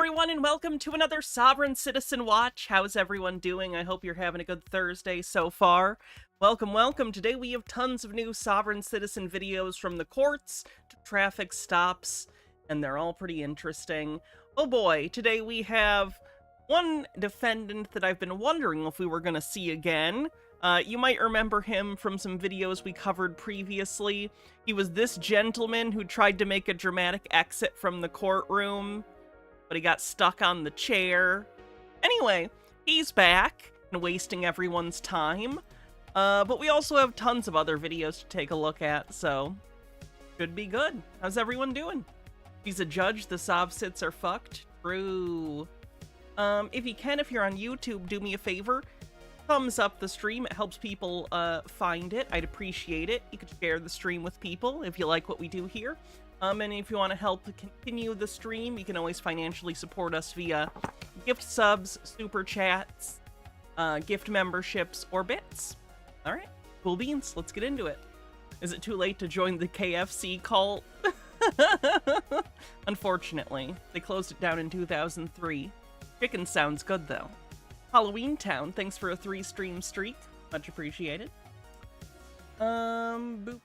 everyone, and welcome to another Sovereign Citizen Watch. How's everyone doing? I hope you're having a good Thursday so far. Welcome, welcome. Today we have tons of new Sovereign Citizen videos from the courts to traffic stops, and they're all pretty interesting. Oh boy, today we have one defendant that I've been wondering if we were going to see again. You might remember him from some videos we covered previously. He was this gentleman who tried to make a dramatic exit from the courtroom, but he got stuck on the chair. Anyway, he's back and wasting everyone's time. But we also have tons of other videos to take a look at, so should be good. How's everyone doing? If he's a judge, the Sov sits are fucked. True. If you can, if you're on YouTube, do me a favor. Thumbs up the stream. It helps people find it. I'd appreciate it. You could share the stream with people if you like what we do here. And if you want to help continue the stream, you can always financially support us via gift subs, super chats, gift memberships, or bits. All right, cool beans. Let's get into it. Is it too late to join the KFC cult? Unfortunately, they closed it down in 2003. Chicken sounds good, though. Halloween Town, thanks for a 3-stream streak. Much appreciated. Boop.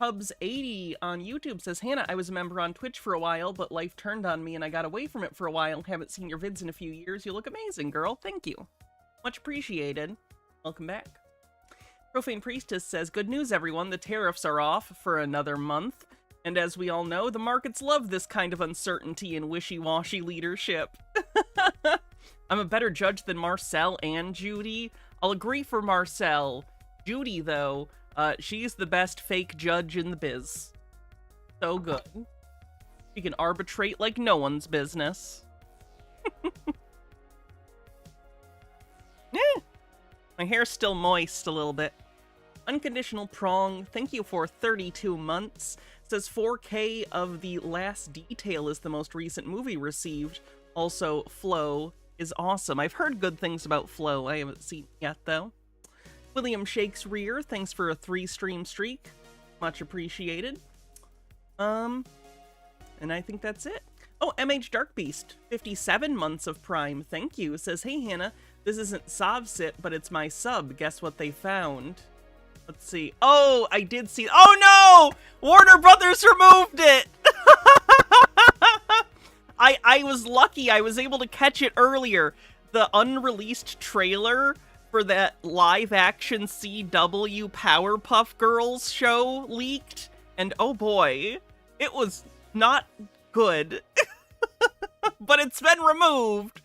Hubs80 on YouTube says, Hannah, I was a member on Twitch for a while, but life turned on me and I got away from it for a while. Haven't seen your vids in a few years. You look amazing, girl. Thank you. Much appreciated. Welcome back. Profane Priestess says, good news, everyone. The tariffs are off for another month. And as we all know, the markets love this kind of uncertainty and wishy-washy leadership. I'm a better judge than Marcel and Judy. I'll agree for Marcel. Judy, though, she's the best fake judge in the biz. So good. She can arbitrate like no one's business. My hair's still moist a little bit. Unconditional Prong, thank you for 32 months. Says 4K of The Last Detail is the most recent movie received. Also, Flow is awesome. I've heard good things about Flow. I haven't seen it yet, though. William Shakes Rear, thanks for a 3-stream streak. Much appreciated. And I think that's it. Oh, MH Darkbeast, 57 months of Prime, thank you. Says, hey Hannah, this isn't Sovsit, but it's my sub. Guess what they found? Let's see. Oh, I did see. Oh no! Warner Brothers removed it! I was lucky. I was able to catch it earlier. The unreleased trailer for that live-action CW Powerpuff Girls show leaked. And oh boy, it was not good. But it's been removed,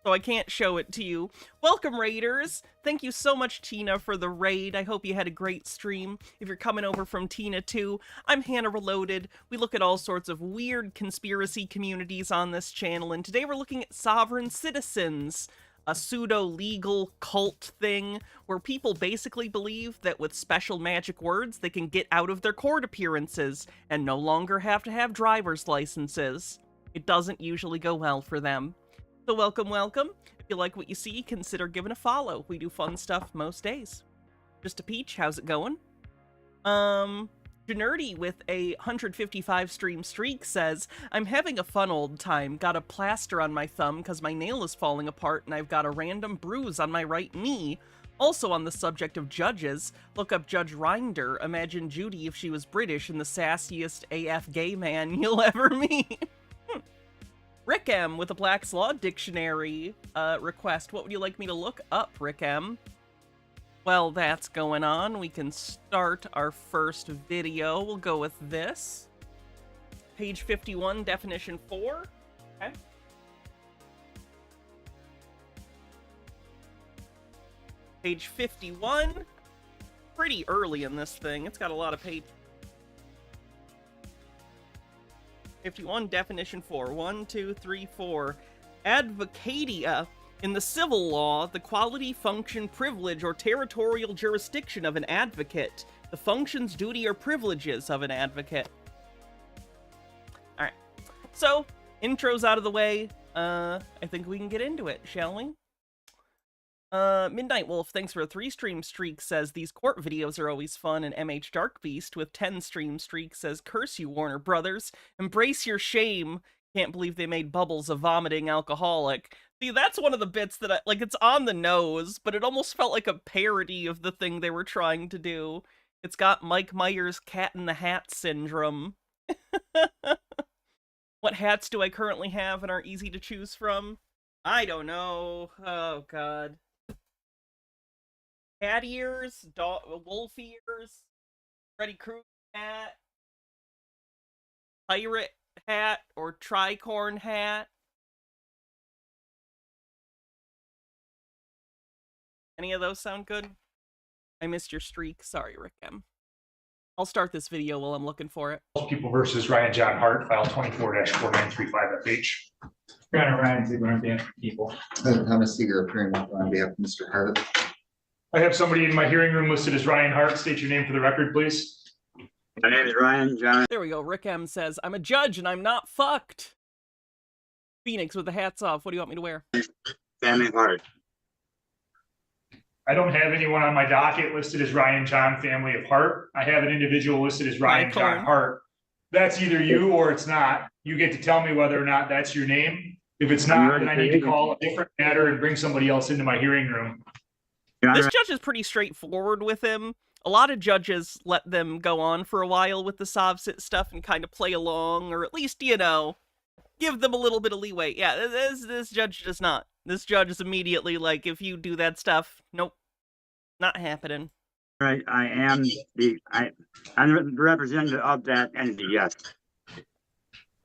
so I can't show it to you. Welcome, Raiders. Thank you so much, Tina, for the raid. I hope you had a great stream. If you're coming over from Tina too, I'm Hannah Reloaded. We look at all sorts of weird conspiracy communities on this channel, and today we're looking at Sovereign Citizens, a pseudo-legal cult thing where people basically believe that with special magic words they can get out of their court appearances and no longer have to have driver's licenses. It doesn't usually go well for them. So welcome, welcome. If you like what you see, consider giving a follow. We do fun stuff most days. Just a peach, how's it going? Nerdy with a 155 stream streak says, I'm having a fun old time. Got a plaster on my thumb because my nail is falling apart and I've got a random bruise on my right knee. Also on the subject of judges, look up Judge Rinder. Imagine Judy if she was British and the sassiest AF gay man you'll ever meet. Rick M with a Black's Law Dictionary request. What would you like me to look up, Rick M? Well, that's going on. We can start our first video. We'll go with this. Page 51, definition 4. Okay. Page 51. Pretty early in this thing. It's got a lot of pages. 51, definition 4. 1, 2, 3, 4. Advocatia. In the civil law, the quality, function, privilege, or territorial jurisdiction of an advocate. The functions, duty, or privileges of an advocate. Alright. So, intro's out of the way. I think we can get into it, shall we? Midnight Wolf, thanks for a 3-stream streak, says, these court videos are always fun, and MH Darkbeast with 10 stream streak says, curse you, Warner Brothers. Embrace your shame. Can't believe they made Bubbles a vomiting alcoholic. See, that's one of the bits that I like. It's on the nose, but it almost felt like a parody of the thing they were trying to do. It's got Mike Myers' Cat in the Hat syndrome. What hats do I currently have and are easy to choose from? I don't know. Oh, God. Cat ears, wolf ears, Freddy Krueger hat, pirate hat, or tricorn hat. Any of those sound good? I missed your streak. Sorry, Rick M. I'll start this video while I'm looking for it. People versus Ryan John Hart, file 24-4935FH. Your Honor, Ryan Ziegler on behalf of the people. Thomas Seeger appearing on behalf of Mr. Hart. I have somebody in my hearing room listed as Ryan Hart. State your name for the record, please. My name is Ryan John. There we go. Rick M says, I'm a judge and I'm not fucked. Phoenix with the hats off. What do you want me to wear? Family Hart. I don't have anyone on my docket listed as Ryan John Family of Hart. I have an individual listed as Ryan John Hart. That's either you or it's not. You get to tell me whether or not that's your name. If it's not, then I need to call a different matter and bring somebody else into my hearing room. This judge is pretty straightforward with him. A lot of judges let them go on for a while with the Sovsit stuff and kind of play along, or at least, you know, give them a little bit of leeway. Yeah, this judge does not. This judge is immediately like, if you do that stuff, nope, not happening. Right, I'm the representative of that entity, yes.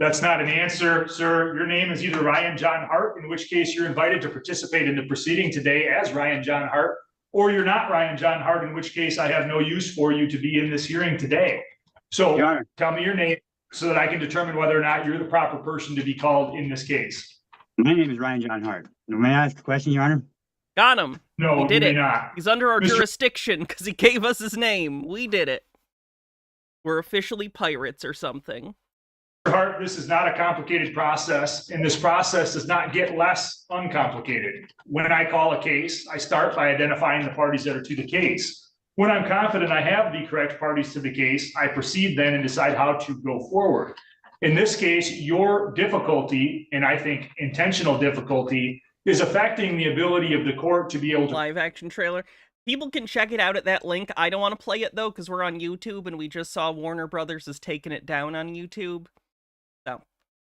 That's not an answer, sir. Your name is either Ryan John Hart, in which case you're invited to participate in the proceeding today as Ryan John Hart, or you're not Ryan John Hart, in which case I have no use for you to be in this hearing today. So tell me your name so that I can determine whether or not you're the proper person to be called in this case. My name is Ryan John Hart. May I ask a question, Your Honor? Got him. No, we did you it. may not. He's under our jurisdiction because he gave us his name. We did it. We're officially pirates or something. Hart, this is not a complicated process, and this process does not get less uncomplicated. When I call a case, I start by identifying the parties that are to the case. When I'm confident I have the correct parties to the case, I proceed then and decide how to go forward. In this case, your difficulty, and I think intentional difficulty, is affecting the ability of the court to be able to— Live action trailer. People can check it out at that link. I don't want to play it, though, because we're on YouTube, and we just saw Warner Brothers has taken it down on YouTube. So,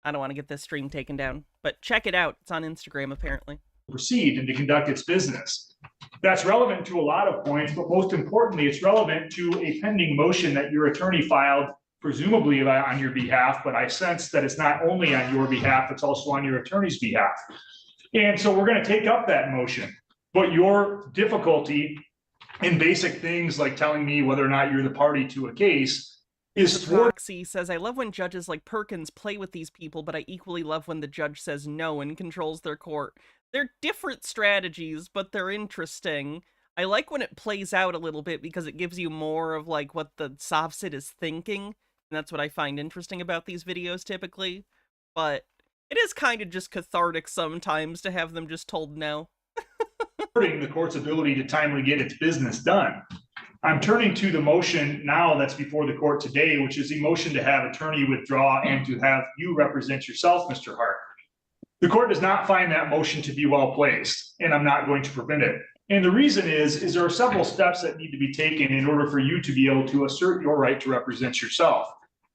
I don't want to get this stream taken down. But check it out. It's on Instagram, apparently. Proceed and to conduct its business. That's relevant to a lot of points, but most importantly, it's relevant to a pending motion that your attorney filed, presumably on your behalf, but I sense that it's not only on your behalf, it's also on your attorney's behalf. And so we're going to take up that motion. But your difficulty in basic things like telling me whether or not you're the party to a case is Proxy says, I love when judges like Perkins play with these people, but I equally love when the judge says no and controls their court. They're different strategies, but they're interesting. I like when it plays out a little bit because it gives you more of like what the Sovsit is thinking. And that's what I find interesting about these videos typically. But it is kind of just cathartic sometimes to have them just told no. The court's ability to timely get its business done. I'm turning to the motion now that's before the court today, which is the motion to have attorney withdraw and to have you represent yourself, Mr. Hart. The court does not find that motion to be well placed, and I'm not going to prevent it. And the reason is there are several steps that need to be taken in order for you to be able to assert your right to represent yourself.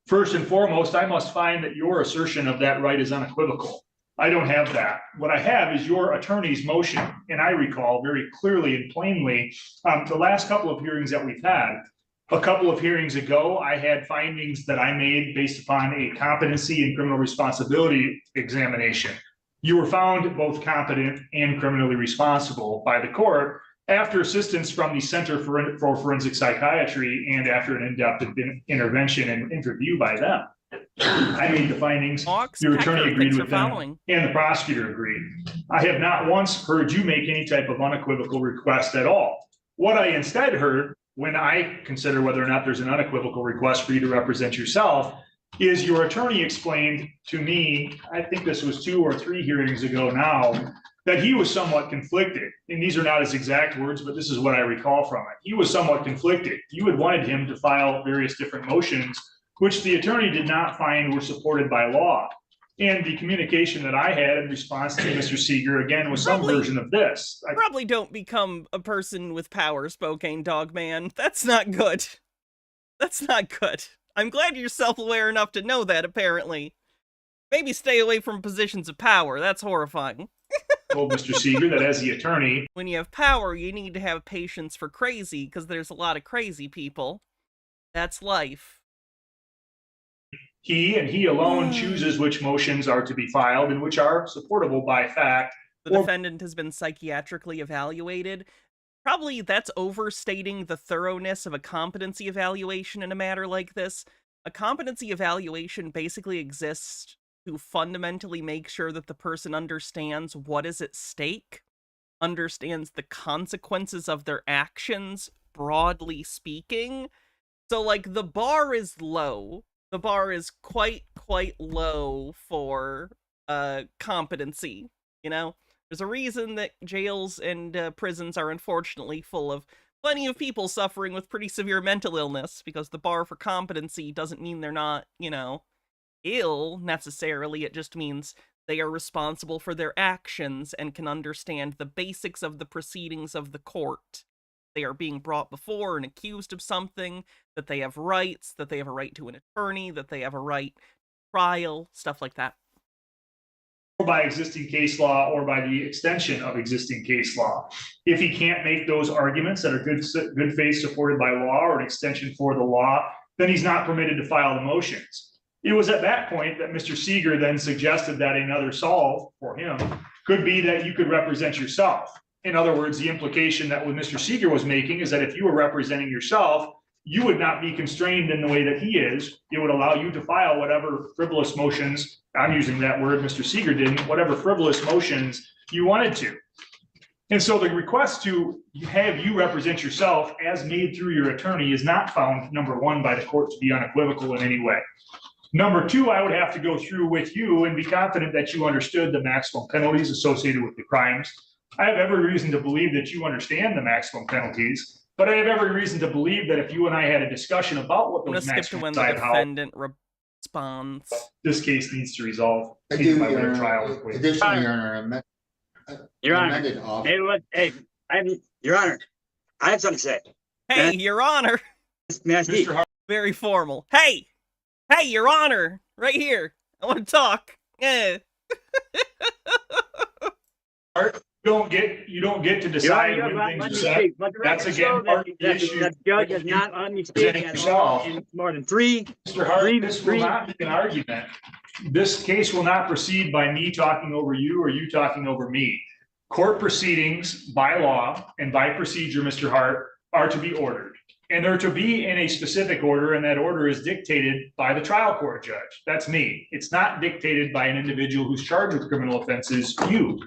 First and foremost, I must find that your assertion of that right is unequivocal. I don't have that. What I have is your attorney's motion. And I recall very clearly and plainly the last couple of hearings that we've had. A couple of hearings ago, I had findings that I made based upon a competency and criminal responsibility examination. You were found both competent and criminally responsible by the court after assistance from the Center for Forensic Psychiatry and after an in-depth intervention and interview by them. I made the findings, your attorney agreed with them, and the prosecutor agreed. I have not once heard you make any type of unequivocal request at all. What I instead heard when I consider whether or not there's an unequivocal request for you to represent yourself is your attorney explained to me, I think this was 2 or 3 hearings ago now, that he was somewhat conflicted. And these are not his exact words, but this is what I recall from it. He was somewhat conflicted. You had wanted him to file various different motions which the attorney did not find were supported by law. And the communication that I had in response to Mr. Seeger, again, was some Probably- version of this. Probably don't become a person with power, Spokane Dog Man. That's not good. That's not good. I'm glad you're self-aware enough to know that, apparently. Maybe stay away from positions of power. That's horrifying. Told Mr. Seeger that as the attorney, When you have power, you need to have patience for crazy, because there's a lot of crazy people. That's life. he and he alone chooses which motions are to be filed and which are supportable by fact. The Or- defendant has been psychiatrically evaluated. Probably that's overstating the thoroughness of a competency evaluation in a matter like this. A competency evaluation basically exists to fundamentally make sure that the person understands what is at stake, understands the consequences of their actions, broadly speaking. So, like, the bar is low. The bar is quite low for competency, you know? There's a reason that jails and prisons are unfortunately full of plenty of people suffering with pretty severe mental illness, because the bar for competency doesn't mean they're not, you know, ill necessarily. It just means they are responsible for their actions and can understand the basics of the proceedings of the court. They are being brought before and accused of something, that they have rights, that they have a right to an attorney, that they have a right to trial, stuff like that. by existing case law or by the extension of existing case law. If he can't make those arguments that are good faith supported by law or an extension for the law, then he's not permitted to file the motions. It was at that point that Mr. Seeger then suggested that another solve for him could be that you could represent yourself. In other words, the implication that what Mr. Seeger was making is that if you were representing yourself, you would not be constrained in the way that he is. It would allow you to file whatever frivolous motions, I'm using that word, Mr. Seeger didn't, whatever frivolous motions you wanted to. And so the request to have you represent yourself as made through your attorney is not found, number one, by the court to be unequivocal in any way. Number two, I would have to go through with you and be confident that you understood the maximum penalties associated with the crimes. I have every reason to believe that you understand the maximum penalties. But I have every reason to believe that if you and I had a discussion about what I'm gonna those skip to maximum when the side, how defendant responds. this case needs to resolve. I Either do, by way Your of trial Honor. or quick. Additionally, Your Honor, Your Honor, amended offer. Your Honor, I have something to say. Hey, Your Honor! May I speak? Mr. Hart, Very formal. Hey! Hey, Your Honor! Right here! I want to talk! Yeah. you don't get to decide when things are said. That's again part of the issue. The judge has not let me speak Presenting at all yourself. in more than three. Mr. Hart, this will not be an argument. This case will not proceed by me talking over you or you talking over me. Court proceedings by law and by procedure, Mr. Hart, are to be ordered. And they're to be in a specific order, and that order is dictated by the trial court judge. That's me. It's not dictated by an individual who's charged with criminal offenses, you.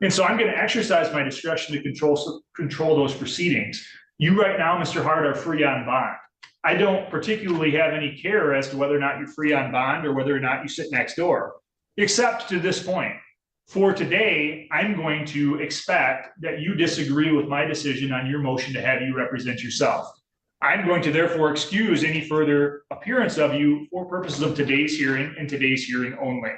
And so I'm going to exercise my discretion to control those proceedings. You right now, Mr. Hart, are free on bond. I don't particularly have any care as to whether or not you're free on bond or whether or not you sit next door, except to this point. For today, I'm going to expect that you disagree with my decision on your motion to have you represent yourself. I'm going to therefore excuse any further appearance of you for purposes of today's hearing and today's hearing only.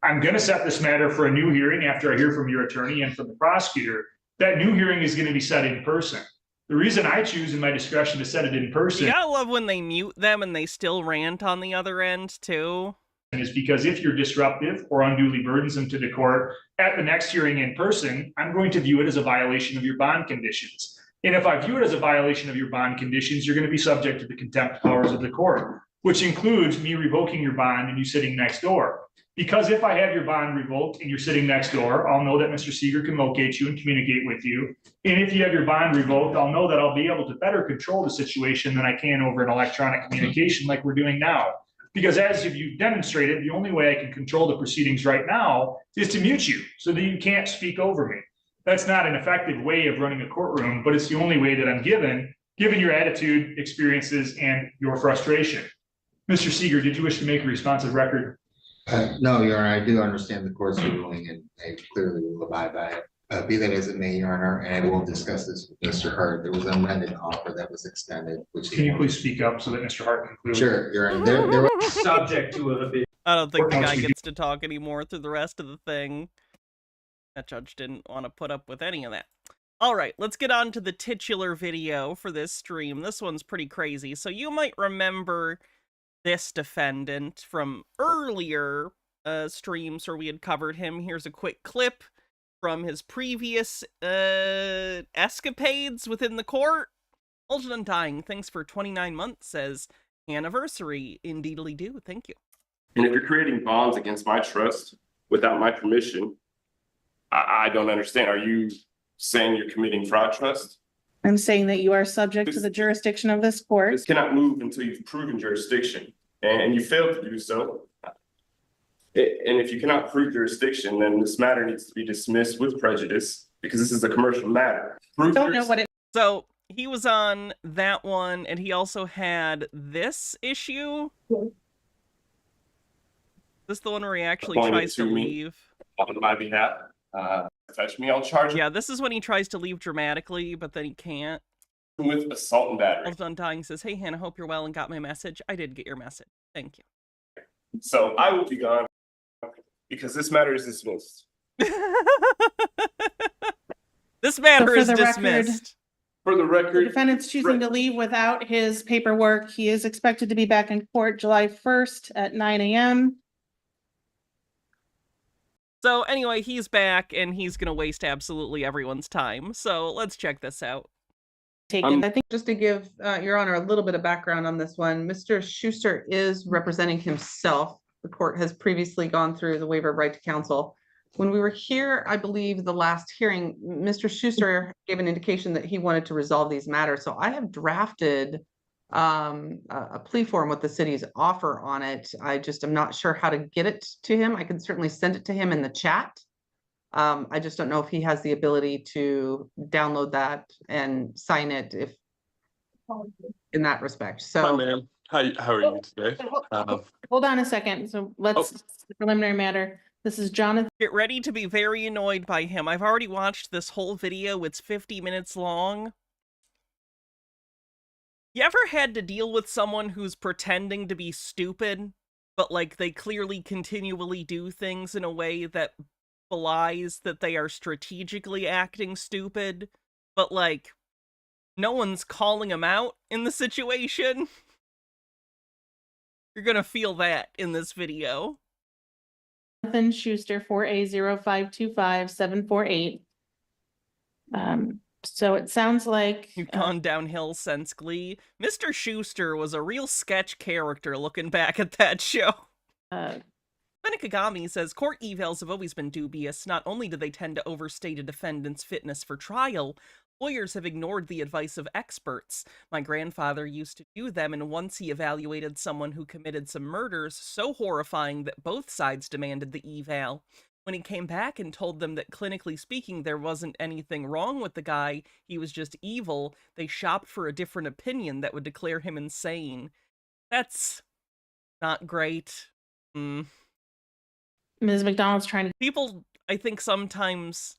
I'm going to set this matter for a new hearing after I hear from your attorney and from the prosecutor. That new hearing is going to be set in person. The reason I choose in my discretion to set it in person You gotta love when they mute them and they still rant on the other end, too. is because if you're disruptive or unduly burdensome to the court at the next hearing in person, I'm going to view it as a violation of your bond conditions. And if I view it as a violation of your bond conditions, you're going to be subject to the contempt powers of the court, which includes me revoking your bond and you sitting next door. Because if I have your bond revoked and you're sitting next door, I'll know that Mr. Seeger can locate you and communicate with you. And if you have your bond revoked, I'll know that I'll be able to better control the situation than I can over an electronic communication like we're doing now. Because as you've demonstrated, the only way I can control the proceedings right now is to mute you so that you can't speak over me. That's not an effective way of running a courtroom, but it's the only way that I'm given your attitude, experiences, and your frustration. Mr. Seeger, did you wish to make a responsive record? No, Your Honor, I do understand the court's ruling and I clearly will abide by it. Be that as it may, Your Honor, and I will discuss this with Mr. Hart. There was an amended offer that was extended, which. Can you please speak up so that Mr. Hart can clearly? Sure, Your Honor. There was Subject to a I don't think the guy Unfortunately, gets to talk anymore through the rest of the thing. That judge didn't want to put up with any of that. Alright, let's get on to the titular video for this stream. This one's pretty crazy. So you might remember this defendant from earlier streams where we had covered him. Here's a quick clip from his previous escapades within the court. Ultimate Undying, thanks for 29 months, says anniversary. Indeedly do, thank you. And if you're creating bonds against my trust without my permission, I don't understand. Are you saying you're committing fraud trust? I'm saying that you are subject to the jurisdiction of this court. This cannot move until you've proven jurisdiction, and you failed to do so. And if you cannot prove jurisdiction, then this matter needs to be dismissed with prejudice because this is a commercial matter. I don't know what it. So he was on that one, and he also had this issue. Is this the one where he actually Pointed tries to to me. leave? On my behalf, touch me, I'll charge you Yeah, this is when he tries to leave dramatically, but then he can't. with assault and battery. Ultimate Undying says, hey, Hannah, hope you're well and got my message. I did get your message. Thank you. So I will be gone because this matter is dismissed. This matter For is the record- dismissed. For the The record, defendant's choosing to leave without his paperwork. He is expected to be back in court July 1st at 9 a.m. So anyway, he's back, and he's going to waste absolutely everyone's time. So let's check this out. Taken, I think, Just to give Your Honor a little bit of background on this one, Mr. Schuster is representing himself. The court has previously gone through the waiver of right to counsel. When we were here, I believe the last hearing, Mr. Schuster gave an indication that he wanted to resolve these matters. So I have drafted a plea form with the city's offer on it. I just am not sure how to get it to him. I can certainly send it to him in the chat. I just don't know if he has the ability to download that and sign it if in that respect. Hi, So ma'am. How are you today? hold on a second. So let's, the preliminary matter. This is Jonathan. Get ready to be very annoyed by him. I've already watched this whole video. It's 50 minutes long. You ever had to deal with someone who's pretending to be stupid, but like they clearly continually do things in a way that belies that they are strategically acting stupid, but like no one's calling them out in the situation? You're gonna feel that in this video. Jonathan Schuster, 4A0525748. So it sounds like You've gone downhill since Glee. Mr. Schuster was a real sketch character looking back at that show. Benikagami says, court evals have always been dubious. Not only do they tend to overstate a defendant's fitness for trial, lawyers have ignored the advice of experts. My grandfather used to do them, and once he evaluated someone who committed some murders so horrifying that both sides demanded the eval. When he came back and told them that clinically speaking there wasn't anything wrong with the guy, he was just evil, they shopped for a different opinion that would declare him insane. That's not great. Ms. McDonald's trying to. People, I think, sometimes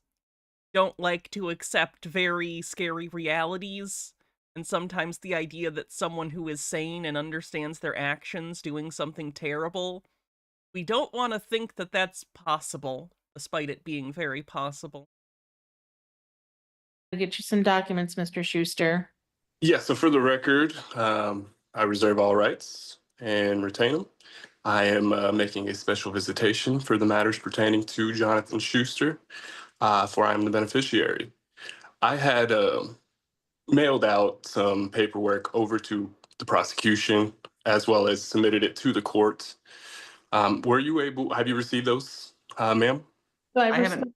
don't like to accept very scary realities, and sometimes the idea that someone who is sane and understands their actions doing something terrible, we don't want to think that that's possible, despite it being very possible. Get you some documents, Mr. Schuster. Yeah, so for the record, I reserve all rights and retain them. I am making a special visitation for the matters pertaining to Jonathan Schuster, for I am the beneficiary. I had mailed out some paperwork over to the prosecution as well as submitted it to the court. Were you able, have you received those, ma'am? So I haven't.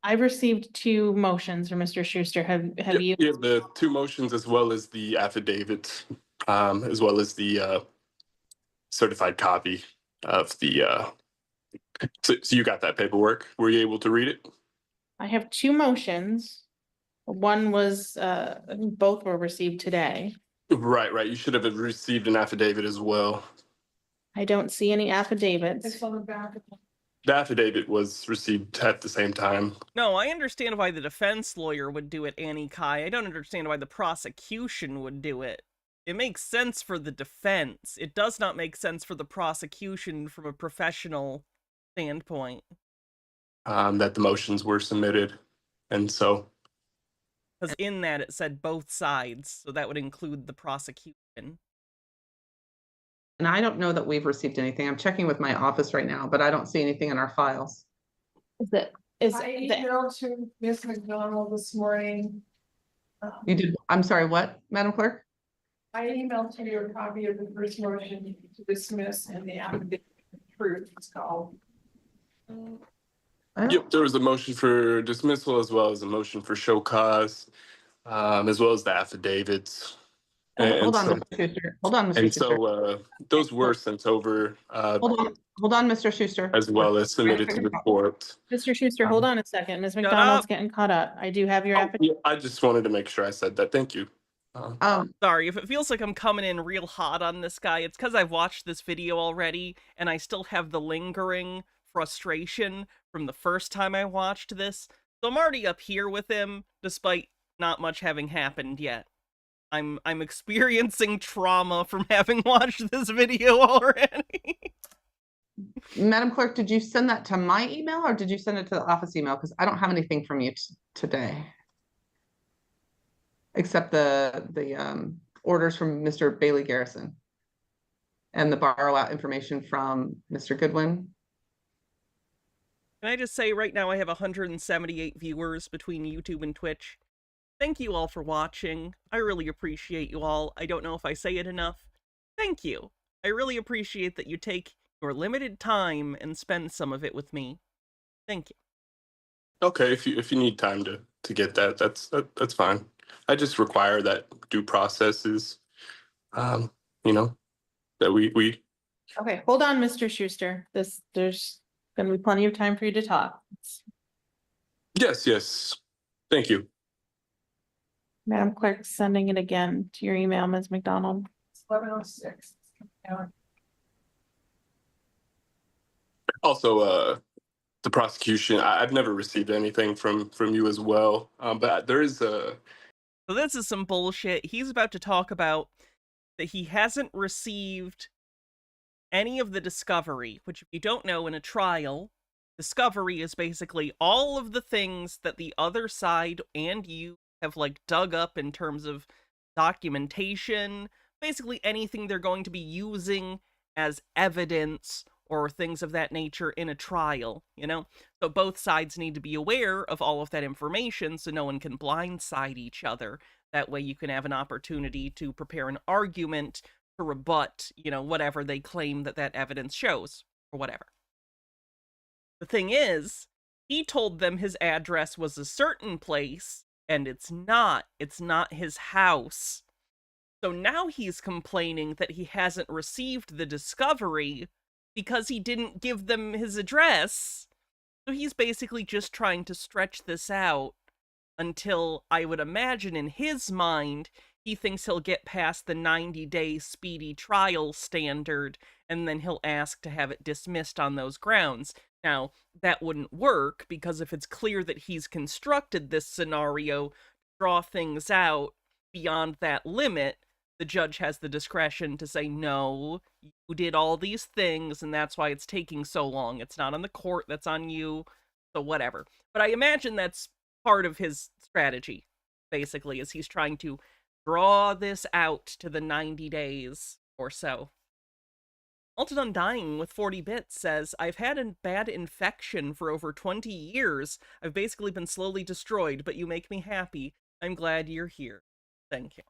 I've received 2 motions from Mr. Schuster. Have you? Yeah, the 2 motions as well as the affidavit, as well as the certified copy of the, so you got that paperwork. Were you able to read it? I have 2 motions. One was, both were received today. Right. You should have received an affidavit as well. I don't see any affidavits. The affidavit was received at the same time. No, I understand why the defense lawyer would do it, Annie Kai. I don't understand why the prosecution would do it. It makes sense for the defense. It does not make sense for the prosecution from a professional standpoint. That the motions were submitted. And so, Because in that it said both sides, so that would include the prosecution. And I don't know that we've received anything. I'm checking with my office right now, but I don't see anything in our files. Is I the, emailed to Ms. McDonald this morning. You did, I'm sorry, what, Madam Clerk? I emailed to you a copy of the first motion to dismiss and the affidavit of truth, it's called. I don't- yep, there was a motion for dismissal as well as a motion for show cause, as well as the affidavits. Hold on, so, Mr. Schuster. Hold on, Mr. and Schuster. so those were sent over Hold on, Mr. Schuster. as well as submitted to the court. Mr. Schuster, hold on a second. Ms. Shut McDonald's up. getting caught up. I do have your Oh, affidavit. yeah, I just wanted to make sure I said that. Thank you. Sorry, if it feels like I'm coming in real hot on this guy, it's because I've watched this video already, and I still have the lingering frustration from the first time I watched this. So I'm already up here with him, despite not much having happened yet. I'm experiencing trauma from having watched this video already. Madam Clerk, did you send that to my email or did you send it to the office email? Because I don't have anything from you today. Except the orders from Mr. Bailey Garrison. And the borrow out information from Mr. Goodwin. Can I just say right now I have 178 viewers between YouTube and Twitch. Thank you all for watching. I really appreciate you all. I don't know if I say it enough. Thank you. I really appreciate that you take your limited time and spend some of it with me. Thank you. Okay, if you need time to get that, that's fine. I just require that due process is, that we Okay, hold on, Mr. Schuster. There's gonna be plenty of time for you to talk. yes. Thank you. Madam Clerk, sending it again to your email, Ms. McDonald. It's 11:06. Also, the prosecution, I've never received anything from you as well. But there is a. So this is some bullshit. He's about to talk about that he hasn't received any of the discovery, which if you don't know, in a trial, discovery is basically all of the things that the other side and you have dug up in terms of documentation, basically anything they're going to be using as evidence or things of that nature in a trial, So both sides need to be aware of all of that information so no one can blindside each other. That way you can have an opportunity to prepare an argument to rebut, whatever they claim that evidence shows, or whatever. The thing is, he told them his address was a certain place, and it's not his house. So now he's complaining that he hasn't received the discovery because he didn't give them his address. So he's basically just trying to stretch this out until, I would imagine in his mind, he thinks he'll get past the 90-day speedy trial standard, and then he'll ask to have it dismissed on those grounds. Now, that wouldn't work, because if it's clear that he's constructed this scenario to draw things out beyond that limit, the judge has the discretion to say, no, you did all these things, and that's why it's taking so long. It's not on the court, that's on you, so whatever. But I imagine that's part of his strategy, basically, is he's trying to draw this out to the 90 days or so. Alton Undying with 40 bits says, I've had a bad infection for over 20 years. I've basically been slowly destroyed, but you make me happy. I'm glad you're here. Thank you.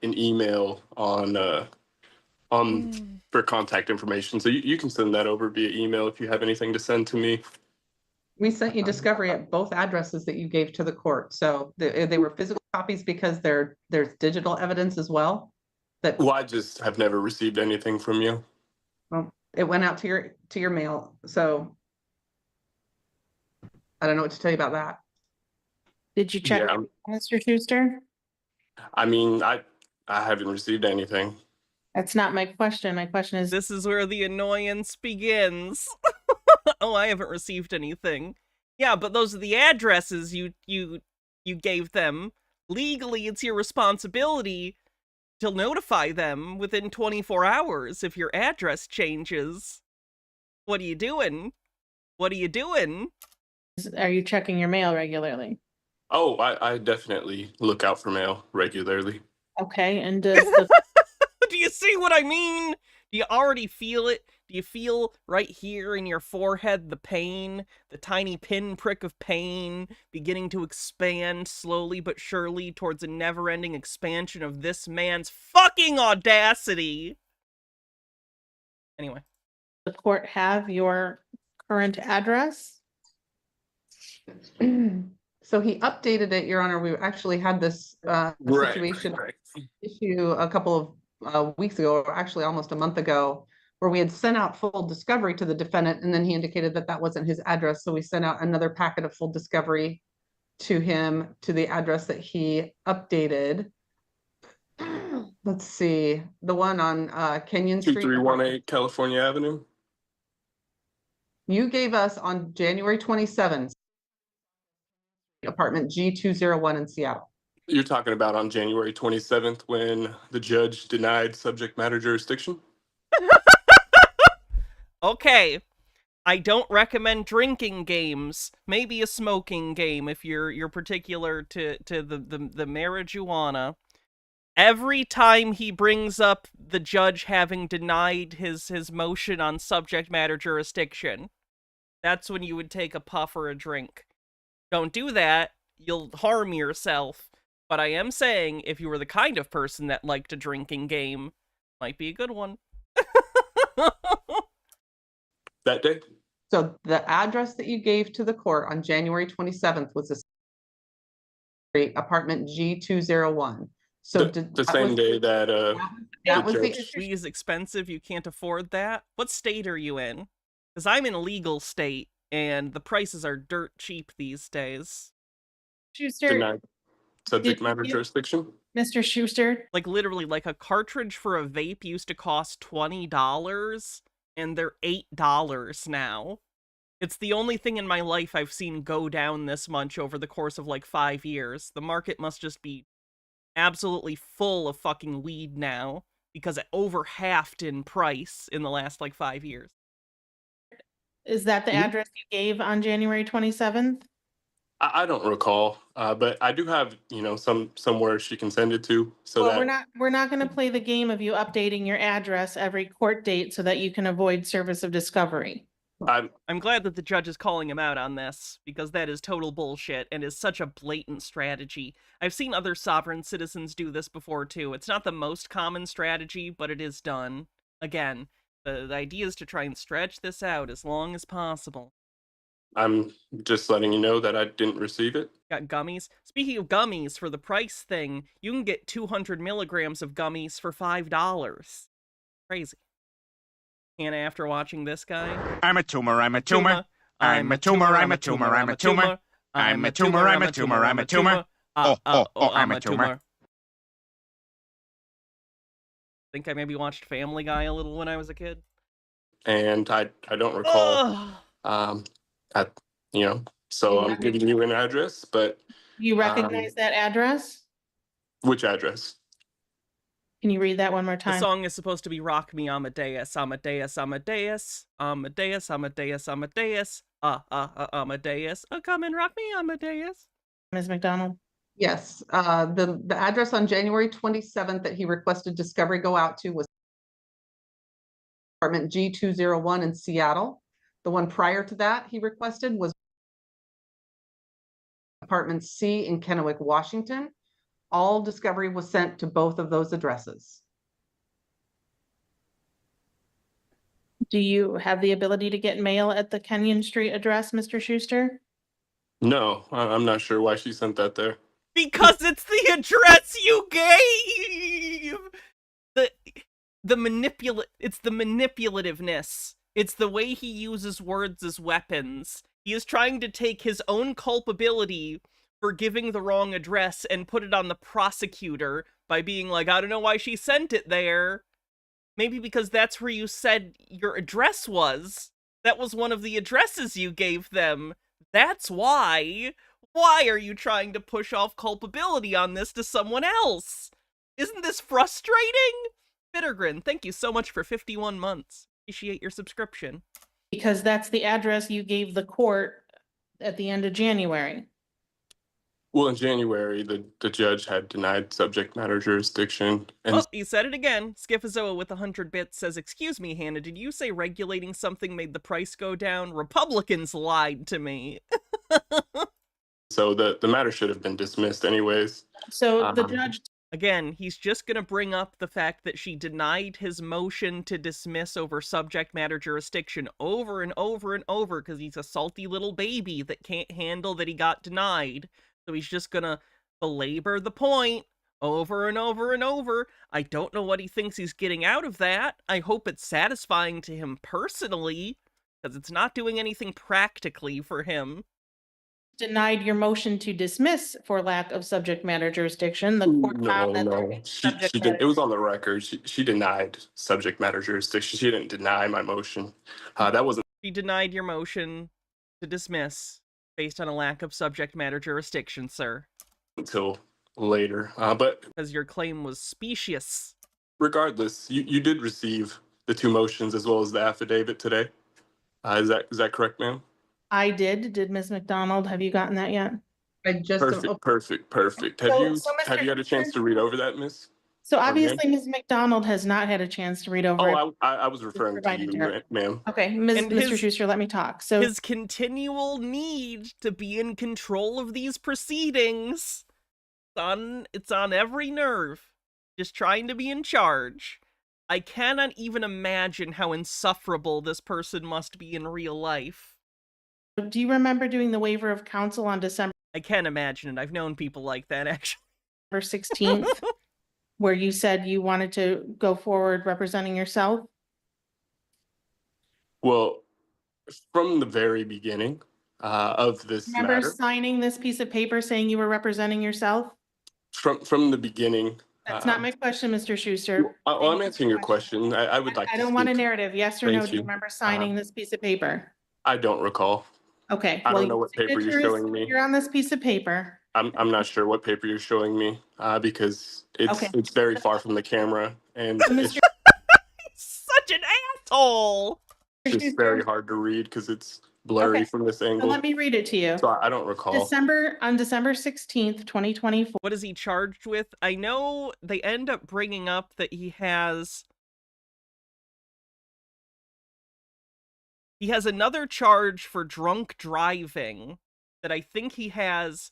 An email on for contact information. So you can send that over via email if you have anything to send to me. We sent you discovery at both addresses that you gave to the court. So they were physical copies because there's digital evidence as well. Well, I just have never received anything from you. Well, it went out to your mail. So I don't know what to tell you about that. Did you check, Yeah, Mr. Schuster? I mean, I haven't received anything. That's not my question. My question is, This is where the annoyance begins. Oh, I haven't received anything. Yeah, but those are the addresses you gave them. Legally, it's your responsibility to notify them within 24 hours if your address changes. What are you doing? What are you doing? Are you checking your mail regularly? Oh, I definitely look out for mail regularly. Okay, and does the Do you see what I mean? Do you already feel it? Do you feel right here in your forehead the pain, the tiny pinprick of pain beginning to expand slowly but surely towards a never-ending expansion of this man's fucking audacity? Anyway. the court have your current address? So he updated it, Your Honor. We actually had this situation issue a couple of weeks ago, or actually almost a month ago, where we had sent out full discovery to the defendant, and then he indicated that that wasn't his address. So we sent out another packet of full discovery to him to the address that he updated. Let's see, the one on Kenyon Street. 2318 California Avenue. You gave us on January 27th, apartment G201 in Seattle. You're talking about on January 27th when the judge denied subject matter jurisdiction? Okay. I don't recommend drinking games. Maybe a smoking game if you're particular to the marijuana. Every time he brings up the judge having denied his motion on subject matter jurisdiction, that's when you would take a puff or a drink. Don't do that. You'll harm yourself. But I am saying, if you were the kind of person that liked a drinking game, might be a good one. That day? So the address that you gave to the court on January 27th was the apartment G201. So The same day that that was the judge- issue. Weed is expensive, you can't afford that? What state are you in? Because I'm in a legal state, and the prices are dirt cheap these days. Schuster, denied subject Did matter you- jurisdiction. Mr. Schuster, Like, literally, like, a cartridge for a vape used to cost $20, and they're $8 now. It's the only thing in my life I've seen go down this much over the course of, like, 5 years. The market must just be absolutely full of fucking weed now, because it over-halved in price in the last, like, 5 years. is that the Mhm. address you gave on January 27th? I don't recall, but I do have, somewhere she can send it to. So Well, that we're not gonna play the game of you updating your address every court date so that you can avoid service of discovery. I'm glad that the judge is calling him out on this, because that is total bullshit and is such a blatant strategy. I've seen other sovereign citizens do this before, too. It's not the most common strategy, but it is done. Again, the idea is to try and stretch this out as long as possible. I'm just letting you know that I didn't receive it. Got gummies? Speaking of gummies, for the price thing, you can get 200 milligrams of gummies for $5. Crazy. And after watching this guy... I'm a tumor, I'm a tumor. I'm a tumor, I'm a tumor, I'm a tumor. I'm a tumor, I'm a tumor, I'm a tumor. Oh, I'm a tumor. Think I maybe watched Family Guy a little when I was a kid. And I don't recall. So I'm giving you an address, but You recognize that address? which address? Can you read that one more The time? song is supposed to be Rock Me Amadeus, Amadeus, Amadeus, Amadeus, Amadeus, Amadeus, Amadeus, come and rock me Amadeus. Ms. McDonald? Yes, the address on January 27th that he requested discovery go out to was apartment G201 in Seattle. The one prior to that he requested was apartment C in Kennewick, Washington. All discovery was sent to both of those addresses. Do you have the ability to get mail at the Kenyon Street address, Mr. Schuster? No, I'm not sure why she sent that there. Because it's the address you gave! It's the manipulativeness. It's the way he uses words as weapons. He is trying to take his own culpability for giving the wrong address and put it on the prosecutor by being like, I don't know why she sent it there. Maybe because that's where you said your address was. That was one of the addresses you gave them. That's why. Why are you trying to push off culpability on this to someone else? Isn't this frustrating? Bittergrin, thank you so much for 51 months. Appreciate your subscription. Because that's the address you gave the court at the end of January. Well, in January, the judge had denied subject matter jurisdiction, and Oh, he said it again. Skifazoa with 100 bits says, excuse me, Hannah, did you say regulating something made the price go down? Republicans lied to me. so the matter should have been dismissed anyways. So the judge, Again, he's just going to bring up the fact that she denied his motion to dismiss over subject matter jurisdiction over and over and over because he's a salty little baby that can't handle that he got denied. So he's just going to belabor the point over and over and over. I don't know what he thinks he's getting out of that. I hope it's satisfying to him personally, because it's not doing anything practically for him. denied your motion to dismiss for lack of subject matter jurisdiction. The court found that there is She subject did. matter. It was on the record. She denied subject matter jurisdiction. She didn't deny my motion. That wasn't She denied your motion to dismiss based on a lack of subject matter jurisdiction, sir. until later. But Because your claim was specious. regardless, you did receive the two motions as well as the affidavit today. Is that correct, ma'am? I did. Did Ms. McDonald, have you gotten that yet? I just. Perfect. Have So- you so Mr. have you had a chance to read over that, Miss? So ma'am? obviously Ms. McDonald has not had a chance to read over it. Oh, I was referring to provided you, to her. ma'am. Okay, And Mr. his- Schuster, let me talk. So His continual need to be in control of these proceedings. It's on every nerve. Just trying to be in charge. I cannot even imagine how insufferable this person must be in real life. do you remember doing the waiver of counsel on December I can't imagine it. I've known people like that, actually. 16th, where you said you wanted to go forward representing yourself? Well, from the very beginning of this Remember matter, signing this piece of paper saying you were representing yourself? from the beginning. That's not my question, Mr. Schuster. I'm answering your question. I would like I to don't want a speak. narrative, yes or no. Thank Do you you. remember signing this piece of paper? I don't recall. Okay. I well, don't know your what paper you're signature is showing me. You're on this piece of paper. I'm not sure what paper you're showing me because Okay. it's very far from the camera and So, it's Mr. Such an asshole! just very hard to read because it's blurry Okay. from this So angle. let me read it to you. So I don't recall. On December 16th, 2024. What is he charged with? I know they end up bringing up that he has another charge for drunk driving that I think he has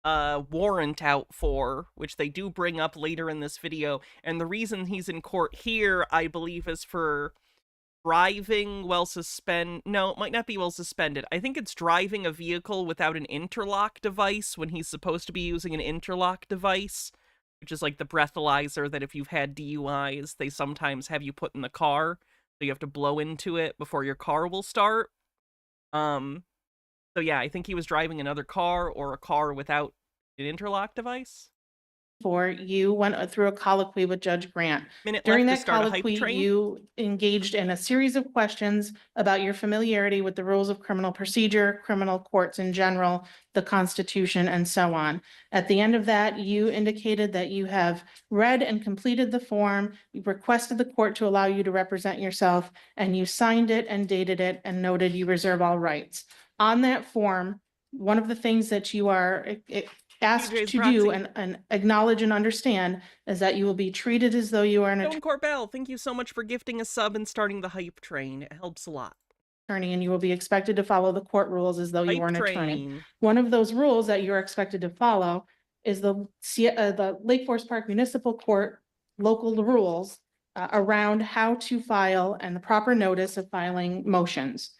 a warrant out for, which they do bring up later in this video. And the reason he's in court here, I believe, is for driving while no, it might not be while suspended. I think it's driving a vehicle without an interlock device when he's supposed to be using an interlock device, which is like the breathalyzer that if you've had DUIs, they sometimes have you put in the car. So you have to blow into it before your car will start. So yeah, I think he was driving another car or a car without an interlock device. You went through a colloquy with Judge Grant. Minute During left to that start a hype colloquy, train. you engaged in a series of questions about your familiarity with the rules of criminal procedure, criminal courts in general, the Constitution, and so on. At the end of that, you indicated that you have read and completed the form, you requested the court to allow you to represent yourself, and you signed it and dated it and noted you reserve all rights. On that form, one of the things that you are asked TJ's to do proxy. and acknowledge and understand is that you will be treated as though you are an Stone Corbell, thank you so much for gifting a sub and starting the hype train. It helps a lot. attorney and you will be expected to follow the court rules as though you Hype were an attorney. train. One of those rules that you're expected to follow is the Lake Forest Park Municipal Court local rules around how to file and the proper notice of filing motions.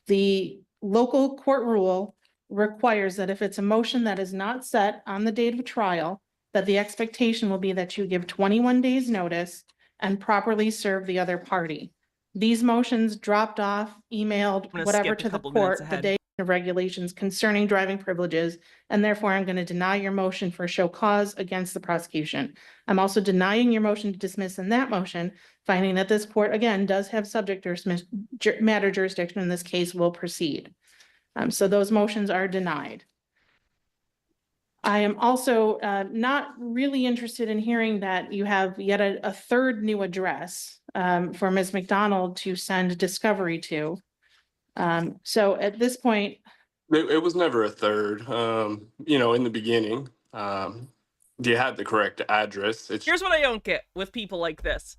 The local court rule requires that if it's a motion that is not set on the date of trial, that the expectation will be that you give 21 days notice and properly serve the other party. These motions dropped off, emailed, gonna whatever skip a to the couple minutes court the ahead. day of regulations concerning driving privileges, and therefore I'm going to deny your motion for show cause against the prosecution. I'm also denying your motion to dismiss in that motion, finding that this court, again, does have subject matter jurisdiction in this case will proceed. So those motions are denied. I am also not really interested in hearing that you have yet a third new address for Ms. McDonald to send discovery to. So at this point, It was never a third. You know, in the beginning, you had the correct address. It's Here's what I don't get with people like this.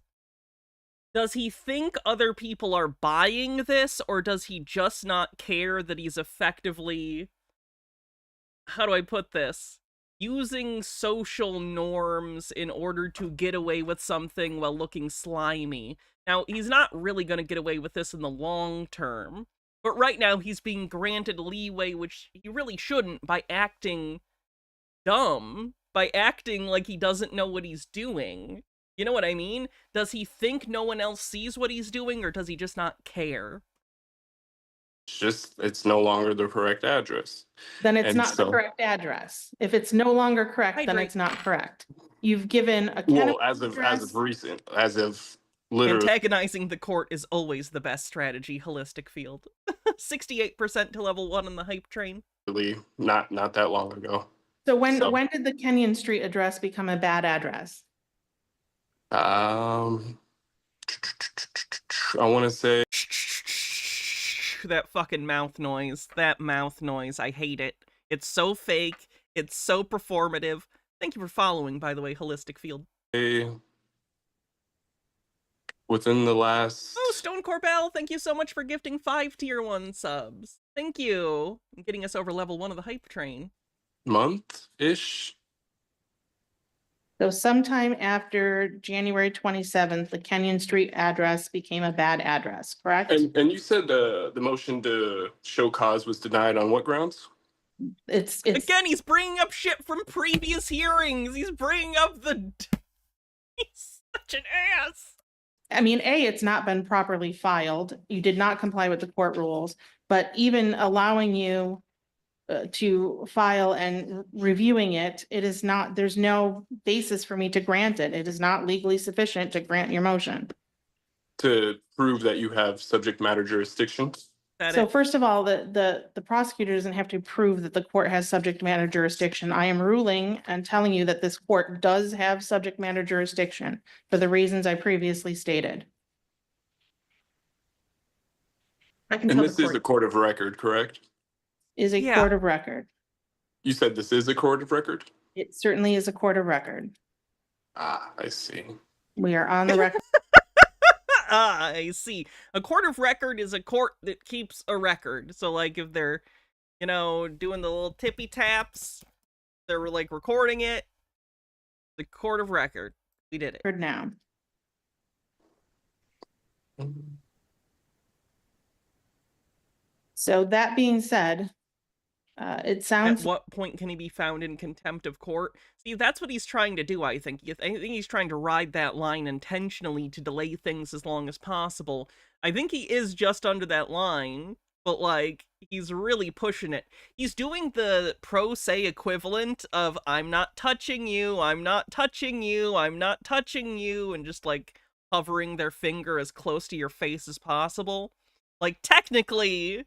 Does he think other people are buying this, or does he just not care that he's effectively, how do I put this, using social norms in order to get away with something while looking slimy? Now, he's not really going to get away with this in the long term, but right now he's being granted leeway, which he really shouldn't, by acting dumb, by acting like he doesn't know what he's doing. You know what I mean? Does he think no one else sees what he's doing, or does he just not care? it's no longer the correct address. then it's And not the so- correct address. If it's no longer correct, then Hydrate. it's not correct. You've given a Well, Kennewick as of recent, as of literally, Antagonizing the court is always the best strategy, Holistic Field. 68% to level 1 on the hype train. not that long ago. So when So- did the Kenyon Street address become a bad address? I want to say That fucking mouth noise. That mouth noise. I hate it. It's so fake. It's so performative. Thank you for following, by the way, Holistic Field. within the last Oh, Stone Corbell, thank you so much for gifting 5 tier 1 subs. Thank you. Getting us over level 1 of the hype train. month-ish. So sometime after January 27th, the Kenyon Street address became a bad address, correct? And you said the motion to show cause was denied on what grounds? It's Again, he's bringing up shit from previous hearings. He's bringing up the... He's such an ass. I mean, A, it's not been properly filed. You did not comply with the court rules, but even allowing you to file and reviewing it, it is not, there's no basis for me to grant it. It is not legally sufficient to grant your motion. To prove that you have subject matter jurisdiction? So first of all, the prosecutor doesn't have to prove that the court has subject matter jurisdiction. I am ruling and telling you that this court does have subject matter jurisdiction for the reasons I previously stated. I can And tell this the is a court, court of record, correct? Is a Yeah. court of record. You said this is a court of record? It certainly is a court of record. Ah, I see. We are on the record. Ah, I see. A court of record is a court that keeps a record. So, like, if they're, you know, doing the little tippy taps, they're, like, recording it. The court of record. We did it. Now. So that being said, it sounds. At what point can he be found in contempt of court? See, that's what he's trying to do, I think. I think he's trying to ride that line intentionally to delay things as long as possible. I think he is just under that line, but, like, he's really pushing it. He's doing the pro se equivalent of, I'm not touching you, I'm not touching you, I'm not touching you, and just, like, hovering their finger as close to your face as possible. Like, technically...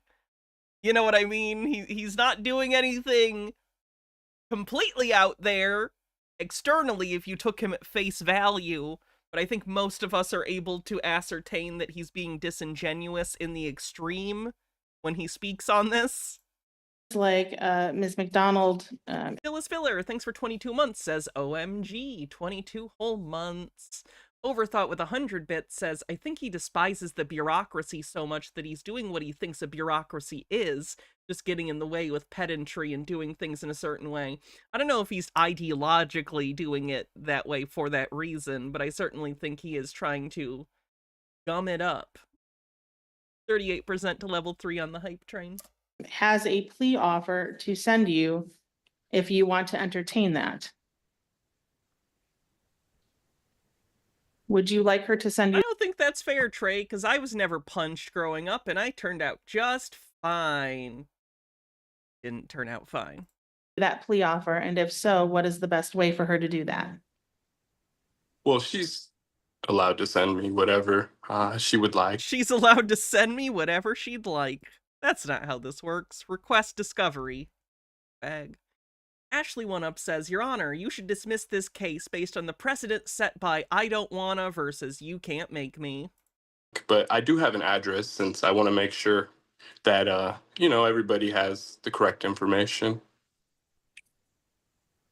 You know what I mean? He's not doing anything completely out there externally if you took him at face value, but I think most of us are able to ascertain that he's being disingenuous in the extreme when he speaks on this. Like Ms. McDonald. Phyllis Filler, thanks for 22 months, says OMG, 22 whole months. Overthought with 100 bits says, I think he despises the bureaucracy so much that he's doing what he thinks a bureaucracy is, just getting in the way with pedantry and doing things in a certain way. I don't know if he's ideologically doing it that way for that reason, but I certainly think he is trying to gum it up. 38% to level 3 on the hype train. Has a plea offer to send you if you want to entertain that. Would you like her to send you? I don't think that's fair, Trey, because I was never punched growing up and I turned out just fine. Didn't turn out fine. That plea offer, and if so, what is the best way for her to do that? Well, she's allowed to send me whatever she would like. She's allowed to send me whatever she'd like. That's not how this works. Request discovery. Bag. Ashley One Up says, Your Honor, you should dismiss this case based on the precedent set by I don't wanna versus you can't make me. But I do have an address since I want to make sure that, everybody has the correct information.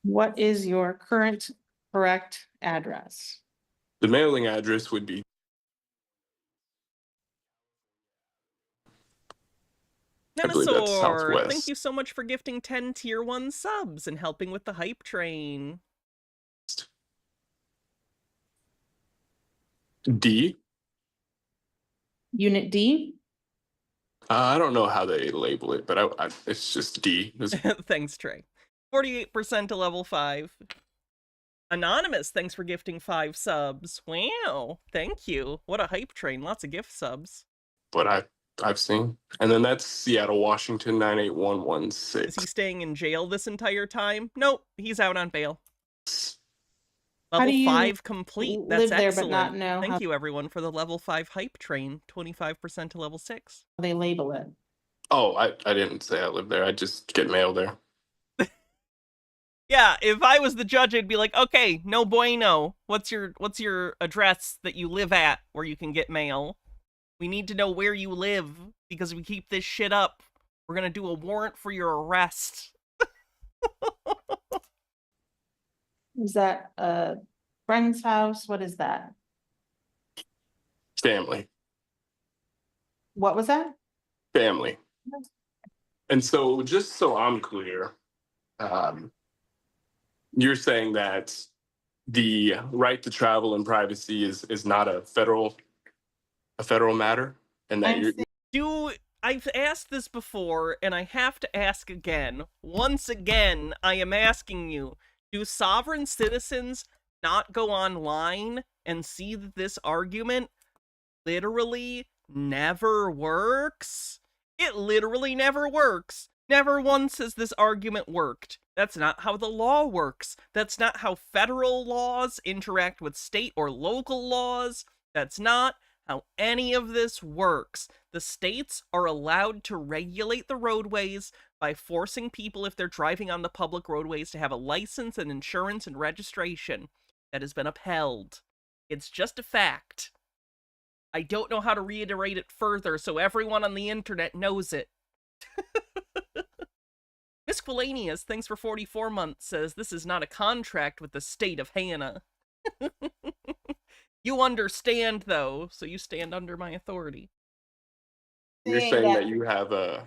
What is your current correct address? The mailing address would be I believe that's Nemesaur, thank Southwest. you so much for gifting 10 tier 1 subs and helping with the hype train. D. Unit D? I don't know how they label it, but it's just D. Thanks, Trey. 48% to level 5. Anonymous, thanks for gifting 5 subs. Wow, thank you. What a hype train, lots of gift subs. What I've seen. And then that's Seattle, Washington, 98116. Is he staying in jail this entire time? Nope, he's out on bail. How Level do you 5 complete, that's live there excellent. but not know Thank how you everyone for the level 5 hype train, 25% to level 6. they label it? Oh, I didn't say I live there. I just get mail there. Yeah, if I was the judge, I'd be like, okay, no bueno. What's your address that you live at where you can get mail? We need to know where you live, because if we keep this shit up, we're gonna do a warrant for your arrest. Is that a friend's house? What is that? Family. What was that? Family. And so, just so I'm clear, you're saying that the right to travel and privacy is not a federal matter, and that I've asked this before, and I have to ask again. Once again, I am asking you, do sovereign citizens not go online and see that this argument literally never works? It literally never works. Never once has this argument worked. That's not how the law works. That's not how federal laws interact with state or local laws. That's not how any of this works. The states are allowed to regulate the roadways by forcing people, if they're driving on the public roadways, to have a license and insurance and registration. That has been upheld. It's just a fact. I don't know how to reiterate it further, so everyone on the internet knows it. Miss Quilanius, thanks for 44 months, says this is not a contract with the state of Hannah. You understand, though, so you stand under my authority. you're saying that you have the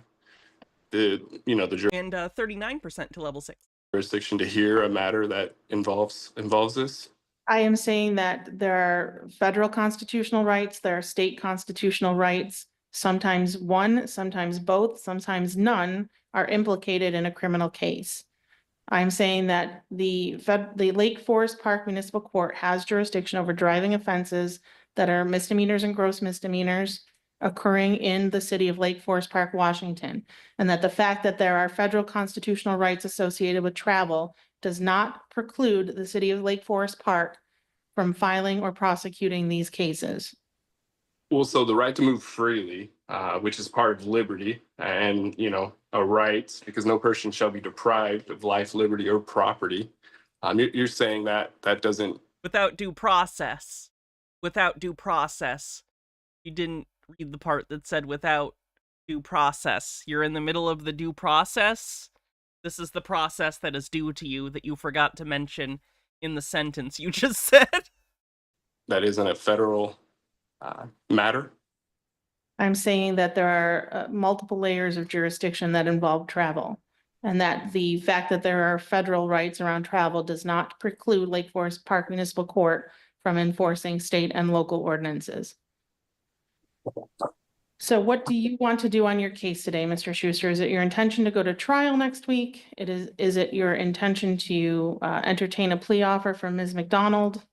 And 39% to level 6. jurisdiction to hear a matter that involves this. I am saying that there are federal constitutional rights, there are state constitutional rights. Sometimes one, sometimes both, sometimes none are implicated in a criminal case. I'm saying that the Lake Forest Park Municipal Court has jurisdiction over driving offenses that are misdemeanors and gross misdemeanors occurring in the city of Lake Forest Park, Washington. And that the fact that there are federal constitutional rights associated with travel does not preclude the city of Lake Forest Park from filing or prosecuting these cases. Well, so the right to move freely, which is part of liberty, and a right, because no person shall be deprived of life, liberty, or property. You're saying that doesn't Without due process. Without due process. You didn't read the part that said without due process. You're in the middle of the due process. This is the process that is due to you that you forgot to mention in the sentence you just said. that isn't a federal matter. I'm saying that there are multiple layers of jurisdiction that involve travel. And that the fact that there are federal rights around travel does not preclude Lake Forest Park Municipal Court from enforcing state and local ordinances. So what do you want to do on your case today, Mr. Schuster? Is it your intention to go to trial next week? Is it your intention to entertain a plea offer from Ms. McDonald?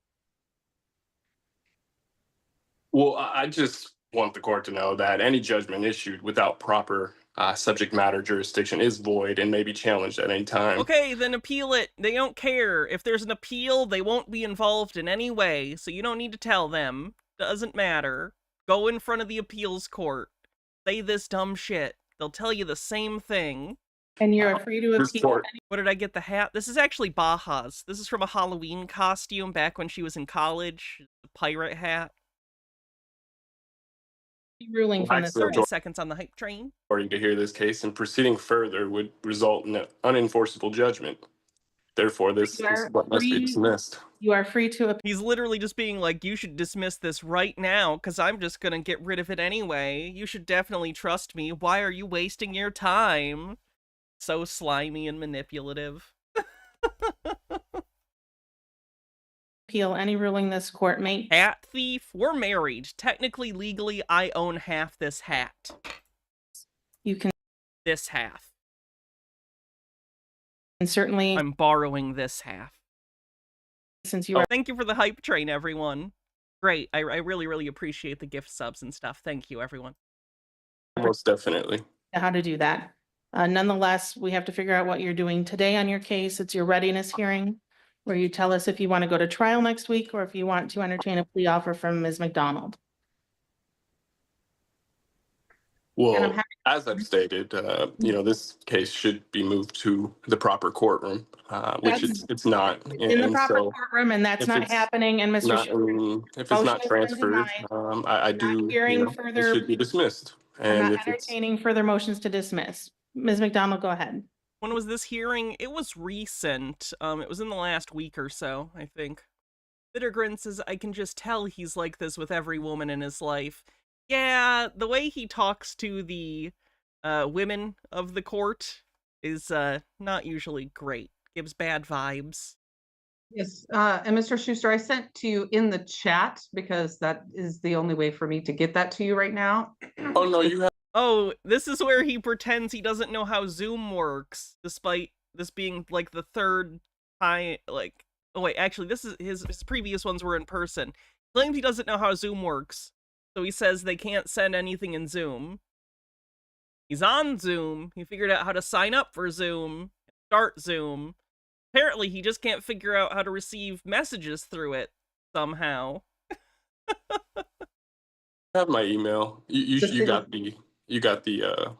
Well, I just want the court to know that any judgment issued without proper subject matter jurisdiction is void and may be challenged at any time. Okay, then appeal it. They don't care. If there's an appeal, they won't be involved in any way, so you don't need to tell them. Doesn't matter. Go in front of the appeals court. Say this dumb shit. They'll tell you the same thing. And you're free to This appeal. court, What did I get the hat? This is actually Baja's. This is from a Halloween costume back when she was in college. The pirate hat. Ruling from this. Actually, 30 seconds on the hype train. according to hear this case, and proceeding further would result in an unenforceable judgment. Therefore, this is what must be dismissed. You are free to appeal. He's literally just being like, you should dismiss this right now, because I'm just gonna get rid of it anyway. You should definitely trust me. Why are you wasting your time? So slimy and manipulative. Appeal any ruling this court may. Hat thief? We're married. Technically, legally, I own half this hat. You can This half. certainly, I'm borrowing this half. since you are Thank you for the hype train, everyone. Great. I really, really appreciate the gift subs and stuff. Thank you, everyone. Most definitely. how to do that. Nonetheless, we have to figure out what you're doing today on your case. It's your readiness hearing, where you tell us if you want to go to trial next week or if you want to entertain a plea offer from Ms. McDonald. And I'm Well, happy- as I've stated, this case should be moved to the proper courtroom, which it's not. In the And proper so courtroom, and that's if not it's happening, and Mr. not, Schuster, if it's motion not has been transferred, denied. I do, hearing it further- should be dismissed. I'm And not if it's, entertaining further motions to dismiss. Ms. McDonald, go ahead. When was this hearing? It was recent. It was in the last week or so, I think. Bittergrin says, I can just tell he's like this with every woman in his life. Yeah, the way he talks to the women of the court is not usually great. Gives bad vibes. Yes, and Mr. Schuster, I sent to you in the chat because that is the only way for me to get that to you right now. oh no, you have Oh, this is where he pretends he doesn't know how Zoom works, despite this being like the third time, like, oh wait, actually this is his previous ones were in person. He claims he doesn't know how Zoom works, so he says they can't send anything in Zoom. He's on Zoom, he figured out how to sign up for Zoom, start Zoom. Apparently he just can't figure out how to receive messages through it, somehow. have my email. You got the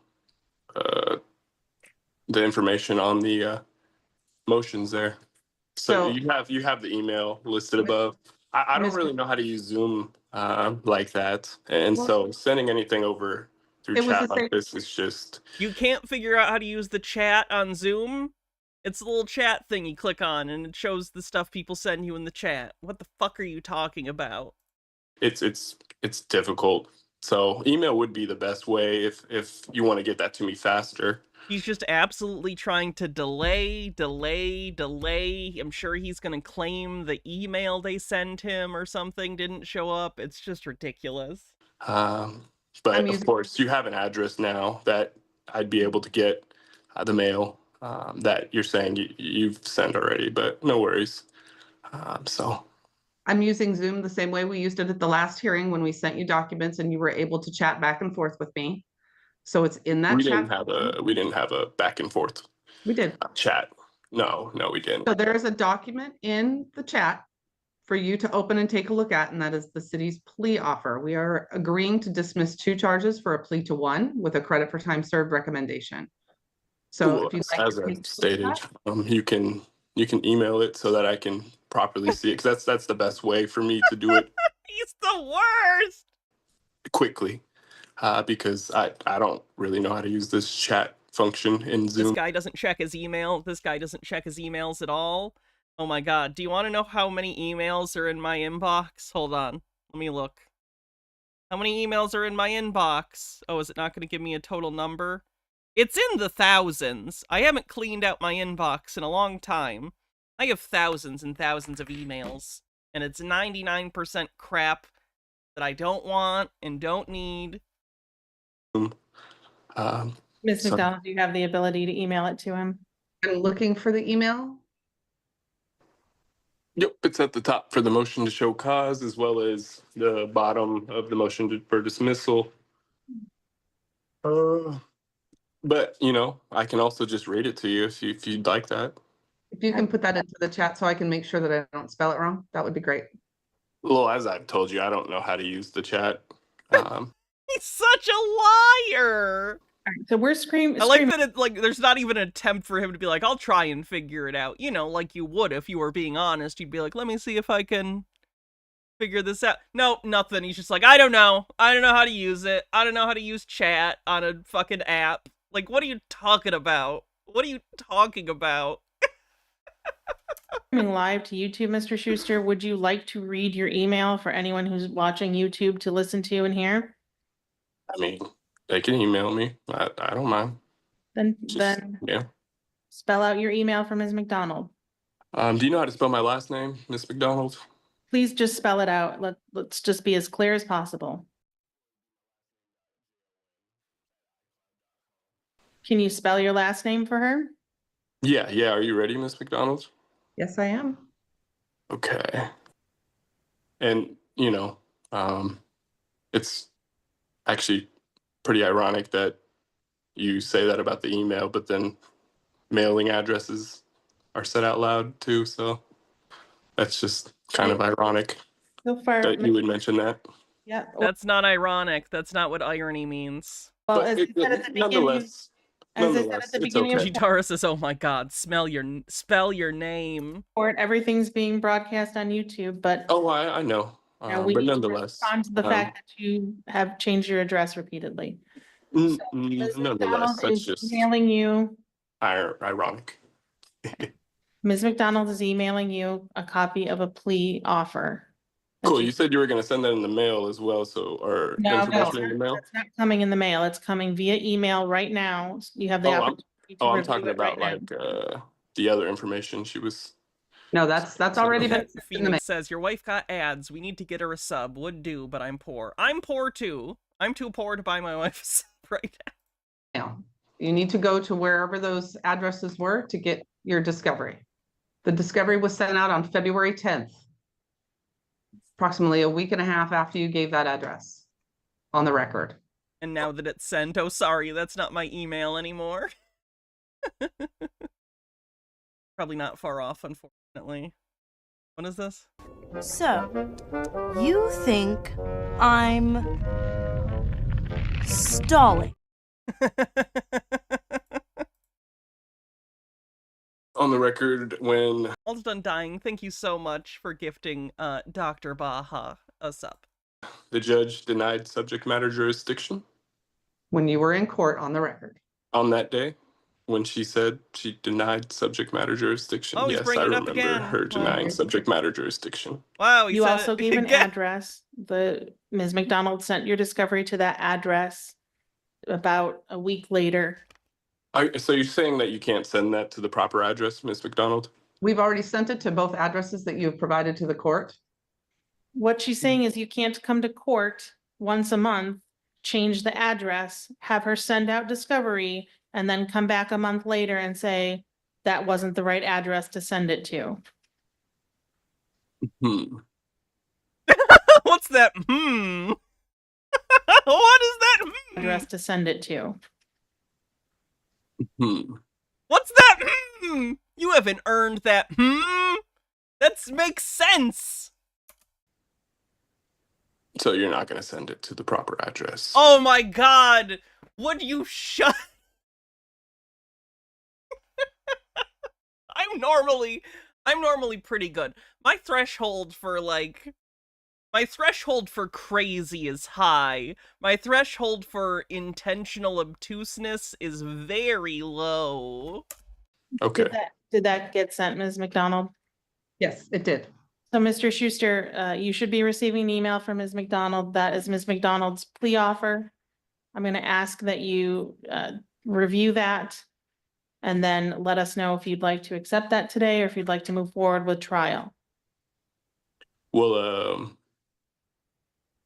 information on the motions there. So you have the email listed above. I don't really know how to use Zoom like that, and so sending anything over through chat like this is just. You can't figure out how to use the chat on Zoom? It's a little chat thing you click on, and it shows the stuff people send you in the chat. What the fuck are you talking about? It's difficult. So email would be the best way if you want to get that to me faster. He's just absolutely trying to delay. I'm sure he's gonna claim the email they sent him or something didn't show up. It's just ridiculous. But of course, you have an address now that I'd be able to get the mail that you're saying you've sent already, but no worries. So I'm using Zoom the same way we used it at the last hearing when we sent you documents and you were able to chat back and forth with me. So it's in that we chat. we didn't have a back and forth. We did. Chat. No, we didn't. So there is a document in the chat for you to open and take a look at, and that is the city's plea offer. We are agreeing to dismiss 2 charges for a plea to 1 with a credit for time served recommendation. So if you'd like as to I take a look stated, at that. you can email it so that I can properly see it, because that's the best way for me to do it. He's the worst! Quickly, because I don't really know how to use this chat function in Zoom. This guy doesn't check his email. This guy doesn't check his emails at all. Oh my god, do you want to know how many emails are in my inbox? Hold on, let me look. How many emails are in my inbox? Oh, is it not going to give me a total number? It's in the thousands. I haven't cleaned out my inbox in a long time. I have thousands and thousands of emails, and it's 99% crap that I don't want and don't need. Ms. McDonald, do you have the ability to email it to him? I'm looking for the email. Yep, it's at the top for the motion to show cause, as well as the bottom of the motion for dismissal. But I can also just read it to you if you'd like that. If you can put that into the chat so I can make sure that I don't spell it wrong, that would be great. Well, as I've told you, I don't know how to use the chat. He's such a liar! right, so we're screaming. I like that it, like, there's not even an attempt for him to be like, I'll try and figure it out. You know, like you would if you were being honest. You'd be like, let me see if I can figure this out. No, nothing. He's just like, I don't know. I don't know how to use it. I don't know how to use chat on a fucking app. Like, what are you talking about? What are you talking about? Live to YouTube, Mr. Schuster. Would you like to read your email for anyone who's watching YouTube to listen to and hear? I mean, they can email me. I don't mind. Then Yeah. spell out your email for Ms. McDonald. Do you know how to spell my last name, Miss McDonald? Please just spell it out. Let's just be as clear as possible. Can you spell your last name for her? Yeah. Are you ready, Miss McDonald? Yes, I am. Okay. And, you know, it's actually pretty ironic that you say that about the email, but then mailing addresses are said out loud too. So that's just kind of ironic So far, that you would mention that. yeah. That's not ironic. That's not what irony means. Well, But as I said at the beginning, nonetheless, it's okay. Gitara says, "Oh my God, spell your name." Everything's being broadcast on YouTube, but Oh, I know. we But need to nonetheless, respond to the fact that you have changed your address repeatedly. Ms. nonetheless, McDonald that's is just emailing you. ironic. Ms. McDonald is emailing you a copy of a plea offer. Cool. You said you were going to send that in the mail as well, or No, information in the mail. it's not coming in the mail. It's coming via email right now. You have the opportunity to I'm review talking it about right now. like the other information she was. No, that's already been. Phoenix says, your wife got ads. We need to get her a sub. Would do, but I'm poor. I'm poor too. I'm too poor to buy my wife a sub right now. You need to go to wherever those addresses were to get your discovery. The discovery was sent out on February 10th. Approximately a week and a half after you gave that address on the record. And now that it's sent, oh, sorry, that's not my email anymore. Probably not far off, unfortunately. What is this? So, you think I'm stalling? On the record, when Almost Undying, thank you so much for gifting Dr. Baha a sub. The judge denied subject matter jurisdiction. When you were in court on the record. On that day, when she said she denied subject matter jurisdiction. Oh, yes, I remember her denying subject matter jurisdiction. Wow, you also gave an address. Ms. McDonald sent your discovery to that address about a week later. So you're saying that you can't send that to the proper address, Ms. McDonald? We've already sent it to both addresses that you have provided to the court. What she's saying is you can't come to court once a month, change the address, have her send out discovery, and then come back a month later and say that wasn't the right address to send it to. What's that? What is that? Address to send it to. What's that? You haven't earned that. That makes sense. So you're not going to send it to the proper address. Oh my God. Would you shut? I'm normally pretty good. My threshold for crazy is high. My threshold for intentional obtuseness is very low. Okay. Did that get sent, Ms. McDonald? Yes, it did. So, Mr. Schuster, you should be receiving an email from Ms. McDonald. That is Ms. McDonald's plea offer. I'm going to ask that you review that and then let us know if you'd like to accept that today or if you'd like to move forward with trial. Well,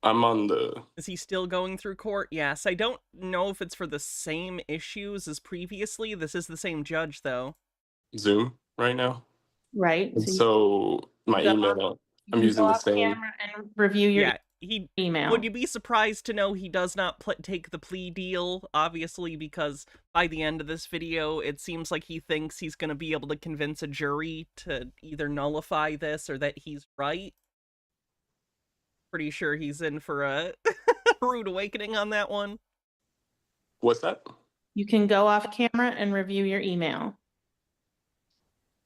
I'm on the... Is he still going through court? Yes. I don't know if it's for the same issues as previously. This is the same judge, though. Zoom right now. Right. And so my email, I'm using the same. And review your email. Would you be surprised to know he does not take the plea deal? Obviously, because by the end of this video, it seems like he thinks he's going to be able to convince a jury to either nullify this or that he's right. Pretty sure he's in for a rude awakening on that one. What's that? You can go off camera and review your email.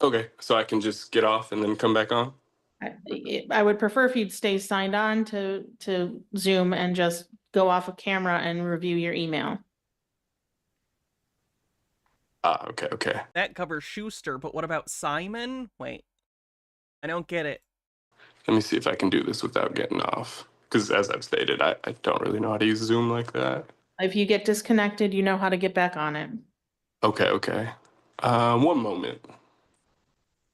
Okay, so I can just get off and then come back on? I would prefer if you'd stay signed on to Zoom and just go off of camera and review your email. Okay. That covers Schuster, but what about Simon? Wait, I don't get it. Let me see if I can do this without getting off. Because as I've stated, I don't really know how to use Zoom like that. If you get disconnected, you know how to get back on it. Okay. One moment.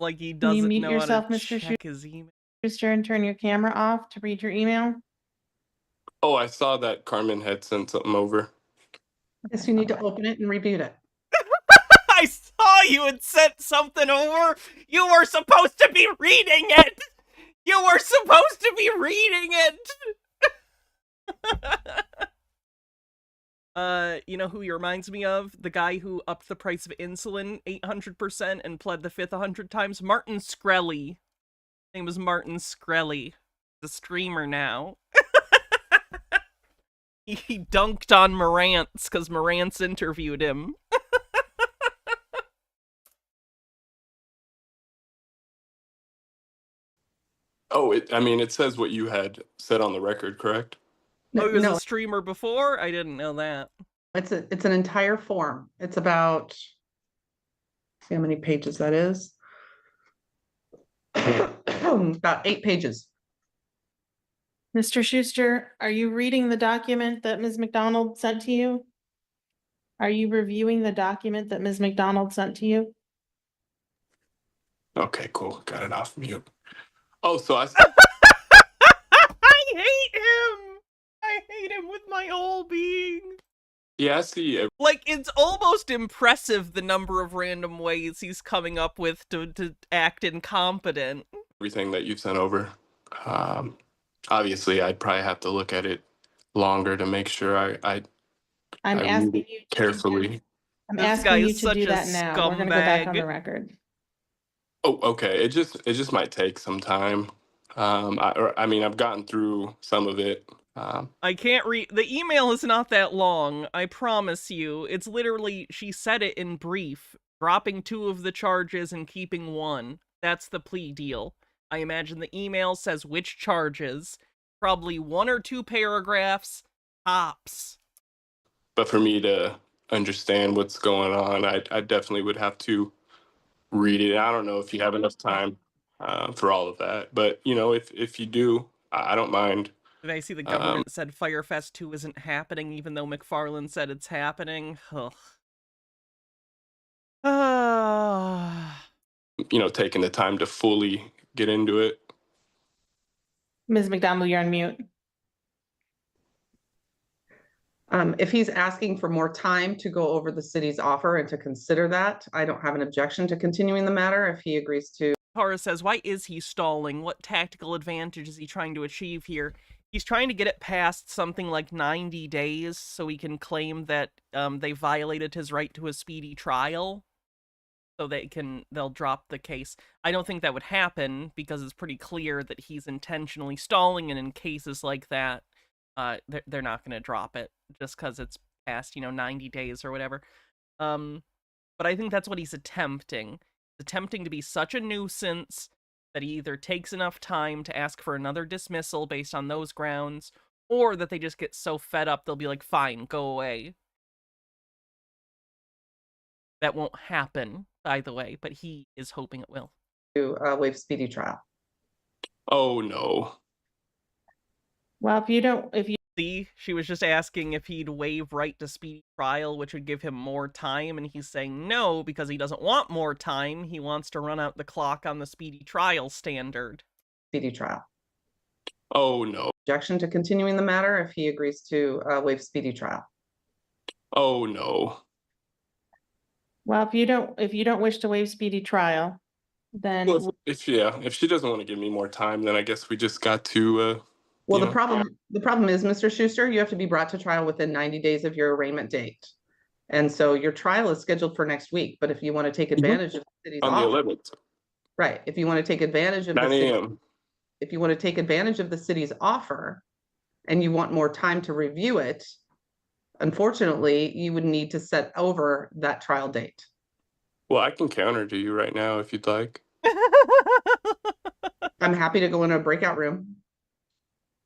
Like he Can you doesn't mute know yourself, how to Mr. check his email. Schuster, and turn your camera off to read your email? Oh, I saw that Carmen had sent something over. Yes, you need to open it and reboot it. I saw you had sent something over. You were supposed to be reading it. You were supposed to be reading it. You know who he reminds me of? The guy who upped the price of insulin 800% and pled the fifth 100 times? Martin Shkreli. His name was Martin Shkreli. The streamer now. He dunked on Marantz because Marantz interviewed him. Oh, it says what you had said on the record, correct? Oh, he was No, a streamer before? I didn't know that. it's an entire form. It's about, see how many pages that is? About 8 pages. Mr. Schuster, are you reading the document that Ms. McDonald sent to you? Are you reviewing the document that Ms. McDonald sent to you? Okay, cool. Got it off mute. Oh, so I hate him! I hate him with my whole being. Yeah, I see. Like, it's almost impressive the number of random ways he's coming up with to act incompetent. Everything that you've sent over. Obviously, I'd probably have to look at it longer to make sure I I'm asking read it you carefully. I'm This guy asking you is to do such a that now. We're gonna go back on scumbag. the record. Oh, okay. It just might take some time. I've gotten through some of it. I can't read. The email is not that long, I promise you. It's literally, she said it in brief, dropping 2 of the charges and keeping 1. That's the plea deal. I imagine the email says which charges, probably 1 or 2 paragraphs, tops. But for me to understand what's going on, I definitely would have to read it. I don't know if you have enough time for all of that, but if you do, I don't mind. Did I see the government said Firefest 2 isn't happening, even though McFarlane said it's happening? Ugh. Taking the time to fully get into it. Ms. McDonald, you're on mute. If he's asking for more time to go over the city's offer and to consider that, I don't have an objection to continuing the matter if he agrees to. Tara says, why is he stalling? What tactical advantage is he trying to achieve here? He's trying to get it past something like 90 days so he can claim that they violated his right to a speedy trial. So they'll drop the case. I don't think that would happen because it's pretty clear that he's intentionally stalling, and in cases like that, they're not going to drop it just because it's past, 90 days or whatever. But I think that's what he's attempting. He's attempting to be such a nuisance that he either takes enough time to ask for another dismissal based on those grounds, or that they just get so fed up they'll be like, fine, go away. That won't happen, by the way, but he is hoping it will. Waive speedy trial. Oh, no. Well, if you See, she was just asking if he'd waive right to speedy trial, which would give him more time, and he's saying no, because he doesn't want more time. He wants to run out the clock on the speedy trial standard. Speedy trial. Oh, no. Objection to continuing the matter if he agrees to waive speedy trial. Oh, no. well, if you don't wish to waive speedy trial, then Well, if she doesn't want to give me more time, then I guess we just got to well, the problem is, Mr. Schuster, you have to be brought to trial within 90 days of your arraignment date. And so your trial is scheduled for next week, but if you want to take advantage of the city's on offer, the 11th. right, if you want to take advantage of 9 a.m. If you want to take advantage of the city's offer and you want more time to review it, Unfortunately, you would need to set over that trial date. Well, I can counter to you right now if you'd like. I'm happy to go in a breakout room.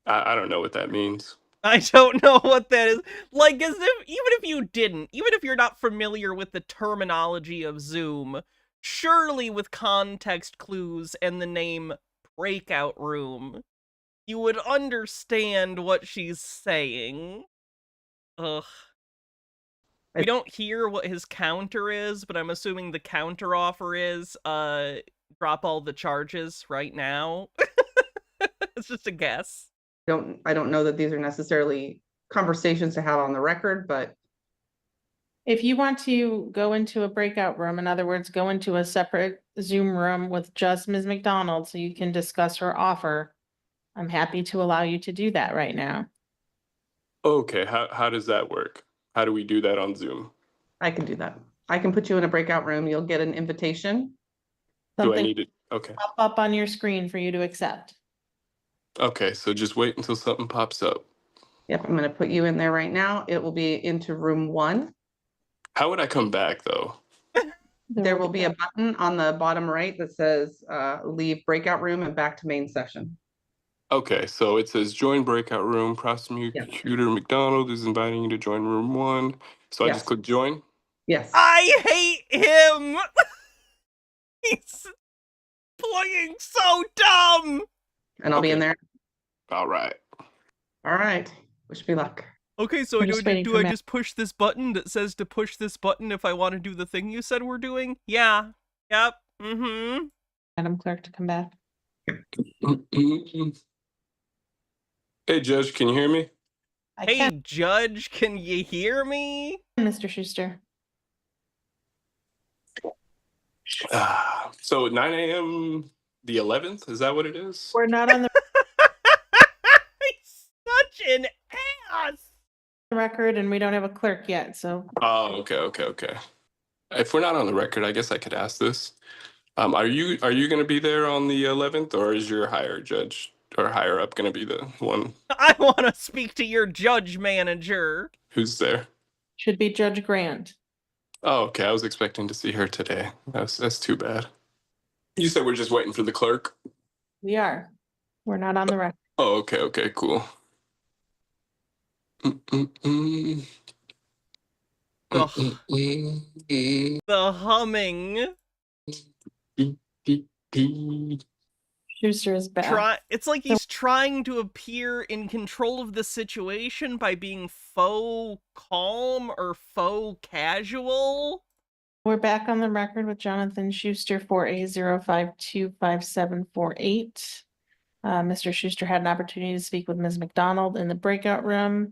I don't know what that means. I don't know what that is. Like, as if, even if you didn't, even if you're not familiar with the terminology of Zoom, surely with context clues and the name breakout room, you would understand what she's saying. Ugh. We don't hear what his counter is, but I'm assuming the counter offer is, drop all the charges right now. It's just a guess. I don't know that these are necessarily conversations to have on the record, but If you want to go into a breakout room, in other words, go into a separate Zoom room with just Ms. McDonald so you can discuss her offer, I'm happy to allow you to do that right now. Okay, how does that work? How do we do that on Zoom? I can do that. I can put you in a breakout room. You'll get an invitation. Do I Something need it? Okay. pop up on your screen for you to accept. Okay, so just wait until something pops up. Yep, I'm going to put you in there right now. It will be into room 1. How would I come back though? There will be a button on the bottom right that says leave breakout room and back to main session. Okay, so it says join breakout room. Prosecutor McDonald is inviting you to join room 1. So I Yes. just click join. Yes. I hate him! He's playing so dumb! And I'll be in there. All right. All right. Wish me luck. Okay, so We're just waiting do for I Matt. just push this button that says to push this button if I want to do the thing you said we're doing? Yeah. Yep. Mm-hmm. Madam Clerk to come back. Hey, Judge, can you hear me? I Hey, can, Judge, can you hear me? Mr. Schuster. So 9 a.m. the 11th, is that what it is? We're not on the He's such an ass! record and we don't have a clerk yet, so Oh, okay. If we're not on the record, I guess I could ask this. Are you going to be there on the 11th, or is your higher judge or higher up going to be the one I want to speak to your judge manager. who's there? should be Judge Grant. Oh, okay. I was expecting to see her today. That's too bad. You said we're just waiting for the clerk? We are. We're not on the record. Oh, okay, cool. The humming. Schuster is back. It's like he's trying to appear in control of the situation by being faux calm or faux casual. We're back on the record with Jonathan Schuster for A0525748. Mr. Schuster had an opportunity to speak with Ms. McDonald in the breakout room.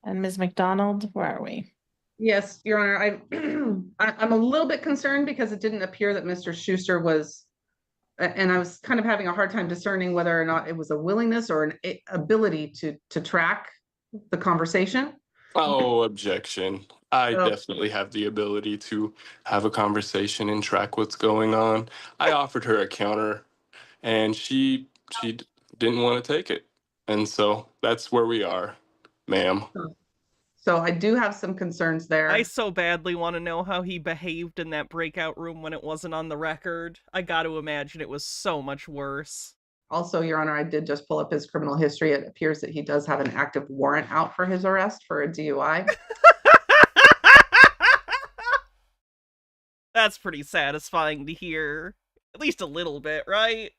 And Ms. McDonald, where are we? Yes, Your Honor. I'm a little bit concerned because it didn't appear that Mr. Schuster was, and I was kind of having a hard time discerning whether or not it was a willingness or an ability to track the conversation. Oh, objection. I Oh. definitely have the ability to have a conversation and track what's going on. I offered her a counter and she didn't want to take it. And so that's where we are, ma'am. So I do have some concerns there. I so badly want to know how he behaved in that breakout room when it wasn't on the record. I got to imagine it was so much worse. Also, Your Honor, I did just pull up his criminal history. It appears that he does have an active warrant out for his arrest for a DUI. That's pretty satisfying to hear. At least a little bit, right?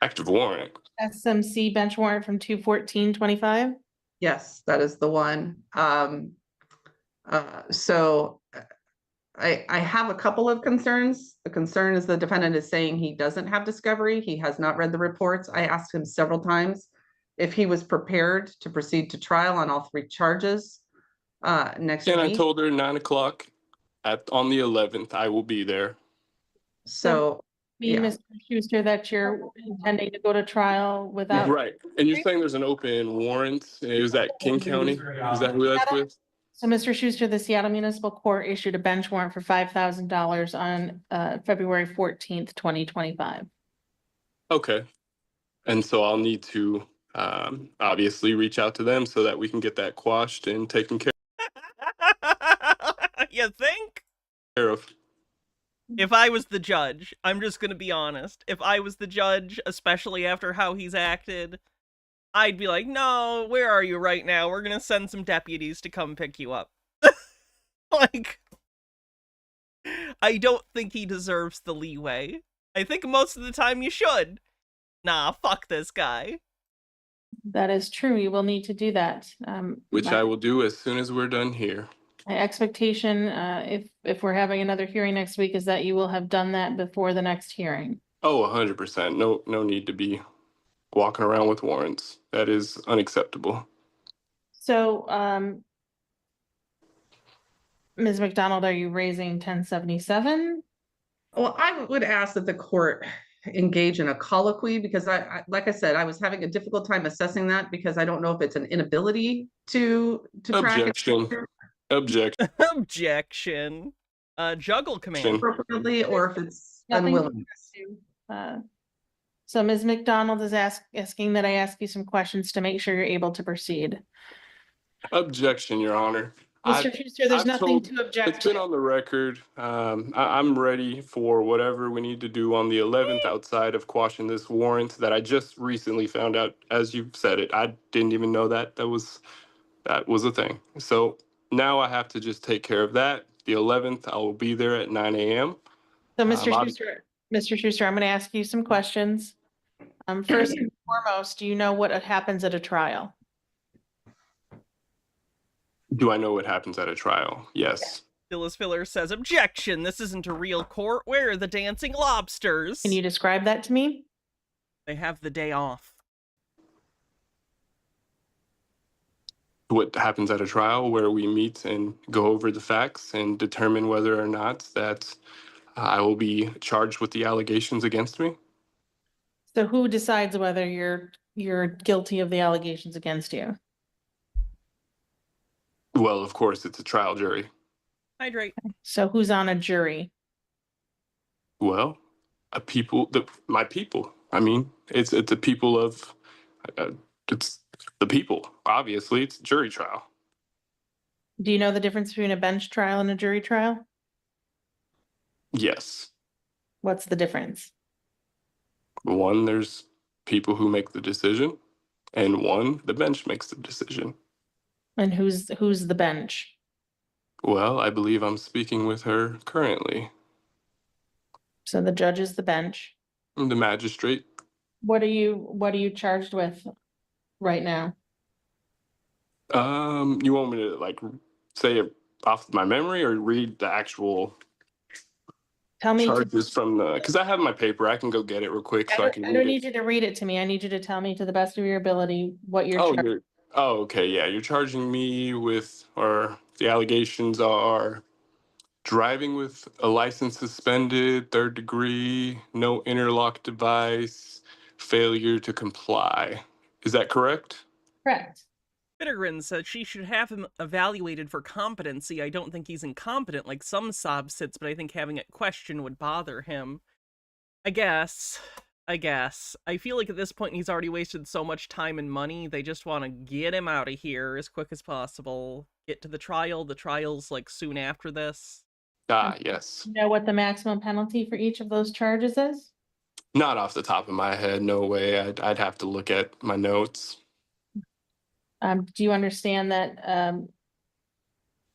Active warrant. SMC bench warrant from 2/14/25. Yes, that is the one. So I have a couple of concerns. The concern is the defendant is saying he doesn't have discovery. He has not read the reports. I asked him several times if he was prepared to proceed to trial on all 3 charges next week. And I told her 9 o'clock on the 11th, I will be there. So Mean, yeah. Mr. Schuster, that you're intending to go to trial without. Right. And you're saying there's an open warrant? Is that King County? Is that who that's with? So, Mr. Schuster, the Seattle Municipal Court issued a bench warrant for $5,000 on February 14th, 2025. Okay. And so I'll need to obviously reach out to them so that we can get that quashed and taken care You think? of. If I was the judge, I'm just gonna be honest. If I was the judge, especially after how he's acted, I'd be like, no, where are you right now? We're gonna send some deputies to come pick you up. Like, I don't think he deserves the leeway. I think most of the time you should. Nah, fuck this guy. That is true. You will need to do that. Which My I will do as soon as we're done here. my expectation, if we're having another hearing next week, is that you will have done that before the next hearing. Oh, 100%. No need to be walking around with warrants. That is unacceptable. So, Ms. McDonald, are you raising 1077? Well, I would ask that the court engage in a colloquy because like I said, I was having a difficult time assessing that because I don't know if it's an inability to practice Objection. Objection. Objection. Juggle command. appropriately or if it's Nothing to unwillingness. So Ms. McDonald is asking that I ask you some questions to make sure you're able to proceed. Objection, Your Honor. Mr. Schuster, there's I've nothing told- to object It's been to. on the record. I'm ready for whatever we need to do on the 11th outside of quashing this warrant that I just recently found out, as you've said it. I didn't even know that was a thing. So now I have to just take care of that. The 11th, I will be there at 9 a.m. So Mr. I'll- Schuster, I'm going to ask you some questions. First and foremost, do you know what happens at a trial? Do I know what happens at a trial? Yes. Phyllis Filler says, objection, this isn't a real court. Where are the dancing lobsters? Can you describe that to me? They have the day off. What happens at a trial where we meet and go over the facts and determine whether or not that I will be charged with the allegations against me? So who decides whether you're guilty of the allegations against you? Well, of course, it's a trial jury. Hydrate. So who's on a jury? Well, my people. I mean, it's the people of, it's the people. Obviously, it's a jury trial. Do you know the difference between a bench trial and a jury trial? Yes. What's the difference? One, there's people who make the decision, and one, the bench makes the decision. And who's the bench? Well, I believe I'm speaking with her currently. So the judge is the bench. I'm the magistrate. What are you charged with right now? You want me to like say it off my memory or read the actual Tell me. charges from the, because I have my paper. I can go get it real quick so I can I read don't it. need you to read it to me. I need you to tell me to the best of your ability what you're charged. Okay, yeah, you're charging me with, or the allegations are driving with a license suspended, 3rd degree, no interlock device, failure to comply. Is that correct? Correct. Bittergrin says she should have him evaluated for competency. I don't think he's incompetent like some sob sits, but I think having it questioned would bother him. I guess. I feel like at this point he's already wasted so much time and money, they just want to get him out of here as quick as possible. Get to the trial. The trial's like soon after this. Yes. You know what the maximum penalty for each of those charges is? Not off the top of my head, no way. I'd have to look at my notes. Do you understand that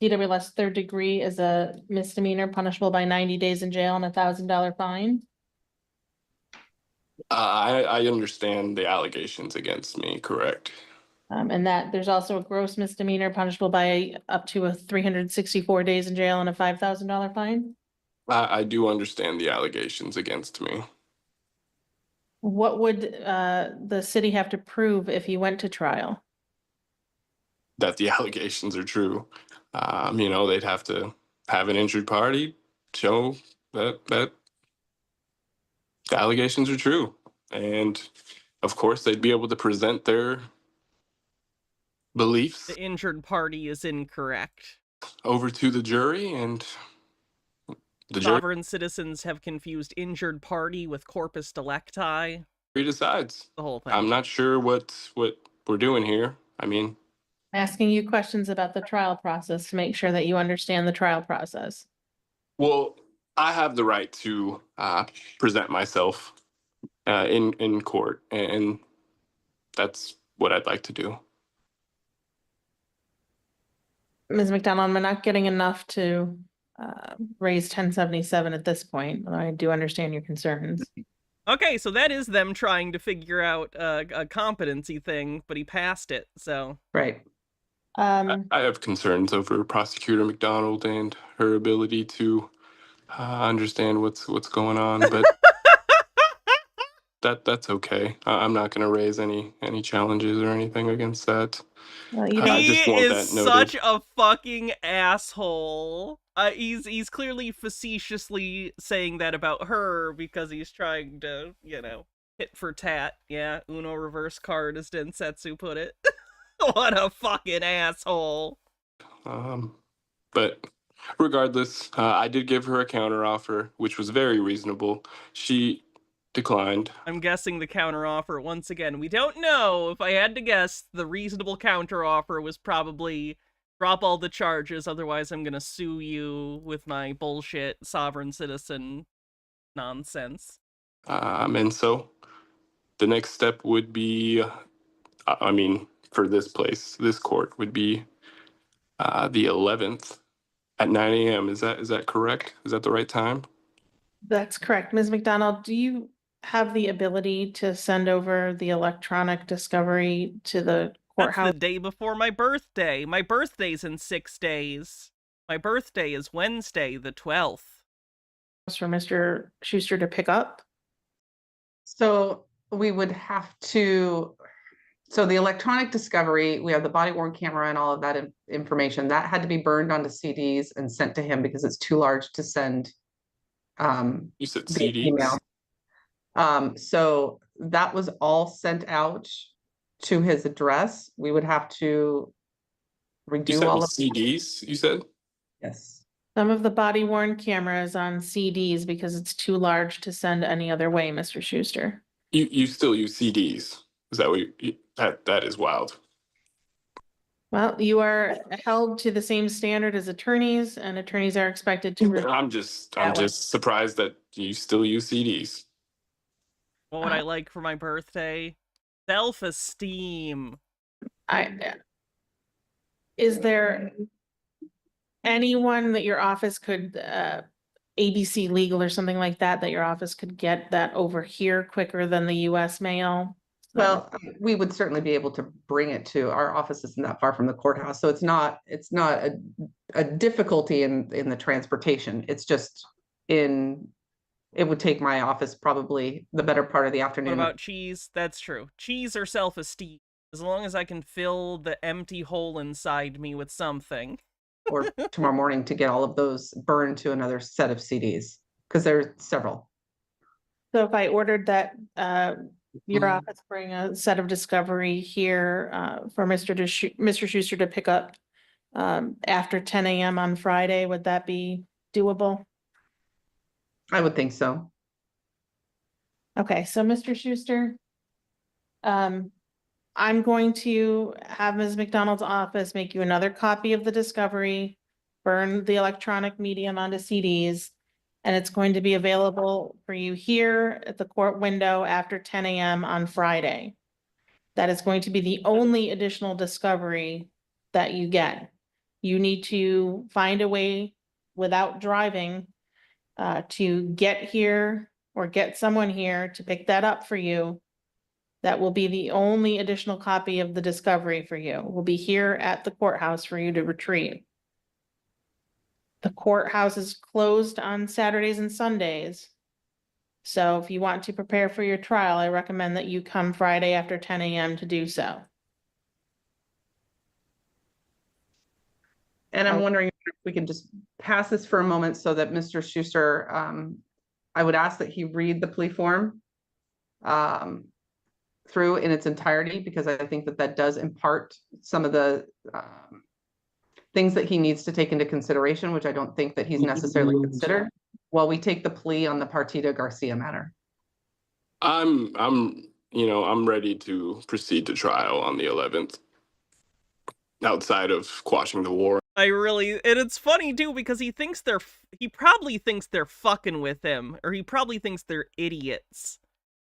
DWS 3rd degree is a misdemeanor punishable by 90 days in jail and $1,000 fine? I understand the allegations against me, correct? And that there's also a gross misdemeanor punishable by up to 364 days in jail and a $5,000 fine? I do understand the allegations against me. What would the city have to prove if he went to trial? That the allegations are true. They'd have to have an injured party show that the allegations are true. And of course, they'd be able to present their beliefs The injured party is incorrect. over to the jury, and the jury. Sovereign citizens have confused injured party with corpus delicti. He decides. The whole thing. I'm not sure what we're doing here. I mean, Asking you questions about the trial process to make sure that you understand the trial process. well, I have the right to present myself in court, and that's what I'd like to do. Ms. McDonald, I'm not getting enough to raise 1077 at this point. I do understand your concerns. Okay, so that is them trying to figure out a competency thing, but he passed it, so. Right. I have concerns over Prosecutor McDonald and her ability to understand what's going on, but that's okay. I'm not going to raise any challenges or anything against that. Well, you I don't. just He want is that noted. such a fucking asshole. He's clearly facetiously saying that about her because he's trying to, you know, hit for tat. Yeah, Uno reverse card, as Densetsu put it. What a fucking asshole. But regardless, I did give her a counteroffer, which was very reasonable. She declined. I'm guessing the counteroffer, once again, we don't know. If I had to guess, the reasonable counteroffer was probably drop all the charges, otherwise I'm gonna sue you with my bullshit sovereign citizen nonsense. And so the next step would be, I mean, for this court would be the 11th at 9 a.m. Is that correct? Is that the right time? That's correct. Ms. McDonald, do you have the ability to send over the electronic discovery to the courthouse? That's the day before my birthday. My birthday's in 6 days. My birthday is Wednesday, the 12th. For Mr. Schuster to pick up? So we would have to, so the electronic discovery, we have the body worn camera and all of that information that had to be burned onto CDs and sent to him because it's too large to send. You said via CDs? email. So that was all sent out to his address. We would have to redo all of CDs, you said? Yes. Some of the body worn cameras on CDs because it's too large to send any other way, Mr. Schuster. You still use CDs? Is that what that is wild? Well, you are held to the same standard as attorneys, and attorneys are expected to. I'm just surprised that you still use CDs. What would I like for my birthday? Self-esteem. Is there anyone that your office could, ABC Legal or something like that your office could get that over here quicker than the US mail? Well, we would certainly be able to bring it to our office. Isn't that far from the courthouse, so it's not a difficulty in the transportation. It's just it would take my office probably the better part of the afternoon. What about cheese? That's true. Cheese or self-esteem. As long as I can fill the empty hole inside me with something. Or tomorrow morning to get all of those burned to another set of CDs, because there are several. So if I ordered that, your office bring a set of discovery here for Mr. Schuster to pick up after 10 a.m. on Friday, would that be doable? I would think so. Okay, so Mr. Schuster, I'm going to have Ms. McDonald's office make you another copy of the discovery, burn the electronic medium onto CDs, and it's going to be available for you here at the court window after 10 a.m. on Friday. That is going to be the only additional discovery that you get. You need to find a way without driving to get here or get someone here to pick that up for you. That will be the only additional copy of the discovery for you. We'll be here at the courthouse for you to retrieve. The courthouse is closed on Saturdays and Sundays. So if you want to prepare for your trial, I recommend that you come Friday after 10 a.m. to do so. And I'm wondering if we can just pass this for a moment so that Mr. Schuster, I would ask that he read the plea form through in its entirety, because I think that does impart some of the things that he needs to take into consideration, which I don't think that he's necessarily considered while we take the plea on the Partida Garcia matter. I'm ready to proceed to trial on the 11th. Outside of quashing the war. And it's funny too, because he probably thinks they're fucking with him, or he probably thinks they're idiots.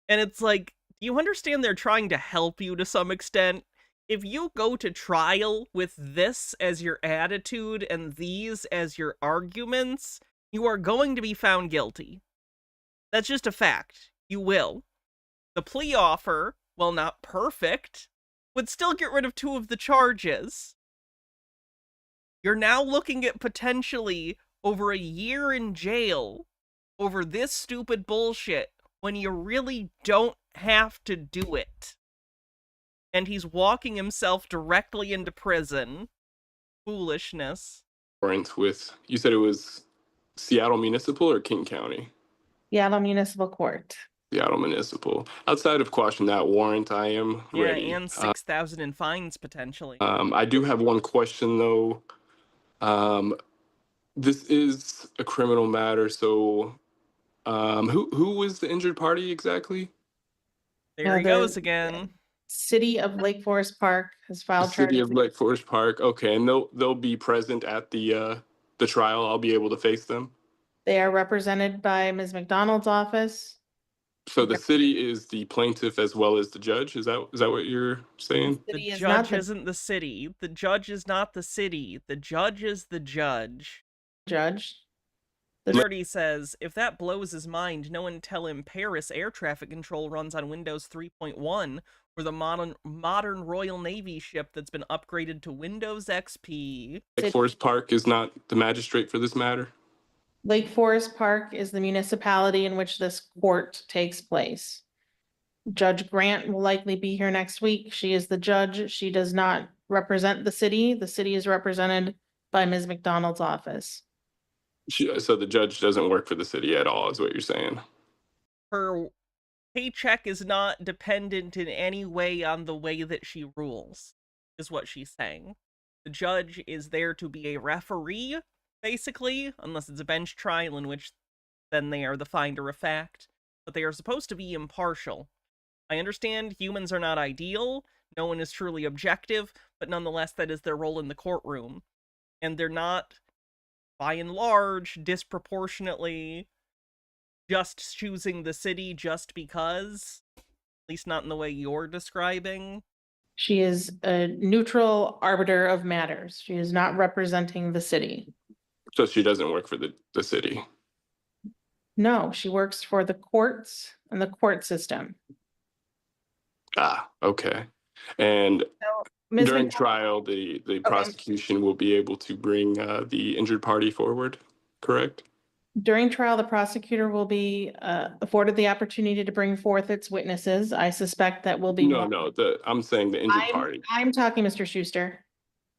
And it's like, do you understand they're trying to help you to some extent? If you go to trial with this as your attitude and these as your arguments, you are going to be found guilty. That's just a fact. You will. The plea offer, while not perfect, would still get rid of 2 of the charges. You're now looking at potentially over a year in jail over this stupid bullshit when you really don't have to do it. And he's walking himself directly into prison. Foolishness. Warrant with, you said it was Seattle Municipal or King County? Seattle Municipal Court. Seattle Municipal. Outside of quashing that warrant, I am ready. Yeah, and 6,000 in fines potentially. I do have one question though. This is a criminal matter, so who was the injured party exactly? There he goes again. City of Lake Forest Park has filed charges. City of Lake Forest Park. Okay, and they'll be present at the trial. I'll be able to face them. They are represented by Ms. McDonald's office. So the city is the plaintiff as well as the judge. Is that what you're saying? The judge isn't the city. The judge is not the city. The judge is the judge. Judge. The jury says, if that blows his mind, no one tell him Paris air traffic control runs on Windows 3.1, or the modern Royal Navy ship that's been upgraded to Windows XP. Lake Forest Park is not the magistrate for this matter? Lake Forest Park is the municipality in which this court takes place. Judge Grant will likely be here next week. She is the judge. She does not represent the city. The city is represented by Ms. McDonald's office. So the judge doesn't work for the city at all, is what you're saying? Her paycheck is not dependent in any way on the way that she rules, is what she's saying. The judge is there to be a referee, basically, unless it's a bench trial, in which then they are the finder of fact. But they are supposed to be impartial. I understand humans are not ideal, no one is truly objective, but nonetheless that is their role in the courtroom. And they're not, by and large, disproportionately just choosing the city just because, at least not in the way you're describing. She is a neutral arbiter of matters. She is not representing the city. So she doesn't work for the city? No, she works for the courts and the court system. Ah, okay. And Ms. during McDonald- trial, the prosecution will be able to bring the injured party forward, correct? During trial, the prosecutor will be afforded the opportunity to bring forth its witnesses. I suspect that will be. No, I'm saying the injured party. I'm talking, Mr. Schuster.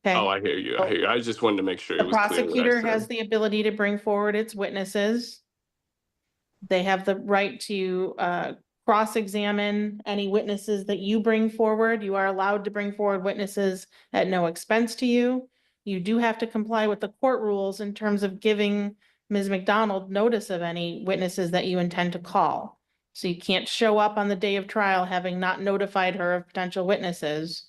Okay. Oh, I hear you. I just wanted to make sure it The was clear what I prosecutor said. has the ability to bring forward its witnesses. They have the right to cross-examine any witnesses that you bring forward. You are allowed to bring forward witnesses at no expense to you. You do have to comply with the court rules in terms of giving Ms. McDonald notice of any witnesses that you intend to call. So you can't show up on the day of trial having not notified her of potential witnesses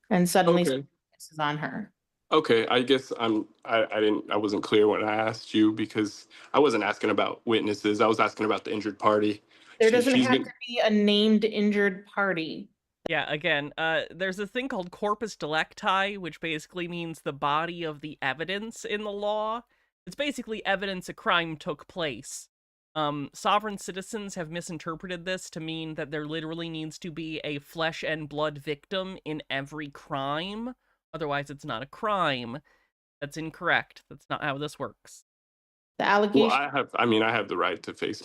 and suddenly this is on her. Okay, I guess I wasn't clear when I asked you, because I wasn't asking about witnesses. I was asking about the injured party. There doesn't have to be a named injured party. Yeah, again, there's a thing called corpus delicti, which basically means the body of the evidence in the law. It's basically evidence a crime took place. Sovereign citizens have misinterpreted this to mean that there literally needs to be a flesh and blood victim in every crime. Otherwise, it's not a crime. That's incorrect. That's not how this works. The allegation. Well, I have the right to face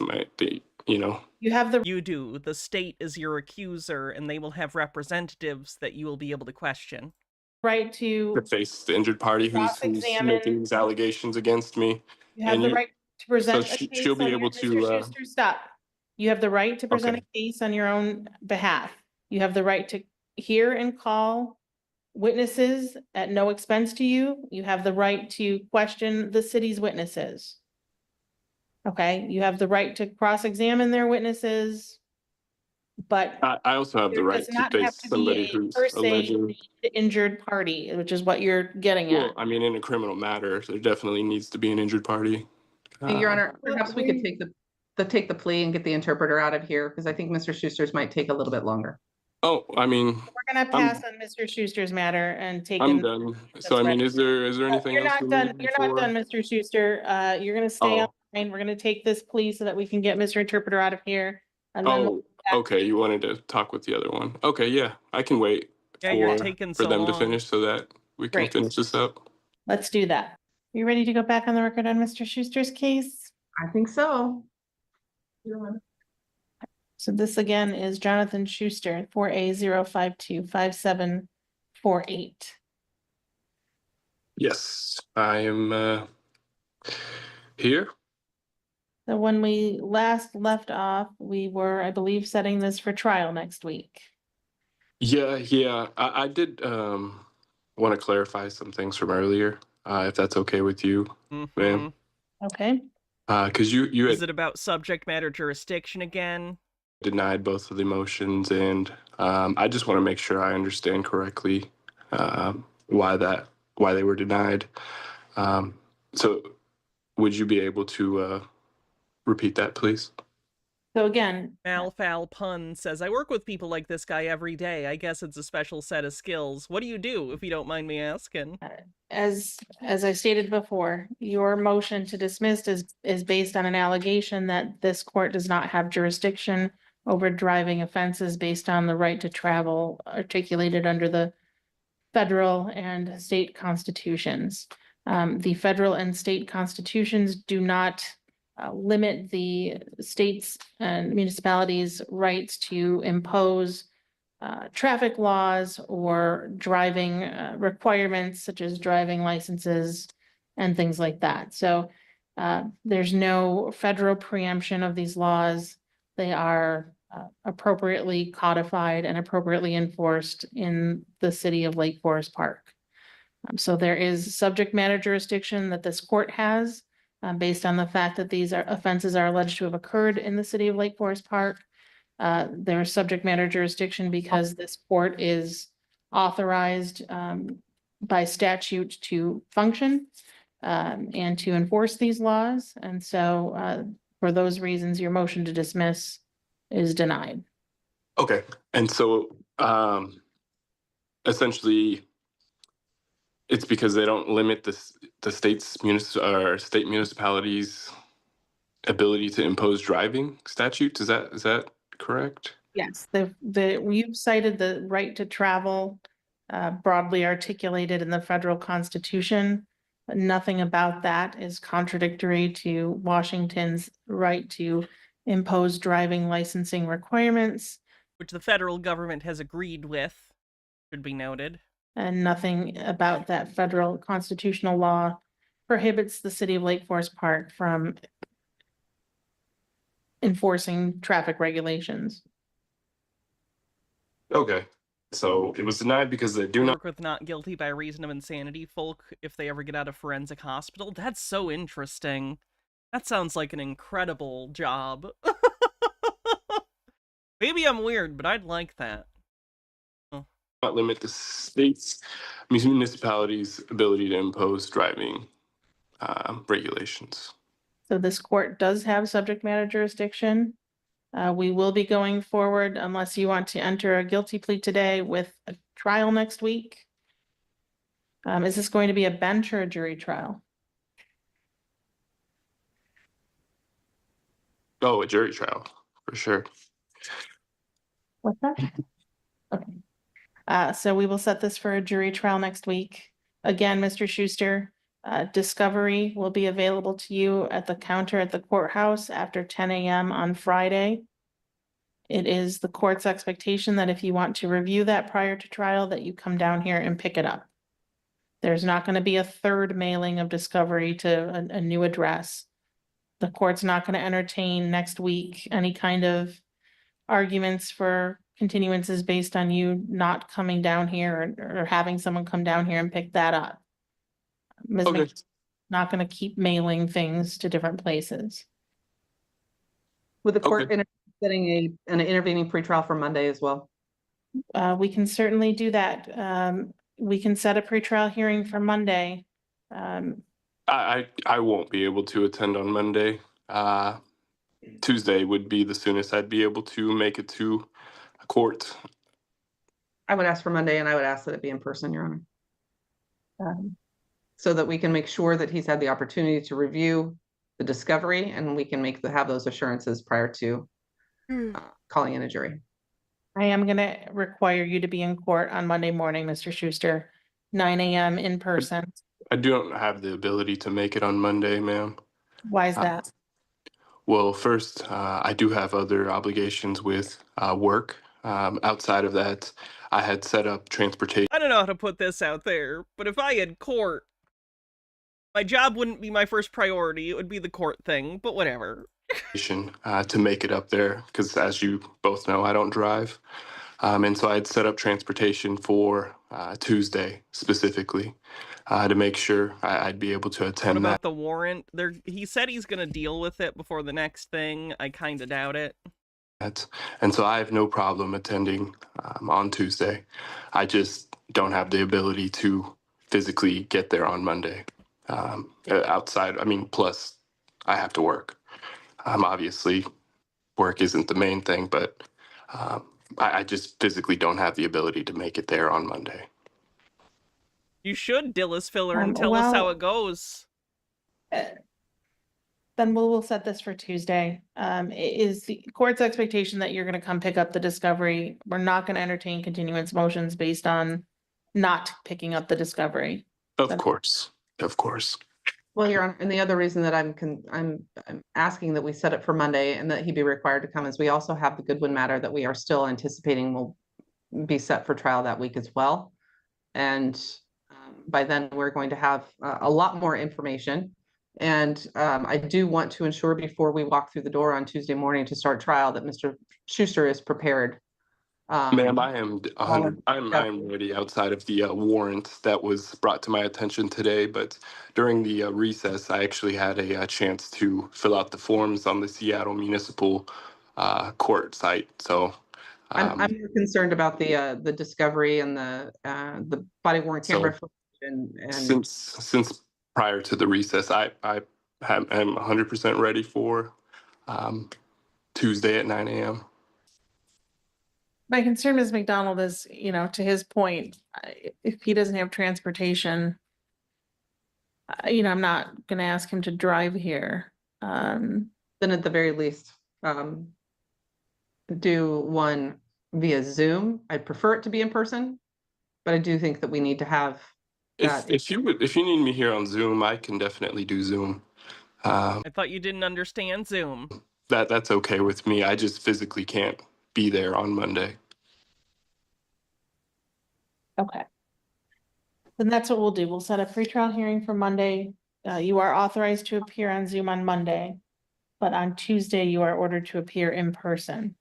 You do. The state is your accuser, and they will have representatives that you will be able to question. Right to face the injured party who's making these allegations against me. You have the right to present a case. She'll be able to. Mr. Schuster, stop. You have the right to present a case on your own behalf. You have the right to hear and call witnesses at no expense to you. You have the right to question the city's witnesses. Okay, you have the right to cross-examine their witnesses. but I also have the there right does to not have face to somebody be a who's per se alleging. injured party, which is what you're getting at. Well, I mean, in a criminal matter, there definitely needs to be an injured party. Your Uh, Honor, perhaps we could take the plea and get the interpreter out of here, because I think Mr. Schuster's might take a little bit longer. oh, I mean, We're gonna pass on Mr. Schuster's matter and take I'm in. done. So That's I mean, right. is there anything You're else not we done, need you're not before? done, Mr. Schuster. You're gonna stay on Oh. the line. We're gonna take this plea so that we can get Mr. Interpreter out of here. And then we'll Oh, okay. You wanted to talk with the other one. Okay, yeah, I can wait Yeah, you're for taking for so them to long. finish so that we can Great. finish this up. let's do that. You ready to go back on the record on Mr. Schuster's case? I think so. So this again is Jonathan Schuster, 4A0525748. Yes, I am here. So when we last left off, we were, I believe, setting this for trial next week. Yeah. I did want to clarify some things from earlier, if that's okay with you, ma'am. Okay. Because you Is had it about subject matter jurisdiction again? denied both of the motions, and I just want to make sure I understand correctly why they were denied. So would you be able to repeat that, please? So again, Malfoul Pun says, I work with people like this guy every day. I guess it's a special set of skills. What do you do, if you don't mind me asking? as I stated before, your motion to dismiss is based on an allegation that this court does not have jurisdiction over driving offenses based on the right to travel articulated under the federal and state constitutions. The federal and state constitutions do not limit the states and municipalities' rights to impose traffic laws or driving requirements such as driving licenses and things like that. So there's no federal preemption of these laws. They are appropriately codified and appropriately enforced in the city of Lake Forest Park. So there is subject matter jurisdiction that this court has based on the fact that these offenses are alleged to have occurred in the city of Lake Forest Park. There's subject matter jurisdiction because this court is authorized by statute to function and to enforce these laws. And so for those reasons, your motion to dismiss is denied. Okay. And so essentially it's because they don't limit the state municipalities' ability to impose driving statutes. Is that correct? Yes, you've cited the right to travel broadly articulated in the federal constitution. But nothing about that is contradictory to Washington's right to impose driving licensing requirements. Which the federal government has agreed with, should be noted. And nothing about that federal constitutional law prohibits the city of Lake Forest Park from enforcing traffic regulations. Okay. So it was denied because they do not work with not guilty by reason of insanity folk if they ever get out of forensic hospital. That's so interesting. That sounds like an incredible job. Maybe I'm weird, but I'd like that. not limit the state's municipalities' ability to impose driving regulations. So this court does have subject matter jurisdiction. We will be going forward unless you want to enter a guilty plea today with a trial next week. Is this going to be a bench or a jury trial? Oh, a jury trial, for sure. What's that? Okay. So we will set this for a jury trial next week. Again, Mr. Schuster, discovery will be available to you at the counter at the courthouse after 10 a.m. on Friday. It is the court's expectation that if you want to review that prior to trial, that you come down here and pick it up. There's not going to be a third mailing of discovery to a new address. The court's not going to entertain next week any kind of arguments for continuances based on you not coming down here or having someone come down here and pick that up. Ms. Okay. McKee's not going to keep mailing things to different places. Would the court Okay. entertain setting an intervening pretrial for Monday as well. We can certainly do that. We can set a pretrial hearing for Monday. I won't be able to attend on Monday. Tuesday would be the soonest I'd be able to make it to court. I would ask for Monday, and I would ask that it be in person, Your Honor. So that we can make sure that he's had the opportunity to review the discovery, and we can have those assurances prior to calling in a jury. I am going to require you to be in court on Monday morning, Mr. Schuster, 9 a.m. in person. I don't have the ability to make it on Monday, ma'am. Why is that? Well, first, I do have other obligations with work. Outside of that, I had set up transportation. I don't know how to put this out there, but if I had court, my job wouldn't be my first priority. It would be the court thing, but whatever. To make it up there, because as you both know, I don't drive. And so I had set up transportation for Tuesday specifically to make sure I'd be able to attend What about that. the warrant? He said he's going to deal with it before the next thing. I kind of doubt it. And so I have no problem attending on Tuesday. I just don't have the ability to physically get there on Monday. Plus I have to work. Obviously, work isn't the main thing, but I just physically don't have the ability to make it there on Monday. You should, Dillis Filler, and tell us how it goes. Then we'll set this for Tuesday. It is the court's expectation that you're going to come pick up the discovery. We're not going to entertain continuance motions based on not picking up the discovery. Of course. Well, Your Honor, and the other reason that I'm asking that we set it for Monday and that he be required to come is we also have the Goodwin matter that we are still anticipating will be set for trial that week as well. And by then we're going to have a lot more information. And I do want to ensure before we walk through the door on Tuesday morning to start trial that Mr. Schuster is prepared. Ma'am, I am I'm ready outside of the warrant that was brought to my attention today, but during the recess, I actually had a chance to fill out the forms on the Seattle Municipal Court site. So I'm more concerned about the discovery and the body worn camera. Since prior to the recess, I am 100% ready for Tuesday at 9 a.m. My concern, Ms. McDonald, is, to his point, if he doesn't have transportation, I'm not going to ask him to drive here. Then at the very least, do one via Zoom. I'd prefer it to be in person, but I do think that we need to have that. If you need me here on Zoom, I can definitely do Zoom. I thought you didn't understand Zoom. That's okay with me. I just physically can't be there on Monday. Okay. Then that's what we'll do. We'll set a pretrial hearing for Monday. You are authorized to appear on Zoom on Monday, but on Tuesday you are ordered to appear in person.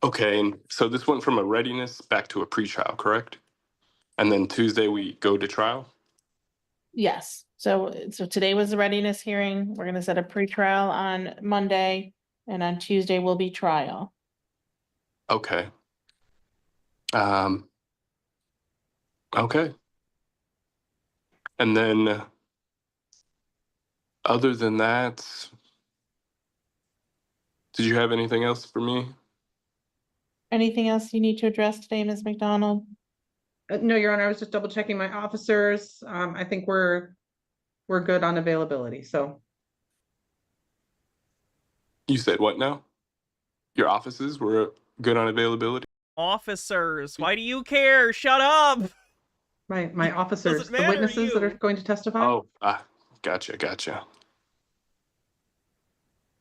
Okay, and so this went from a readiness back to a pretrial, correct? And then Tuesday we go to trial? Yes. So today was the readiness hearing. We're going to set a pretrial on Monday, and on Tuesday will be trial. Okay. Okay. And then other than that, did you have anything else for me? Anything else you need to address today, Ms. McDonald? No, Your Honor, I was just double checking my officers. I think we're good on availability, so. You said what now? Your offices were good on availability? Officers, why do you care? Shut up! My officers, the witnesses that are going to testify? Oh, gotcha.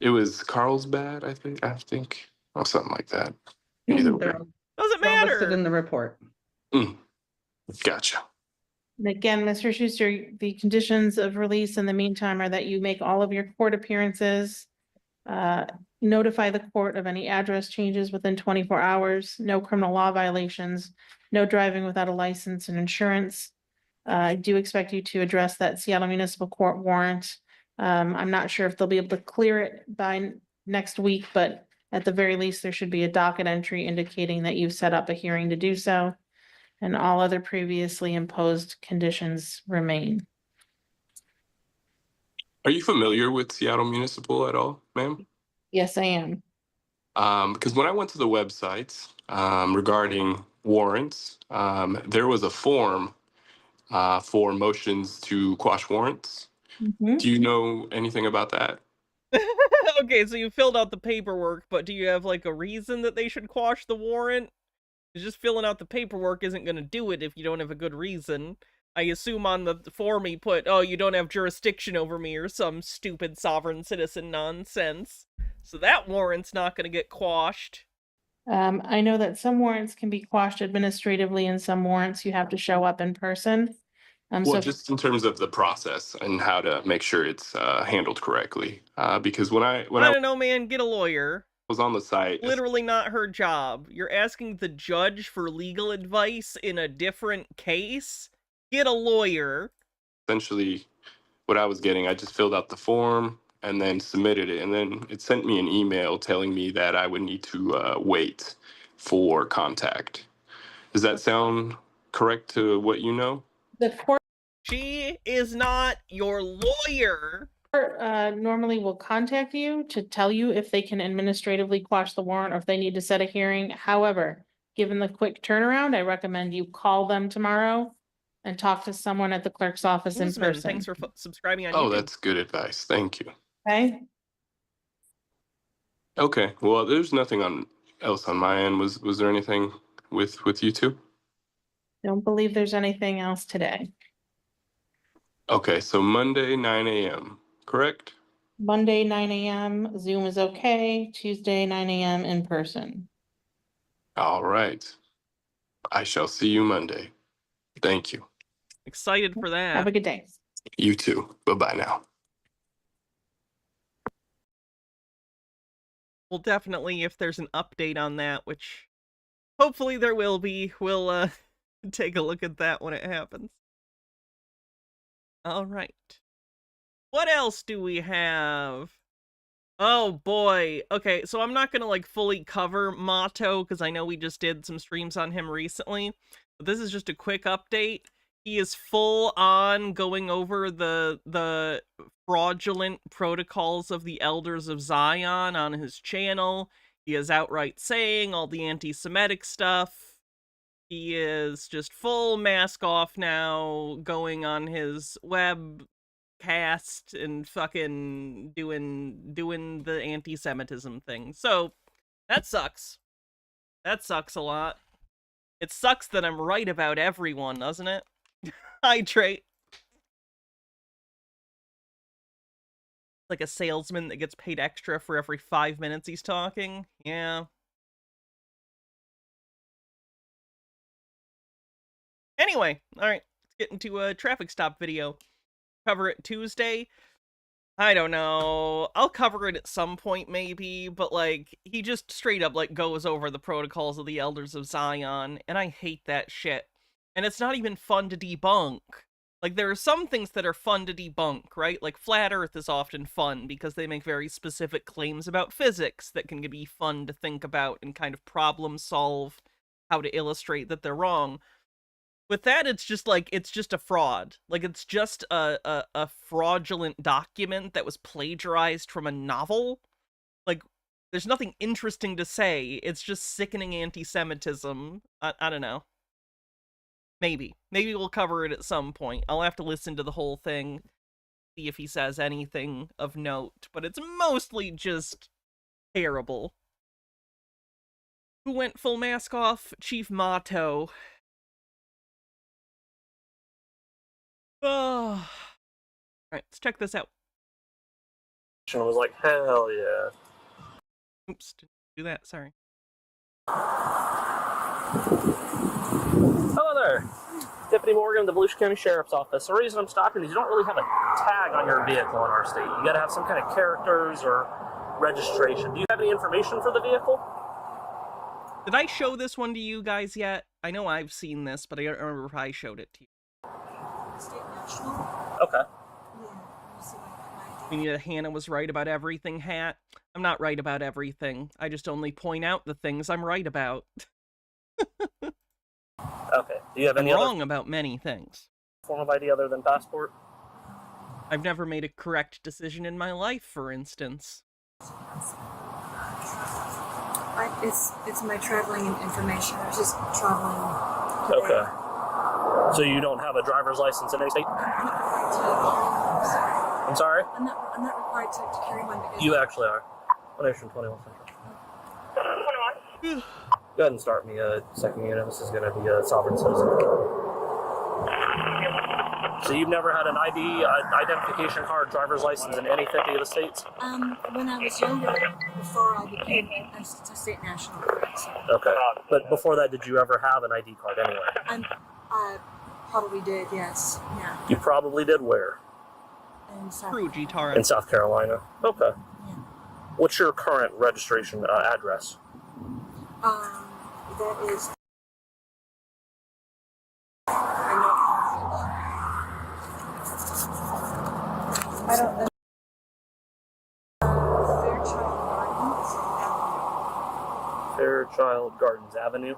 It was Carlsbad, I think, or something like that. Either way. Doesn't They're matter. listed in the report. Gotcha. And again, Mr. Schuster, the conditions of release in the meantime are that you make all of your court appearances, notify the court of any address changes within 24 hours, no criminal law violations, no driving without a license and insurance. I do expect you to address that Seattle Municipal Court warrant. I'm not sure if they'll be able to clear it by next week, but At the very least, there should be a docket entry indicating that you've set up a hearing to do so, and all other previously imposed conditions remain. Are you familiar with Seattle Municipal at all, ma'am? Yes, I am. Because when I went to the website regarding warrants, there was a form for motions to quash warrants. Mhm. Do you know anything about that? Okay, so you filled out the paperwork, but do you have, like, a reason that they should quash the warrant? 'Cause just filling out the paperwork isn't gonna do it if you don't have a good reason. I assume on the form he put, oh, you don't have jurisdiction over me, or some stupid sovereign citizen nonsense. So that warrant's not gonna get quashed. I know that some warrants can be quashed administratively and some warrants you have to show up in person. Well, So just in terms of the process and how to make sure it's handled correctly. Because when I I don't know, man, get a lawyer. was on the site, Literally not her job. You're asking the judge for legal advice in a different case? Get a lawyer. essentially what I was getting, I just filled out the form and then submitted it. And then it sent me an email telling me that I would need to wait for contact. Does that sound correct to what you know? the court She is not your lawyer. normally will contact you to tell you if they can administratively quash the warrant or if they need to set a hearing. However, given the quick turnaround, I recommend you call them tomorrow and talk to someone at the clerk's office in Usman, person. thanks for subscribing on Oh, YouTube. that's good advice. Thank you. Okay? Okay. Well, there's nothing else on my end. Was there anything with you two? Don't believe there's anything else today. Okay, so Monday 9 a.m. correct? Monday, 9 a.m. Zoom is okay. Tuesday, 9 a.m. in person. All right. I shall see you Monday. Thank you. Excited for that. Have a good day. You too. Bye-bye now. Well, definitely, if there's an update on that, which hopefully there will be, we'll take a look at that when it happens. All right. What else do we have? Oh boy. Okay, so I'm not gonna like fully cover Motto because I know we just did some streams on him recently. But this is just a quick update. He is full on going over the fraudulent protocols of the Elders of Zion on his channel. He is outright saying all the anti-Semitic stuff. He is just full mask off now, going on his web cast and fucking doing the anti-Semitism thing. So that sucks. That sucks a lot. It sucks that I'm right about everyone, doesn't it? Hydrate. Like a salesman that gets paid extra for every 5 minutes he's talking. Yeah. Anyway, alright, let's get into a traffic stop video. Cover it Tuesday. I don't know. I'll cover it at some point maybe, but like, he just straight up like goes over the protocols of the Elders of Zion, and I hate that shit. And it's not even fun to debunk. Like, there are some things that are fun to debunk, right? Like, Flat Earth is often fun because they make very specific claims about physics that can be fun to think about and kind of problem solve how to illustrate that they're wrong. With that, it's just like, it's just a fraud. Like, it's just a fraudulent document that was plagiarized from a novel. Like, there's nothing interesting to say. It's just sickening anti-Semitism. I don't know. Maybe. Maybe we'll cover it at some point. I'll have to listen to the whole thing, see if he says anything of note. But it's mostly just terrible. Who went full mask off? Chief Motto. Oh. Alright, let's check this out. I was like, hell yeah. Oops, didn't do that, sorry. Hello there. Deputy Morgan, the Volusia County Sheriff's Office. The reason I'm stopping is you don't really have a tag on your vehicle in our state. You gotta have some kind of characters or registration. Do you have any information for the vehicle? Did I show this one to you guys yet? I know I've seen this, but I don't remember if I showed it to you. Okay. We need a Hannah was right about everything hat. I'm not right about everything. I just only point out the things I'm right about. Okay. Do you have I'm any wrong other about many things. form of ID other than passport? I've never made a correct decision in my life, for instance. It's my traveling information. I was just traveling today. Okay. So you don't have a driver's license in any state? I'm sorry? I'm not required to carry one because You actually are. 121 Central. Go ahead and start me a second unit. This is going to be a sovereign citizen. So you've never had an ID, identification card, driver's license in any 50 of the states? when I was younger, before I became a state national. So Okay. But before that, did you ever have an ID card anywhere? I probably did, yes. Yeah. You probably did where? In South True, G-Tara. In South Carolina. Okay. Yeah. What's your current registration address? That is. I don't know. Fairchild Gardens Avenue.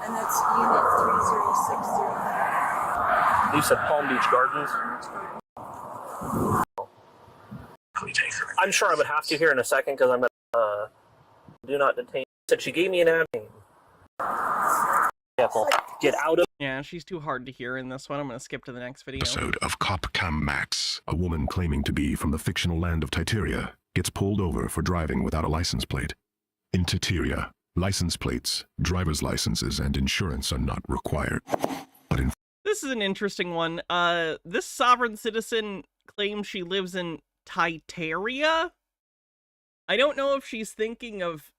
And that's unit 3060. You said Palm Beach Gardens? I'm sure I would have to here in a second because I'm at do not detain. Said she gave me an name. Get out of. Yeah, she's too hard to hear in this one. I'm gonna skip to the next video. Episode of Cop Cam Max. A woman claiming to be from the fictional land of Titeria gets pulled over for driving without a license plate. In Titeria, license plates, driver's licenses, and insurance are not required. But in This is an interesting one. This sovereign citizen claims she lives in Titeria. I don't know if she's thinking of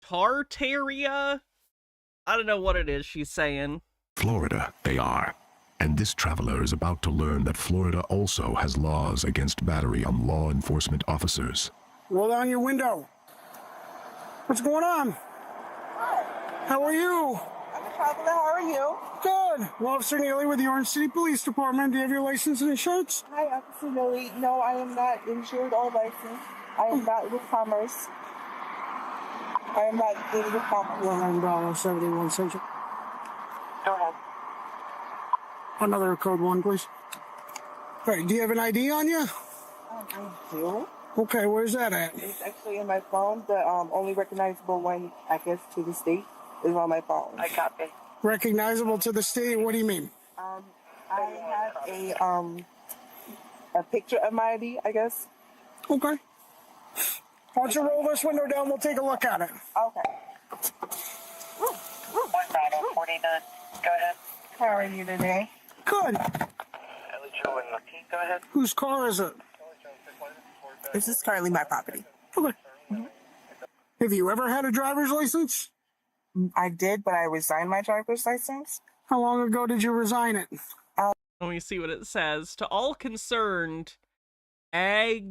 Tartaria. I don't know what it is she's saying. Florida, they are. And this traveler is about to learn that Florida also has laws against battery on law enforcement officers. Roll down your window. What's going on? Hi. How are you? I'm a traveler. How are you? Good. Well, Officer Neely with the Orange City Police Department. Do you have your license and insurance? Hi, Officer Neely. No, I am not insured or licensed. I am not with Commerce. I am not dealing with Commerce. $171 Central. Go ahead. Another code 1, please. All right, do you have an ID on you? I do. Okay, where's that at? It's actually in my phone. The only recognizable one, I guess, to the state is on my phone. I copy. Recognizable to the state? What do you mean? I have a picture of my ID, I guess. Okay. Why don't you roll this window down? We'll take a look at it. Okay. 49. Go ahead. How are you today? Good. Go ahead. Whose car is it? This is currently my property. Okay. Have you ever had a driver's license? I did, but I resigned my driver's license. How long ago did you resign it? Let me see what it says. To all concerned, to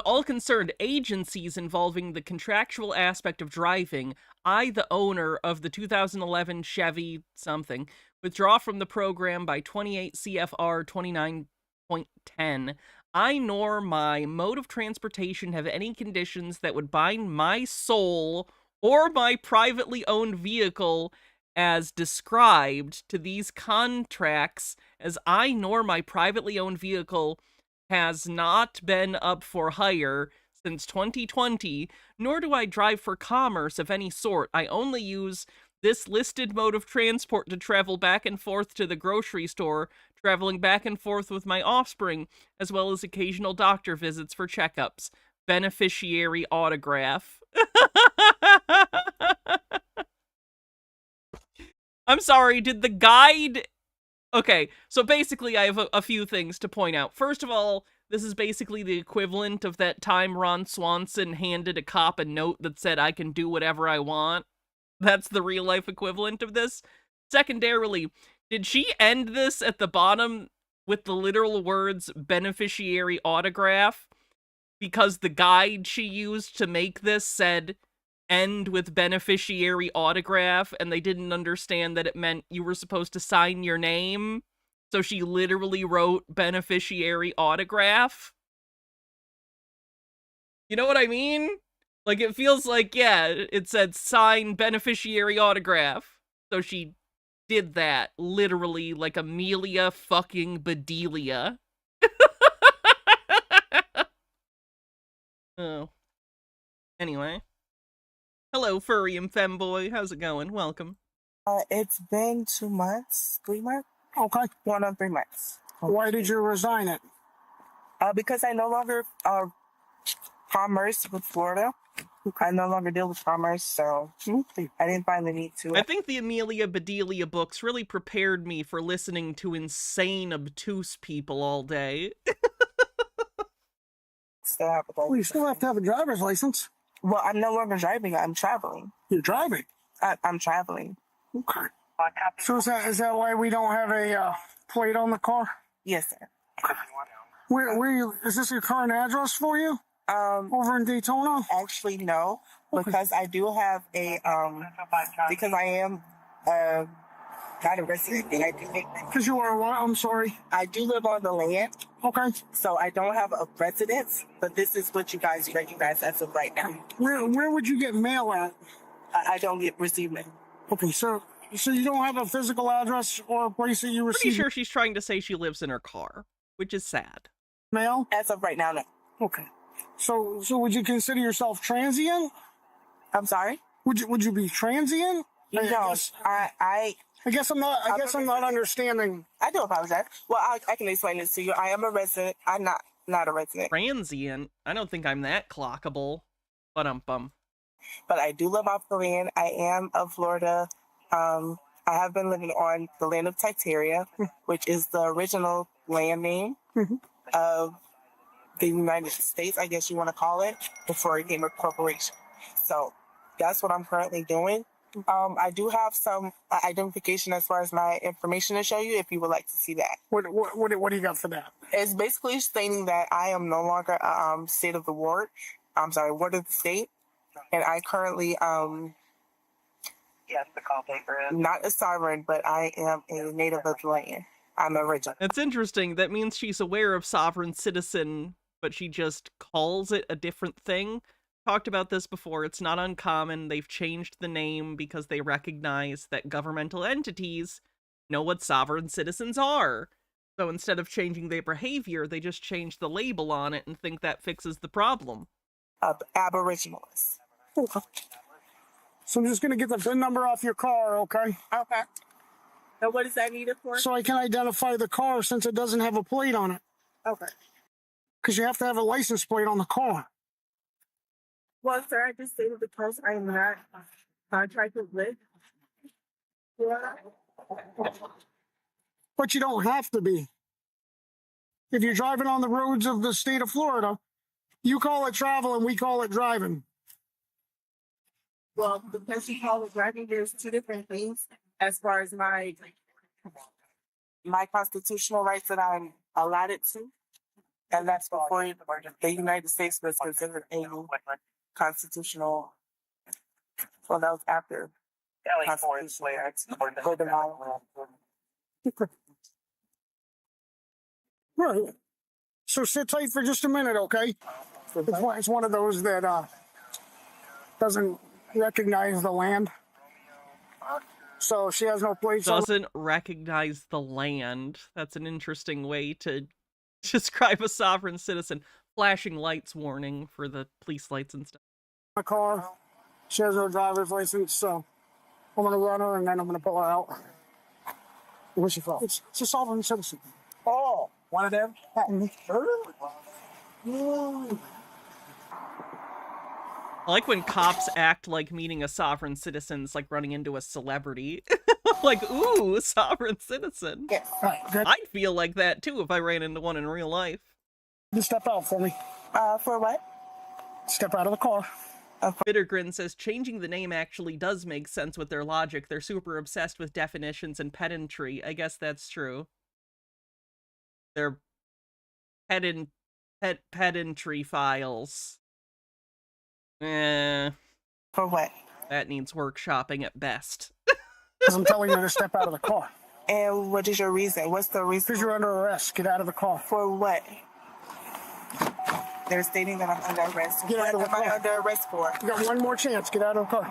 all concerned agencies involving the contractual aspect of driving, I, the owner of the 2011 Chevy something, withdraw from the program by 28 CFR 29.10. I nor my mode of transportation have any conditions that would bind my soul or my privately owned vehicle as described to these contracts, as I nor my privately owned vehicle has not been up for hire since 2020, nor do I drive for commerce of any sort. I only use this listed mode of transport to travel back and forth to the grocery store, traveling back and forth with my offspring, as well as occasional doctor visits for checkups. Beneficiary autograph. I'm sorry, did the guide... Okay, so basically I have a few things to point out. First of all, this is basically the equivalent of that time Ron Swanson handed a cop a note that said, I can do whatever I want. That's the real-life equivalent of this. Secondarily, did she end this at the bottom with the literal words, beneficiary autograph? Because the guide she used to make this said, end with beneficiary autograph, and they didn't understand that it meant you were supposed to sign your name. So she literally wrote beneficiary autograph. You know what I mean? Like, it feels like, yeah, it said sign beneficiary autograph. So she did that, literally, like Amelia fucking Bedelia. Oh. Anyway. Hello, furry and femboy. How's it going? Welcome. It's been 2 months, 3 months. Okay. Going on 3 months. Why did you resign it? Because I no longer commerce with Florida. I no longer deal with commerce, so I didn't find the need to. I think the Amelia Bedelia books really prepared me for listening to insane, obtuse people all day. Well, you still have to have a driver's license. Well, I'm no longer driving. I'm traveling. You're driving? I'm traveling. Okay. So is that why we don't have a plate on the car? Yes, sir. Where is this your current address for you? Over in Daytona? Actually, no, because I do have a because I am not a resident. Because you are what? I'm sorry. I do live on the land. Okay. So I don't have a residence, but this is what you guys recognize as of right now. Where would you get mail at? I don't receive mail. Okay, so you don't have a physical address or a place that you receive? Pretty sure she's trying to say she lives in her car, which is sad. Mail? As of right now, no. Okay. So would you consider yourself transient? I'm sorry? Would you be transient? No, I guess I'm not understanding. I do apologize. Well, I can explain this to you. I am a resident. I'm not a resident. Transient? I don't think I'm that clockable. But I do live off the land. I am of Florida. I have been living on the land of Titeria, which is the original land name of the United States, I guess you want to call it, before it became a corporation. So that's what I'm currently doing. I do have some identification as far as my information to show you if you would like to see that. What do you got for that? It's basically stating that I am no longer state of the ward. I'm sorry, ward of the state. And I currently yes, the call paper is not a sovereign, but I am a native of the land. I'm original. That's interesting. That means she's aware of sovereign citizen, but she just calls it a different thing. Talked about this before. It's not uncommon. They've changed the name because they recognize that governmental entities know what sovereign citizens are. So instead of changing their behavior, they just change the label on it and think that fixes the problem. Aboriginals. Okay. So I'm just going to get the VIN number off your car, okay? Okay. So what is that needed for? So I can identify the car since it doesn't have a plate on it. Okay. Because you have to have a license plate on the car. Well, sir, I just stated because I am not contracted with. But you don't have to be. If you're driving on the roads of the state of Florida, you call it travel and we call it driving. Well, because you call it driving, there's two different things as far as my constitutional rights that I'm allotted to. And that's before the United States was considered a constitutional. Well, that was after. Right. So sit tight for just a minute, okay? It's one of those that doesn't recognize the land. So she has no place. Doesn't recognize the land. That's an interesting way to describe a sovereign citizen. Flashing lights warning for the police lights and stuff. My car. She has no driver's license, so I'm gonna run her and then I'm gonna pull her out. Where's she from? It's a sovereign citizen. Oh, one of them? I like when cops act like meeting a sovereign citizen's like running into a celebrity. Like, ooh, a sovereign citizen. Yes. I'd feel like that too if I ran into one in real life. Just step out for me. For what? Step out of the car. Bittergrin says changing the name actually does make sense with their logic. They're super obsessed with definitions and pedantry. I guess that's true. They're pedantry files. For what? That needs workshopping at best. Because I'm telling you to step out of the car. And what is your reason? What's the reason? Because you're under arrest. Get out of the car. For what? They're stating that I'm under arrest. Get out of the What am I car. under arrest for? You got one more chance. Get out of the car.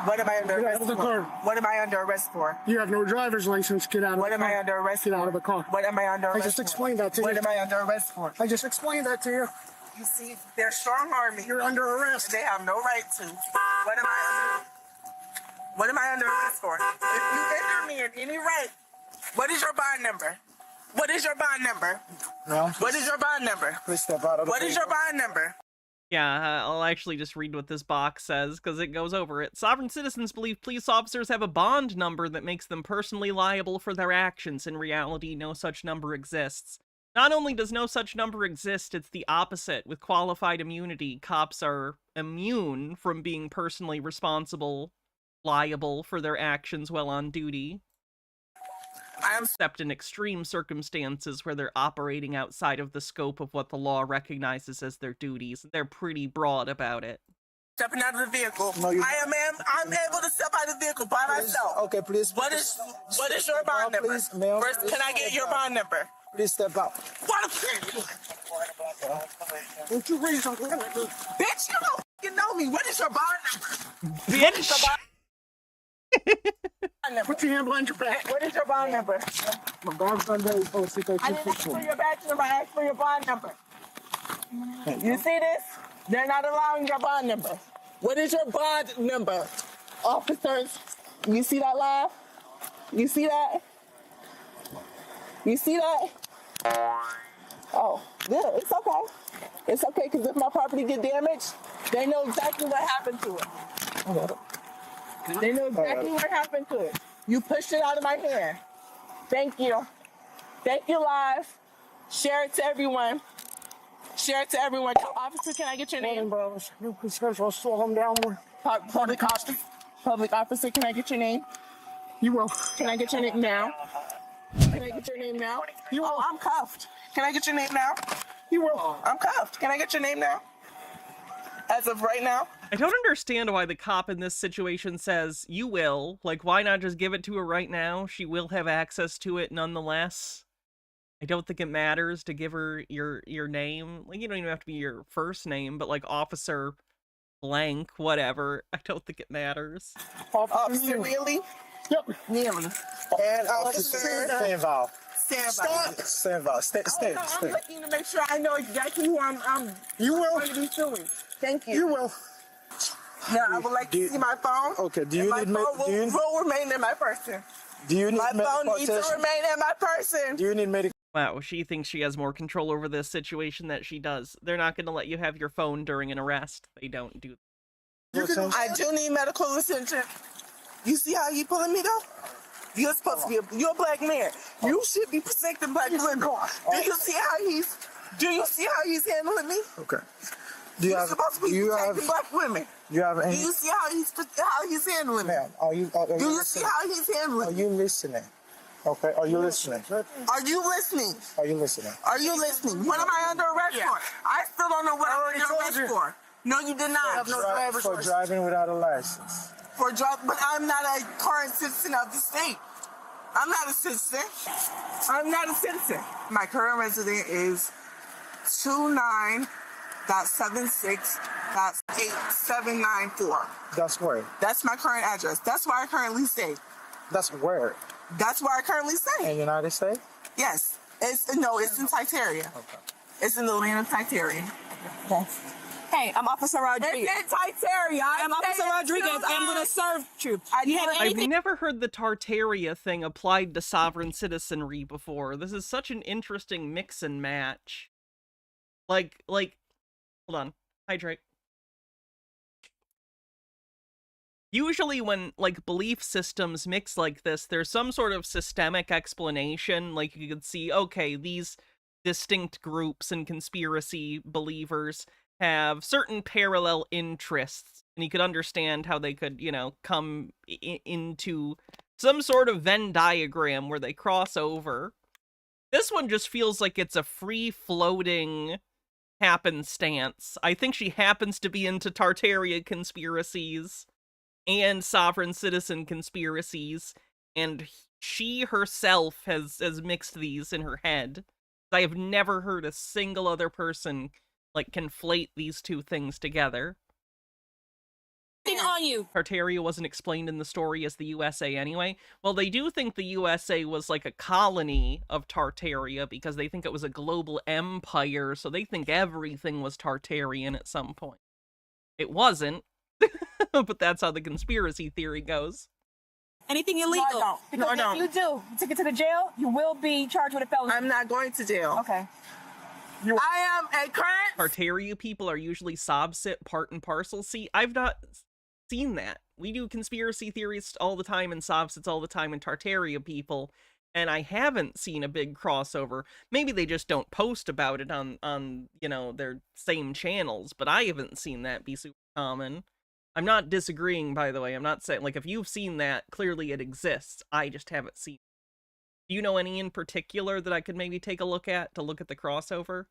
What am I under Get out arrest of the for? car. What am I under arrest for? You have no driver's license. Get out of What the am car. I under arrest Get for? out of the car. What am I under I arrest just for? explained that to What you. am I under arrest for? I just explained that to you. You see, they're strong arming. You're under arrest. They have no right to. What am I under arrest for? If you injure me in any right, what is your bond number? What is your bond number? No. What is your bond number? Please step out of the What is your bond number? Yeah, I'll actually just read what this box says, because it goes over it. Sovereign citizens believe police officers have a bond number that makes them personally liable for their actions. In reality, no such number exists. Not only does no such number exist, it's the opposite. With qualified immunity, cops are immune from being personally liable for their actions while on duty. Except in extreme circumstances where they're operating outside of the scope of what the law recognizes as their duties. They're pretty broad about it. Stepping out of the vehicle. No, I'm able to step out of the vehicle by myself. Okay, please. What is your bond number? Please, ma'am. First, can I get your bond number? Please step out. What? Don't you raise your hand? Bitch, you don't fucking know me. What is your bond number? Bitch! Put your hand behind your back. What is your bond number? My bond's under. Oh, see, I didn't ask for your badge number. I asked for your bond number. You see this? They're not allowing your bond number. What is your bond number? Officers, you see that live? You see that? You see that? Oh, good. It's okay. It's okay, because if my property get damaged, they know exactly what happened to it. They know exactly what happened to it. You pushed it out of my hand. Thank you. Thank you, live. Share it to everyone. Share it to everyone. Officer, can I get your name? I'll slow him down more. Public officer. Public officer, can I get your name? You will. Can I get your name now? Can I get your name now? You will. Oh, I'm cuffed. Can I get your name now? You will. I'm cuffed. Can I get your name now? As of right now? I don't understand why the cop in this situation says, you will. Like, why not just give it to her right now? She will have access to it nonetheless. I don't think it matters to give her your name. Like, you don't even have to be your first name, but like Officer blank, whatever. I don't think it matters. Officer Neely? Yep. Neely. And Officer... Stay involved. Stop. Stay involved. Stay. I'm looking to make sure I know exactly who I'm You will. going to be suing. Thank you. You will. Now, I would like to see my phone. Okay, do you and my need phone will remain in my person. Do you need My phone medical needs to attention? remain in my person. Do you need medical? Wow, she thinks she has more control over this situation than she does. They're not going to let you have your phone during an arrest. They don't do that. I do need medical attention. You see how you pulling me though? You're supposed to be you're a black man. You should be protecting black women. Do you see how he's handling me? Okay. You're supposed to be protecting black women. Do you have Do any? you see how he's handling me? Ma'am, are you? Do you see how he's handling me? Are you listening? Okay. Are you listening? Are you listening? Are you listening? Are you listening? What am I under arrest for? I still don't know what I'm under arrest for. No, you did not. For driving without a license. But I'm not a current citizen of the state. I'm not a citizen. I'm not a citizen. My current resident is 29.76.8794. That's where. That's my current address. That's where I currently stay. That's where. That's where I currently stay. In the United States? Yes. It's in Titeria. Okay. It's in the land of Titeria. Okay. Hey, I'm Officer Rodriguez. It's in Titeria. I'm Officer Rodriguez. I'm going to serve troops. I've never heard the Tartaria thing applied to sovereign citizenry before. This is such an interesting mix and match. Like, hold on. Hydrate. Usually when, like, belief systems mix like this, there's some sort of systemic explanation. Like, you could see, okay, these distinct groups and conspiracy believers have certain parallel interests, and you could understand how they could, you know, come into some sort of Venn diagram where they cross over. This one just feels like it's a free-floating happenstance. I think she happens to be into Tartaria conspiracies and sovereign citizen conspiracies, and she herself has mixed these in her head. I have never heard a single other person like, conflate these two things together. On you. Tartaria wasn't explained in the story as the USA anyway. Well, they do think the USA was like a colony of Tartaria because they think it was a global empire, so they think everything was Tartarian at some point. It wasn't, but that's how the conspiracy theory goes. Anything illegal? No, I don't. Because No, I if you do, take it to the jail, you will be charged with a felony. I'm not going to jail. Okay. I am a current. Tartaria people are usually Sobsit part and parcel. See, I've not seen that. We do conspiracy theories all the time and Sobsits all the time and Tartaria people, and I haven't seen a big crossover. Maybe they just don't post about it on you know, their same channels, but I haven't seen that be super common. I'm not disagreeing, by the way. I'm not saying, like, if you've seen that, clearly it exists. I just haven't seen it. Do you know any in particular that I could maybe take a look at to look at the crossover?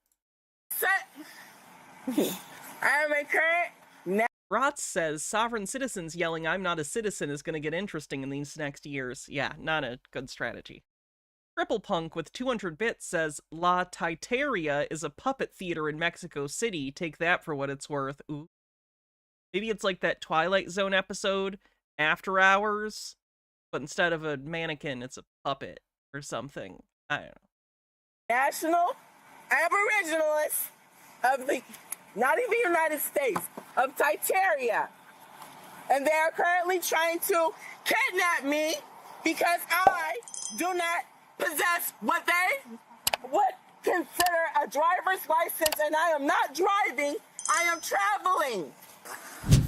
I am a current. Rotz says, sovereign citizens yelling, "I'm not a citizen," is going to get interesting in these next years. Yeah, not a good strategy. Triple Punk with 200 bits says, La Titeria is a puppet theater in Mexico City. Take that for what it's worth. Ooh. Maybe it's like that Twilight Zone episode, After Hours, but instead of a mannequin, it's a puppet or something. I don't know. National Aboriginalists of the, not even United States, of Titeria. And they are currently trying to kidnap me because I do not possess what they would consider a driver's license, and I am not driving, I am traveling.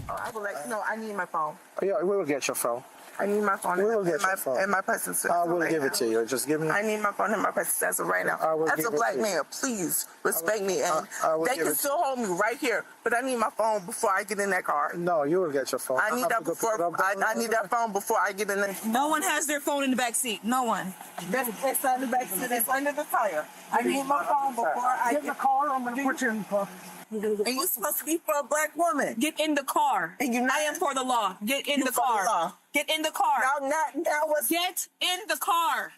I will let, no, I need my phone. Yeah, we will get your phone. I need my phone. We will get your phone. And my presence. I will give it to you. Just give me. I need my phone and my presence as of right now. As a black man, please respect me. And they can still hold me right here, but I need my phone before I get in that car. No, you will get your phone. I need that before. I need that phone before I get in there. No one has their phone in the back seat. No one. It's on the back seat. It's under the tire. I need my phone before I get in the car. I'm gonna put you in the car. And you're supposed to be for a black woman. Get in the car. And you're not. I am for the law. Get in the car. Get in the car. Now what's... Get in the car.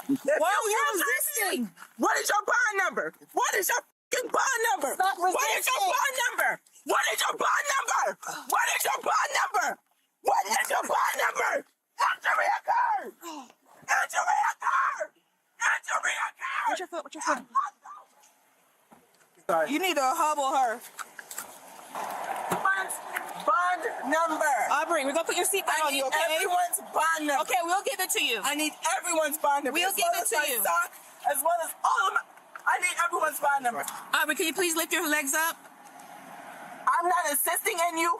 Why are you resisting? What is your bond number? What is your fucking bond number? Stop resisting. What is your bond number? What is your bond number? What is your bond number? What is your bond number? Enter me a car. Enter me a car. Enter me a car. What's your foot? What's your foot? You need to hobble her. Bond number. Aubrey, we're gonna put your seatbelt on you, okay? Everyone's bond number. Okay, we'll give it to you. I need everyone's bond number. We'll give it to you. As well as all of my... I need everyone's bond number. Aubrey, can you please lift your legs up? I'm not assisting in you.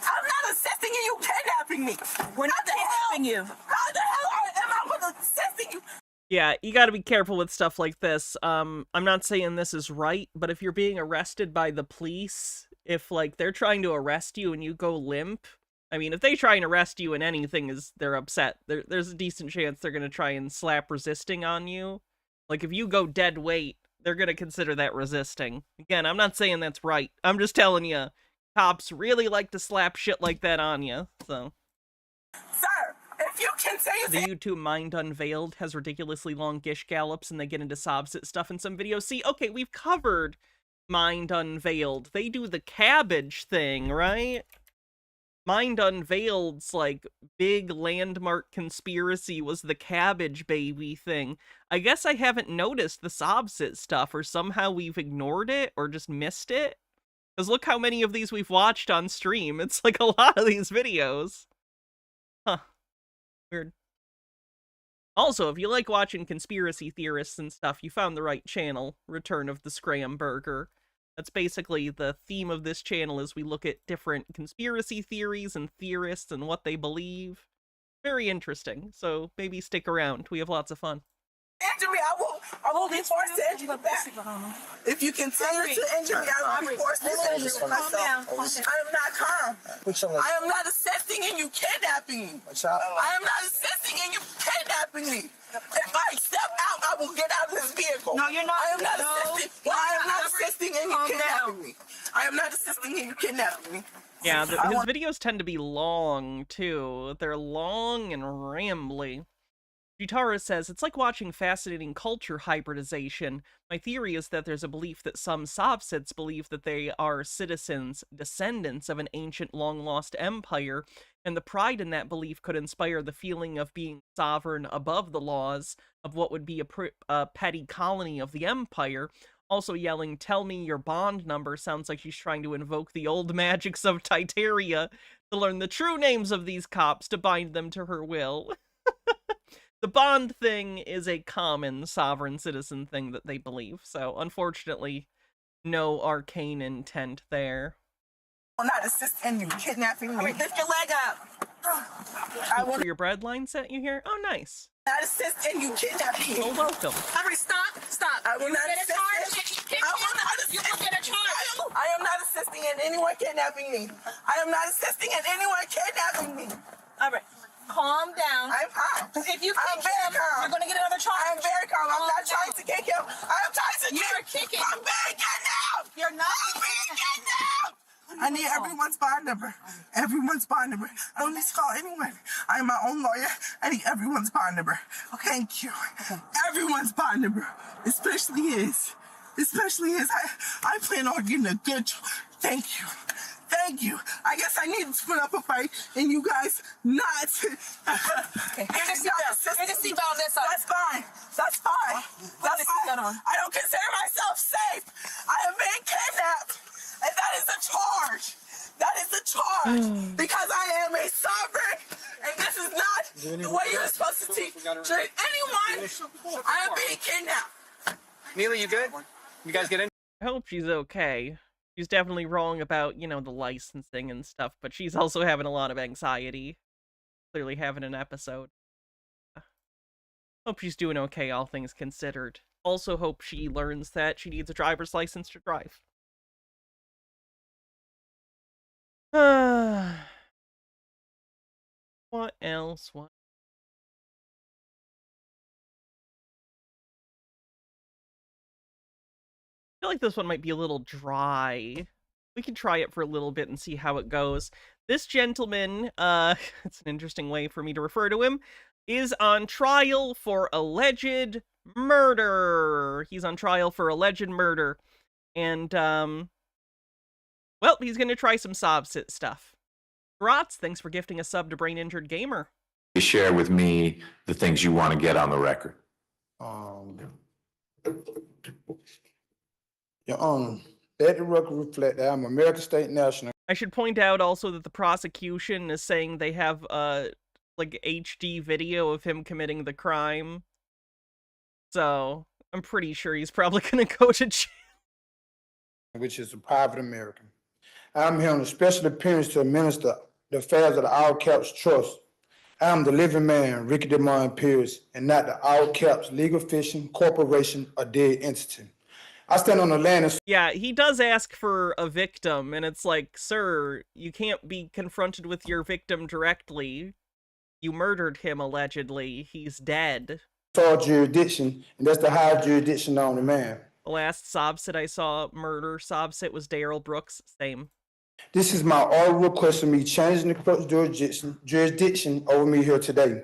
I'm not assisting in you kidnapping me. We're not kidnapping you. How the hell am I with assisting you? Yeah, you gotta be careful with stuff like this. I'm not saying this is right, but if you're being arrested by the police, if, like, they're trying to arrest you and you go limp, I mean, if they try and arrest you and anything is they're upset, there's a decent chance they're gonna try and slap resisting on you. Like, if you go dead weight, they're gonna consider that resisting. Again, I'm not saying that's right. I'm just telling you, cops really like to slap shit like that on you, so... Sir, if you continue The YouTube Mind Unveiled has ridiculously long gish gallops and they get into Sobsit stuff in some videos. See, okay, we've covered Mind Unveiled. They do the cabbage thing, right? Mind Unveiled's, like, big landmark conspiracy was the cabbage baby thing. I guess I haven't noticed the Sobsit stuff, or somehow we've ignored it, or just missed it. Because look how many of these we've watched on stream. It's like a lot of these videos. Huh. Weird. Also, if you like watching conspiracy theorists and stuff, you found the right channel, Return of the Scram Burger. That's basically the theme of this channel, is we look at different conspiracy theories and theorists and what they believe. Very interesting, so maybe stick around. We have lots of fun. injure me, I will be forced to injure you back. If you continue to injure me, I will be forced to injure you myself. I am not calm. I am not assisting in you kidnapping me. I am not assisting in you kidnapping me. If I step out, I will get out of this vehicle. No, you're not. I am not assisting. I am not assisting in you kidnapping me. I am not assisting in you kidnapping me. Yeah, his videos tend to be long, too. They're long and rambly. Jutara says, it's like watching fascinating culture hybridization. My theory is that there's a belief that some Sovsits believe that they are citizens, descendants of an ancient long-lost empire, and the pride in that belief could inspire the feeling of being sovereign above the laws of what would be a petty colony of the empire. Also yelling, tell me your bond number, sounds like she's trying to invoke the old magics of Titeria to learn the true names of these cops to bind them to her will. The bond thing is a common sovereign citizen thing that they believe, so unfortunately, no arcane intent there. I'm not assisting you kidnapping me. Lift your leg up. I want your bread line set you here? Oh, nice. Not assisting you kidnapping me. Well, welcome. Hurry, stop. I will not assist. I will not assist. You will get a charge. I am not assisting in anyone kidnapping me. I am not assisting in anyone kidnapping me. All right. Calm down. I'm calm. If you kick him, you're going to get another charge. I'm very calm. I'm not trying to kick him. I'm trying to You're kicking. I'm being kidnapped. You're not. I'm being kidnapped. I need everyone's bond number. Everyone's bond number. I don't need to call anyone. I am my own lawyer. I need everyone's bond number. Okay. Thank you. Everyone's bond number. Especially his. I plan on getting a good. Thank you. Thank you. I guess I need to put up a fight and you guys not. Okay. Here's the seatbelt on this side. That's fine. That's fine. That's fine. I don't consider myself safe. I am being kidnapped. And that is a charge. That is a charge. Because I am a sovereign. And this is not the way you're supposed to teach anyone. I am being kidnapped. Neely, you good? You guys get in? I hope she's okay. She's definitely wrong about, you know, the licensing and stuff, but she's also having a lot of anxiety. Clearly having an episode. Hope she's doing okay, all things considered. Also hope she learns that she needs a driver's license to drive. What else? What? I feel like this one might be a little dry. We can try it for a little bit and see how it goes. This gentleman, it's an interesting way for me to refer to him, is on trial for alleged murder. He's on trial for alleged murder. And, well, he's gonna try some Sobsit stuff. Grotz, thanks for gifting a sub to Brain Injured Gamer. Share with me the things you want to get on the record. Your Honor, let the record reflect that I'm American State National. I should point out also that the prosecution is saying they have like HD video of him committing the crime. So I'm pretty sure he's probably gonna go to jail. Which is a private American. I'm here on a special appearance to administer the affairs of the All Caps Trust. I am the living man, Ricky DeMond Pierce, and not the All Caps Legal Fishing Corporation or dead entity. I stand on the land and... Yeah, he does ask for a victim, and it's like, sir, you can't be confronted with your victim directly. You murdered him, allegedly. He's dead. Jurisdiction, and that's the highest jurisdiction on the man. The last Sobsit I saw murder Sobsit was Daryl Brooks. Same. This is my oral request of me changing the court's jurisdiction over me here today.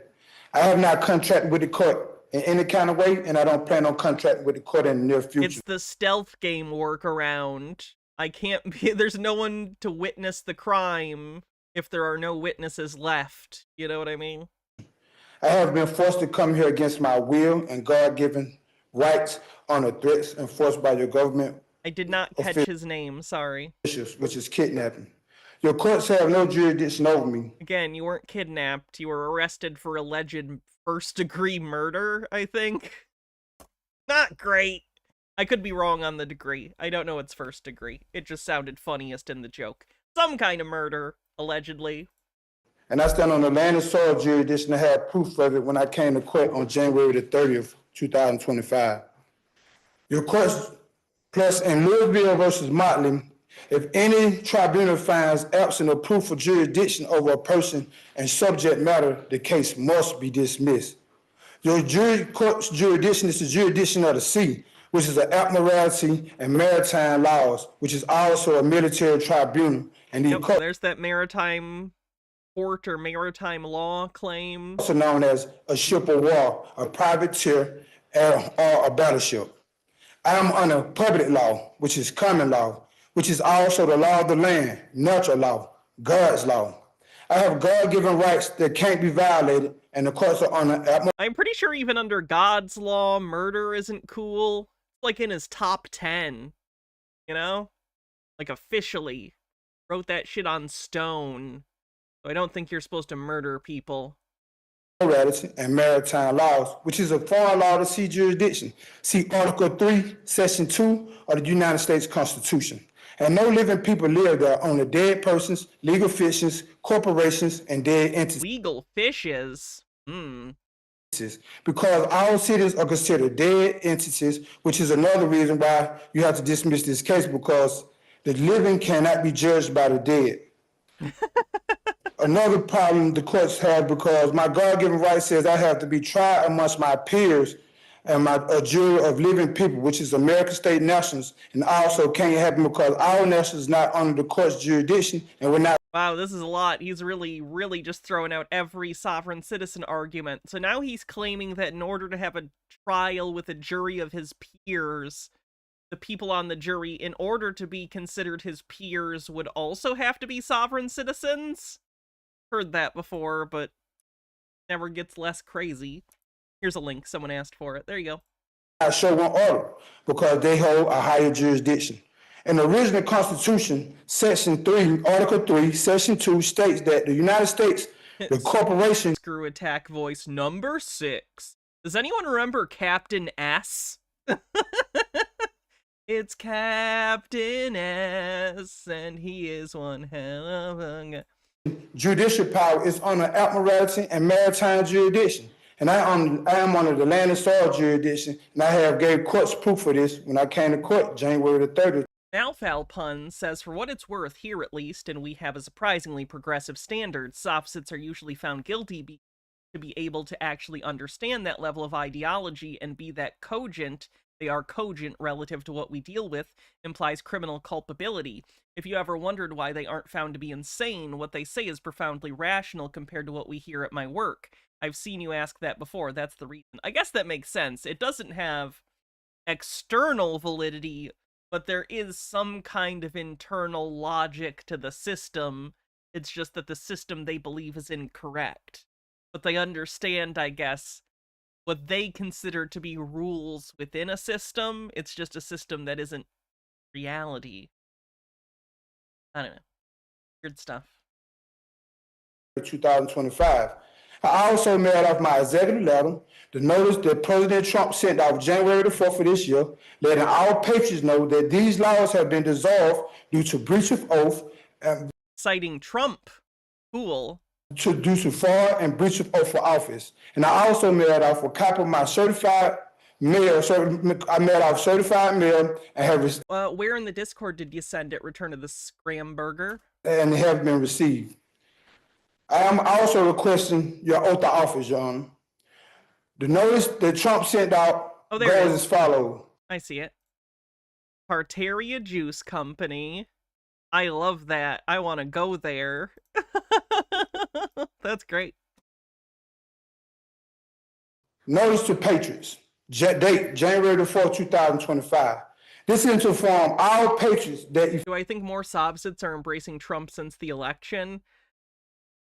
I have not contracted with the court in any kind of way, and I don't plan on contracting with the court in the near future. It's the stealth game workaround. I can't be... There's no one to witness the crime if there are no witnesses left. You know what I mean? I have been forced to come here against my will and God-given rights under threats enforced by your government. I did not catch his name, sorry. Which is kidnapping. Your courts have no jurisdiction over me. Again, you weren't kidnapped. You were arrested for alleged first-degree murder, I think. Not great. I could be wrong on the degree. I don't know it's first degree. It just sounded funniest in the joke. Some kind of murder, allegedly. And I stand on the land and soil jurisdiction to have proof of it when I came to court on January the 30th, 2025. Your courts, plus in Louisville versus Motley, if any tribunal finds absent of proof of jurisdiction over a person and subject matter, the case must be dismissed. Your court's jurisdiction is the jurisdiction of the sea, which is an admiralty and maritime laws, which is also a military tribunal. And there's that maritime port or maritime law claim. Also known as a ship of war, a privateer, or a battleship. I am under public law, which is common law, which is also the law of the land, natural law, God's law. I have God-given rights that can't be violated, and the courts are on the... I'm pretty sure even under God's law, murder isn't cool. Like in his top 10, you know? Like officially. Wrote that shit on stone. So I don't think you're supposed to murder people. And maritime laws, which is a foreign law to sea jurisdiction. See Article 3, Section 2 of the United States Constitution. And no living people live there, only dead persons, legal fictions, corporations, and dead entities. Legal fishes? Because all cities are considered dead entities, which is another reason why you have to dismiss this case, because the living cannot be judged by the dead. Another problem the courts have, because my God-given right says I have to be tried amongst my peers and a jury of living people, which is American state nationals, and also can't happen because our nation is not under the court's jurisdiction, and we're not. Wow, this is a lot. He's really just throwing out every sovereign citizen argument. So now he's claiming that in order to have a trial with a jury of his peers, the people on the jury, in order to be considered his peers, would also have to be sovereign citizens? Heard that before, but never gets less crazy. Here's a link. Someone asked for it. There you go. I show one order because they hold a higher jurisdiction. In the original Constitution, Section 3, Article 3, Section 2 states that the United States, the corporation... Screw attack voice number 6. Does anyone remember Captain S? It's Captain S, and he is one hell of a guy. Judicial power is under admiralty and maritime jurisdiction. And I am under the land and soil jurisdiction, and I have gave courts proof for this when I came to court January the 30th. Malfoul Pun says, for what it's worth, here at least, and we have a surprisingly progressive standard, sophsits are usually found guilty to be able to actually understand that level of ideology and be that cogent. They are cogent relative to what we deal with, implies criminal culpability. If you ever wondered why they aren't found to be insane, what they say is profoundly rational compared to what we hear at my work. I've seen you ask that before, that's the reason. I guess that makes sense. It doesn't have external validity, but there is some kind of internal logic to the system. It's just that the system they believe is incorrect. But they understand, I guess, what they consider to be rules within a system. It's just a system that isn't reality. I don't know. Weird stuff. 2025. I also mailed off my executive letter, the notice that President Trump sent out January the 4th of this year, letting all patriots know that these laws have been dissolved due to breach of oath. Citing Trump. Cool. Due to fraud and breach of oath for office. And I also mailed off a copy of my certified mail. I mailed off certified mail and have... where in the Discord did you send it? Return to the Scramburger? And have been received. I am also requesting your oath of office, Your Honor. The notice that Trump sent out goes as follows. I see it. Parteria Juice Company. I love that. I want to go there. That's great. Notice to patriots. Date January the 4th, 2025. This is to inform all patriots that... Do I think more sophsits are embracing Trump since the election?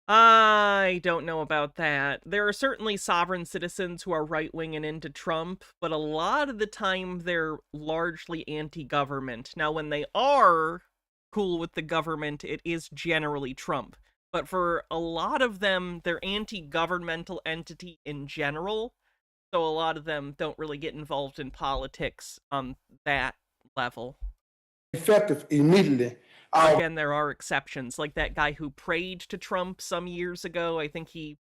I don't know about that. There are certainly sovereign citizens who are right-wing and into Trump, but a lot of the time they're largely anti-government. Now, when they are cool with the government, it is generally Trump. But for a lot of them, they're anti-governmental entity in general, so a lot of them don't really get involved in politics on that level. Effective immediately. Again, there are exceptions, like that guy who prayed to Trump some years ago. I think he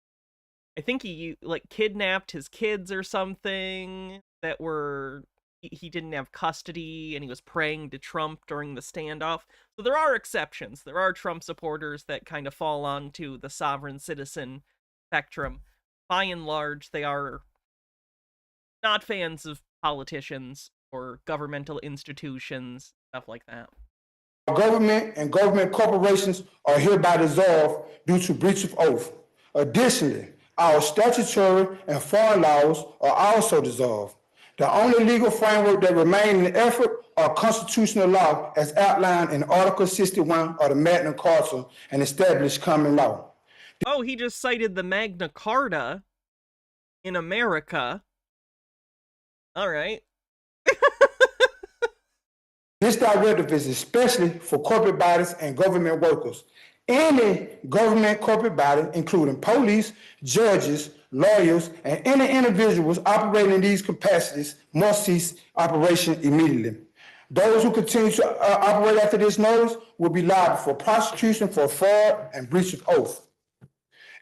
like kidnapped his kids or something that were, he didn't have custody, and he was praying to Trump during the standoff. So there are exceptions. There are Trump supporters that kind of fall onto the sovereign citizen spectrum. By and large, they are not fans of politicians or governmental institutions, stuff like that. Government and government corporations are hereby dissolved due to breach of oath. Additionally, our statutory and foreign laws are also dissolved. The only legal framework that remain in effort are constitutional law as outlined in Article 61 of the Magna Carta and established common law. Oh, he just cited the Magna Carta in America. All right. This directive is especially for corporate bodies and government workers. Any government corporate body, including police, judges, lawyers, and any individuals operating in these capacities must cease operation immediately. Those who continue to operate after this notice will be liable for prosecution for fraud and breach of oath.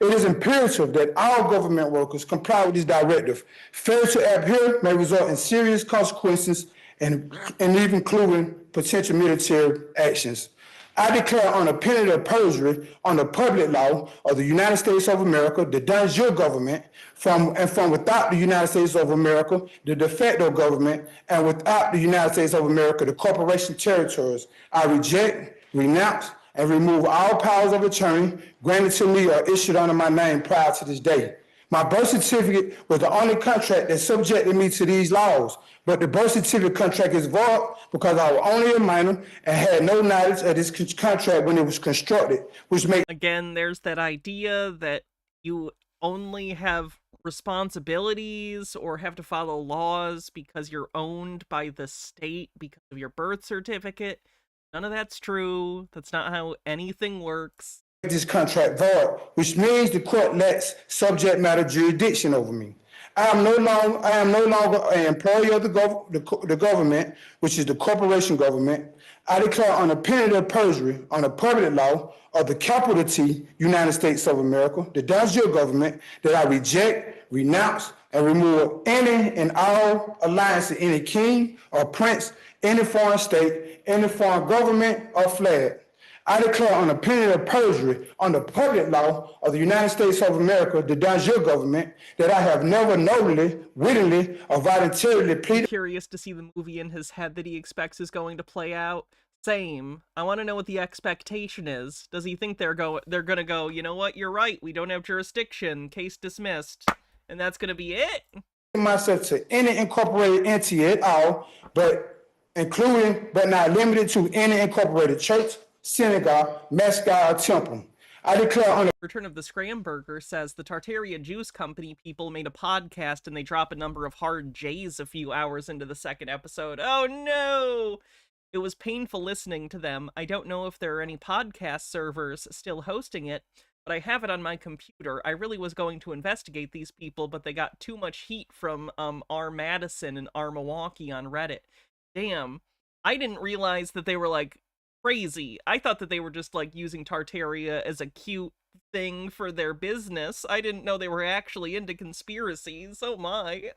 It is imperative that all government workers comply with this directive. Failure to adhere may result in serious consequences and even including potential military actions. I declare on the penalty of perjury on the public law of the United States of America, the de jure government, from without the United States of America, the de facto government, and without the United States of America, the corporation territories. I reject, renounce, and remove all powers of attorney granted to me or issued under my name prior to this day. My birth certificate was the only contract that subjected me to these laws, but the birth certificate contract is void because I was only a minor and had no knowledge of this contract when it was constructed, which makes... Again, there's that idea that you only have responsibilities or have to follow laws because you're owned by the state because of your birth certificate. None of that's true. That's not how anything works. This contract void, which means the court lacks subject matter jurisdiction over me. I am no longer an employee of the government, which is the corporation government. I declare on the penalty of perjury on the public law of the capital T, United States of America, the de jure government, that I reject, renounce, and remove any and all alliance to any king or prince, any foreign state, any foreign government or flag. I declare on the penalty of perjury on the public law of the United States of America, the de jure government, that I have never knowingly, wittingly, or voluntarily pleaded. I'm curious to see the movie in his head that he expects is going to play out. Same. I want to know what the expectation is. Does he think they're gonna go, you know what, you're right, we don't have jurisdiction, case dismissed, and that's gonna be it? Myself to any incorporated entity at all, but including, but not limited to, any incorporated church, synagogue, mascot, or temple. I declare on the Return of the Scramburger says the Tartaria Juice Company people made a podcast and they drop a number of hard J's a few hours into the second episode. Oh no! It was painful listening to them. I don't know if there are any podcast servers still hosting it, but I have it on my computer. I really was going to investigate these people, but they got too much heat from R. Madison and R. Milwaukee on Reddit. Damn. I didn't realize that they were like crazy. I thought that they were just like using Tartaria as a cute thing for their business. I didn't know they were actually into conspiracies. Oh my.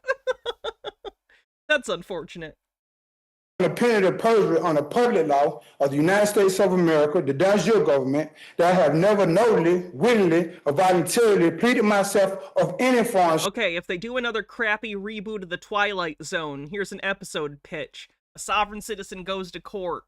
That's unfortunate. The penalty of perjury on the public law of the United States of America, the de jure government, that I have never knowingly, wittingly, or voluntarily pleaded myself of any foreign... Okay, if they do another crappy reboot of The Twilight Zone, here's an episode pitch. A sovereign citizen goes to court,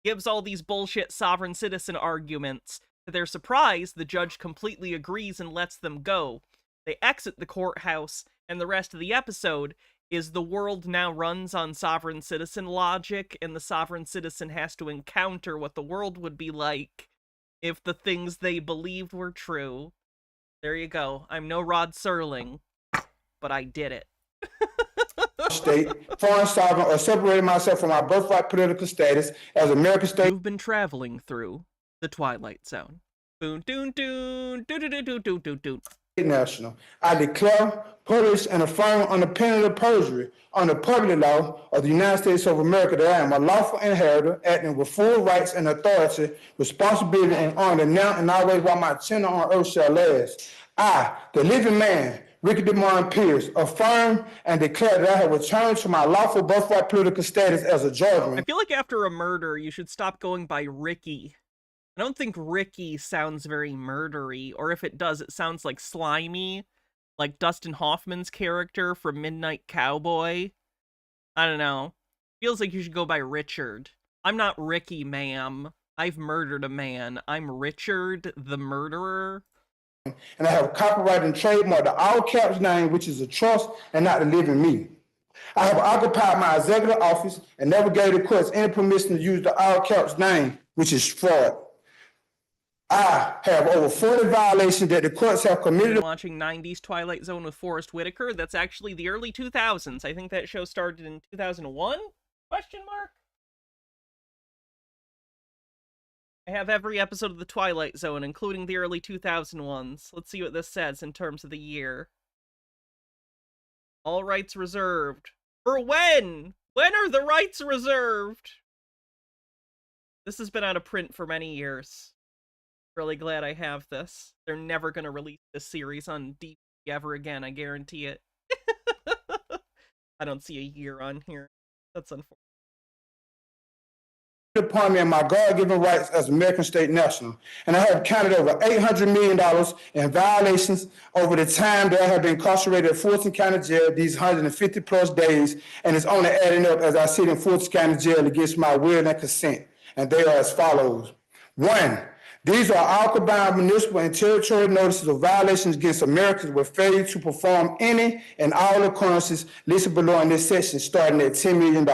gives all these bullshit sovereign citizen arguments. To their surprise, the judge completely agrees and lets them go. They exit the courthouse, and the rest of the episode is the world now runs on sovereign citizen logic, and the sovereign citizen has to encounter what the world would be like if the things they believed were true. There you go. I'm no Rod Serling, but I did it. State, foreign sovereign, or separated myself from my birthright political status as American state. You've been traveling through the Twilight Zone. Boon, doon, doon, doo, doo, doo, doo, doo, doo, doo. National. I declare, publish, and affirm on the penalty of perjury on the public law of the United States of America that I am a lawful inheritor, acting with full rights and authority, responsibility, and honor now and always while my tenure on earth shall last. I, the living man, Ricky DeMond Pierce, affirm and declare that I have returned to my lawful birthright political status as a Georgian. I feel like after a murder, you should stop going by Ricky. I don't think Ricky sounds very murdery, or if it does, it sounds like slimy, like Dustin Hoffman's character from Midnight Cowboy. I don't know. Feels like you should go by Richard. I'm not Ricky, ma'am. I've murdered a man. I'm Richard the murderer. And I have copyright and trademark the all caps name, which is a trust and not the living me. I have occupied my executive office and never gave the courts any permission to use the all caps name, which is fraud. I have over 40 violations that the courts have committed. Watching 90s Twilight Zone with Forrest Whitaker. That's actually the early 2000s. I think that show started in 2001? Question mark? I have every episode of The Twilight Zone, including the early 2001s. Let's see what this says in terms of the year. All rights reserved. For when? When are the rights reserved? This has been out of print for many years. Really glad I have this. They're never going to release this series on DVD ever again, I guarantee it. I don't see a year on here. That's unfortunate. Upon me and my God-given rights as American state national. And I have counted over $800 million in violations over the time that I have been incarcerated at Fulton County Jail these 150 plus days, and it's only adding up as I sit in Fulton County Jail against my will and consent. And they are as follows. 1, these are all combined municipal and territorial notices of violations against Americans with failure to perform any and all occurrences listed below in this section, starting at $10 million.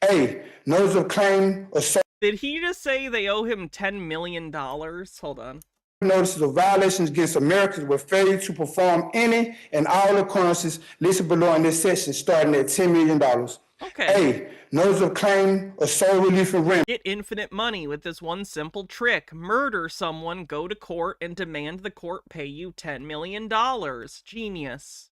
A, notice of claim or Did he just say they owe him $10 million? Hold on. Notices of violations against Americans with failure to perform any and all occurrences listed below in this section, starting at $10 million. Okay. A, notice of claim or sole relief and remedy. Get infinite money with this one simple trick. Murder someone, go to court, and demand the court pay you $10 million. Genius.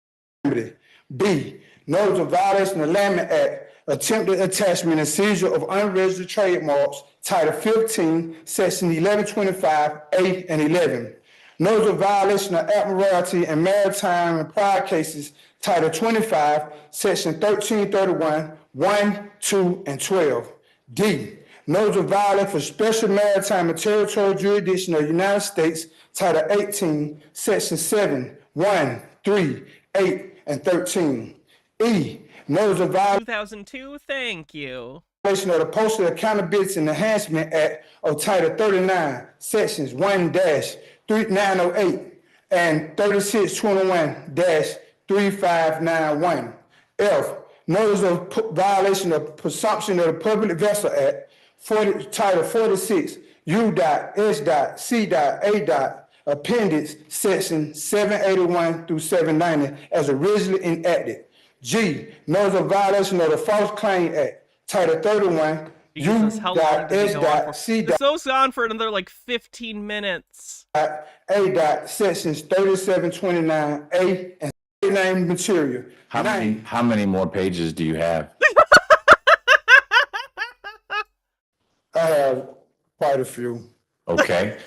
B, notice of violation of the Lanham Act, attempted attachment and seizure of unregistered trademarks, Title 15, Section 1125, 8 and 11. Notice of violation of Admiralty and Maritime and Prior Cases, Title 25, Section 1331, 1, 2, and 12. D, notice of violation for Special Maritime and Territorial Jurisdiction of the United States, Title 18, Section 7, 1, 3, 8, and 13. E, notice of violation 2002, thank you. Of the Postal Accountability and Enhancement Act of Title 39, Sections 1-3908 and 3621-3591. F, notice of violation of presumption of the Public Vessel Act, Title 46, U.S.C.A. Appendix, Section 781 through 790, as originally enacted. G, notice of violation of the False Claim Act, Title 31, Jesus, how long did it go on for? This goes on for another like 15 minutes. Sections 3729A and name material. How many more pages do you have? I have quite a few. Okay.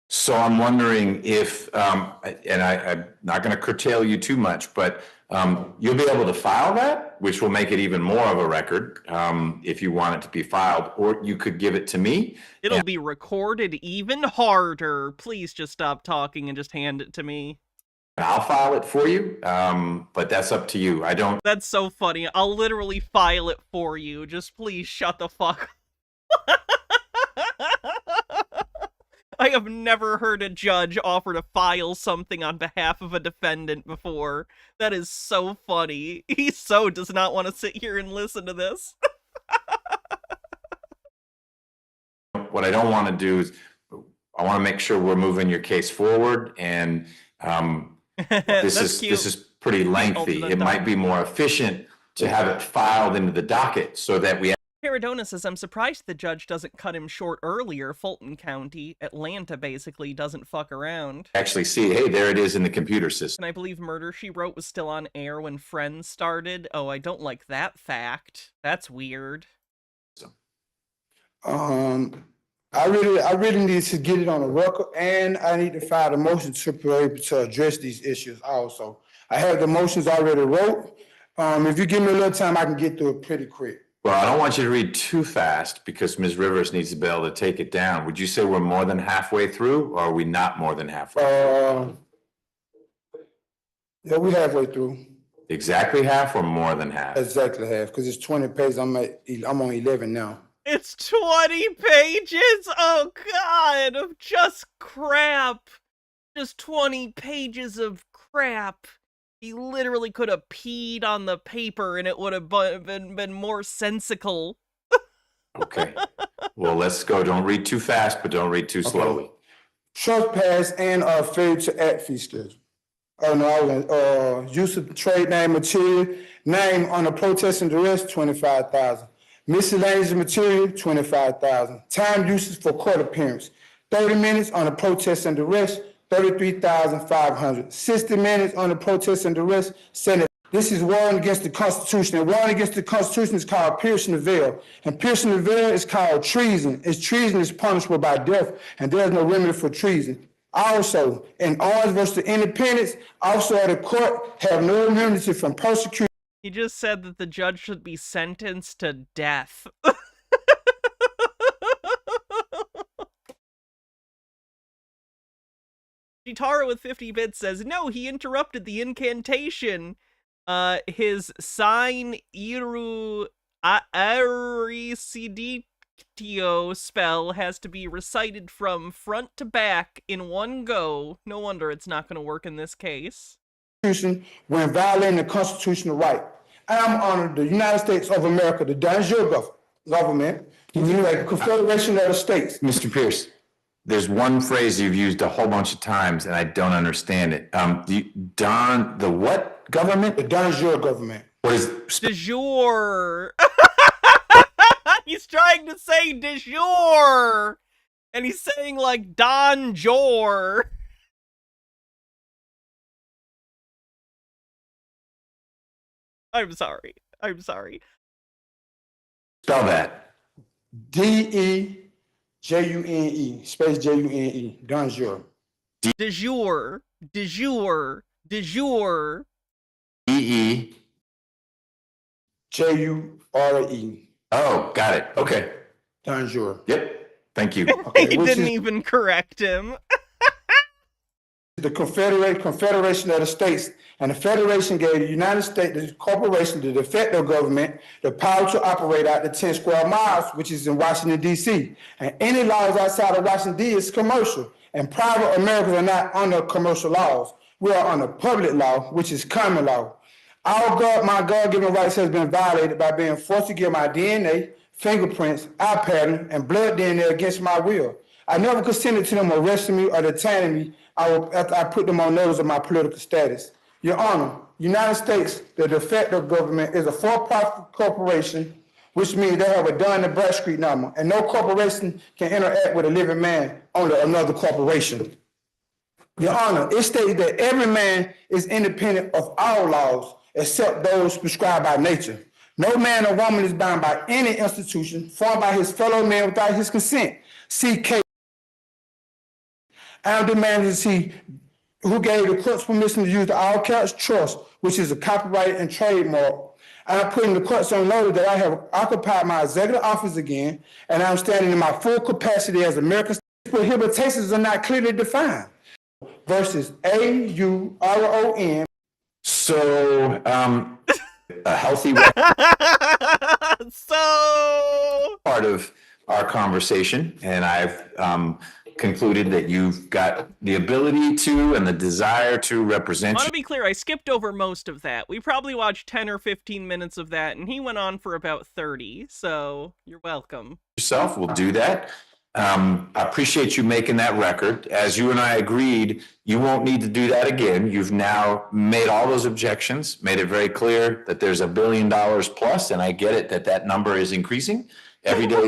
So I'm wondering if, and I'm not going to curtail you too much, but you'll be able to file that, which will make it even more of a record if you want it to be filed, or you could give it to me. It'll be recorded even harder. Please just stop talking and just hand it to me. I'll file it for you, but that's up to you. I don't. That's so funny. I'll literally file it for you. Just please shut the fuck up. I have never heard a judge offer to file something on behalf of a defendant before. That is so funny. He so does not want to sit here and listen to this. What I don't want to do is, I want to make sure we're moving your case forward, and this is pretty lengthy. It might be more efficient to have it filed into the docket so that we. Paradona says, I'm surprised the judge doesn't cut him short earlier. Fulton County, Atlanta, basically doesn't fuck around. Actually see, hey, there it is in the computer system. And I believe Murder, She Wrote was still on air when Friends started. Oh, I don't like that fact. That's weird. I really need to get it on the record, and I need to file a motion to be able to address these issues also. I have the motions already wrote. If you give me a little time, I can get through it pretty quick. Well, I don't want you to read too fast because Ms. Rivers needs to be able to take it down. Would you say we're more than halfway through, or are we not more than halfway through? Yeah, we're halfway through. Exactly half or more than half? Exactly half, because it's 20 pages. I'm on 11 now. It's 20 pages? Oh god, of just crap. Just 20 pages of crap. He literally could have peed on the paper and it would have been more sensical. Okay. Well, let's go. Don't read too fast, but don't read too slowly. Trespass and failure to act fee schedule. Use of trade name material, name on the protest and duress, 25,000. Miscellaneous material, 25,000. Time uses for court appearance, 30 minutes on the protest and duress, 33,500. 60 minutes on the protest and duress, Senate. This is warring against the Constitution. And warring against the Constitution is called piercing the veil. And piercing the veil is called treason. Treason is punishable by death, and there's no remedy for treason. Also, in Orange versus the Independence, also at the court have no immunity from persecution. He just said that the judge should be sentenced to death. Gitara with 50 bits says, no, he interrupted the incantation. His sign Iru Arisiditio spell has to be recited from front to back in one go. No wonder it's not going to work in this case. When violating the constitutional right. I am honored the United States of America, the Danjur government, the Confederation of the States. Mr. Pierce, there's one phrase you've used a whole bunch of times and I don't understand it. The what government? The Danjur government. What is de jour? He's trying to say de jour, and he's saying like Don Jor. I'm sorry. I'm sorry. Spell that. D-E-J-U-N-E, space J-U-N-E, Don jour. De jour, de jour, de jour. D-E. J-U-R-E. Oh, got it. Okay. Don jour. Yep. Thank you. Okay, he didn't even correct him. The Confederation of the States, and the Federation gave the United States, the corporation, the de facto government, the power to operate out the 10 square miles, which is in Washington, D.C. And any laws outside of Washington, D.C. is commercial, and private Americans are not under commercial laws. We are under public law, which is common law. My God-given rights has been violated by being forced to give my DNA, fingerprints, eye pattern, and blood DNA against my will. I never consented to them arresting me or detaining me after I put them on notice of my political status. Your Honor, United States, the de facto government, is a for-profit corporation, which means they have a Dun and Bradstreet number, and no corporation can interact with a living man under another corporation. Your Honor, it states that every man is independent of all laws except those prescribed by nature. No man or woman is bound by any institution formed by his fellow man without his consent. C.K. I am demanding to see who gave the court's permission to use the all caps trust, which is a copyright and trademark. I am putting the courts on notice that I have occupied my executive office again, and I am standing in my full capacity as American. Prohibitations are not clearly defined. Versus A-U-R-O-N. So, a healthy part of our conversation, and I've concluded that you've got the ability to and the desire to represent. I want to be clear, I skipped over most of that. We probably watched 10 or 15 minutes of that, and he went on for about 30, so you're welcome. Yourself, we'll do that. I appreciate you making that record. As you and I agreed, you won't need to do that again. You've now made all those objections, made it very clear that there's $1 billion plus, and I get it that that number is increasing every day.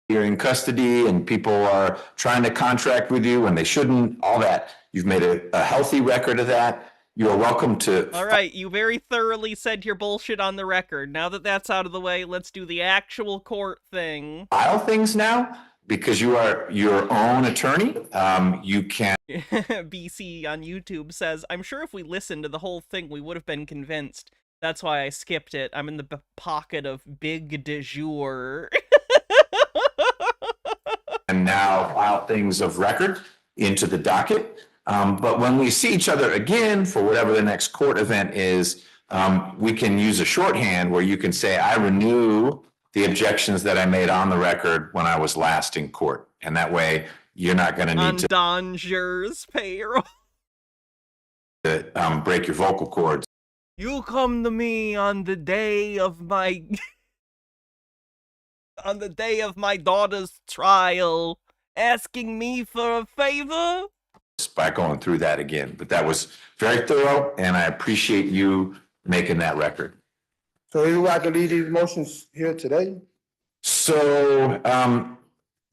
You're in custody and people are trying to contract with you when they shouldn't, all that. You've made a healthy record of that. You are welcome to. All right, you very thoroughly said your bullshit on the record. Now that that's out of the way, let's do the actual court thing. File things now because you are your own attorney. You can. BC on YouTube says, I'm sure if we listened to the whole thing, we would have been convinced. That's why I skipped it. I'm in the pocket of big de jour. And now file things of record into the docket. But when we see each other again for whatever the next court event is, we can use a shorthand where you can say, I renew the objections that I made on the record when I was last in court. And that way you're not going to need to Danger's payroll. Break your vocal cords. You come to me on the day of my on the day of my daughter's trial, asking me for a favor? By going through that again, but that was very thorough, and I appreciate you making that record. So is I can leave these motions here today? So,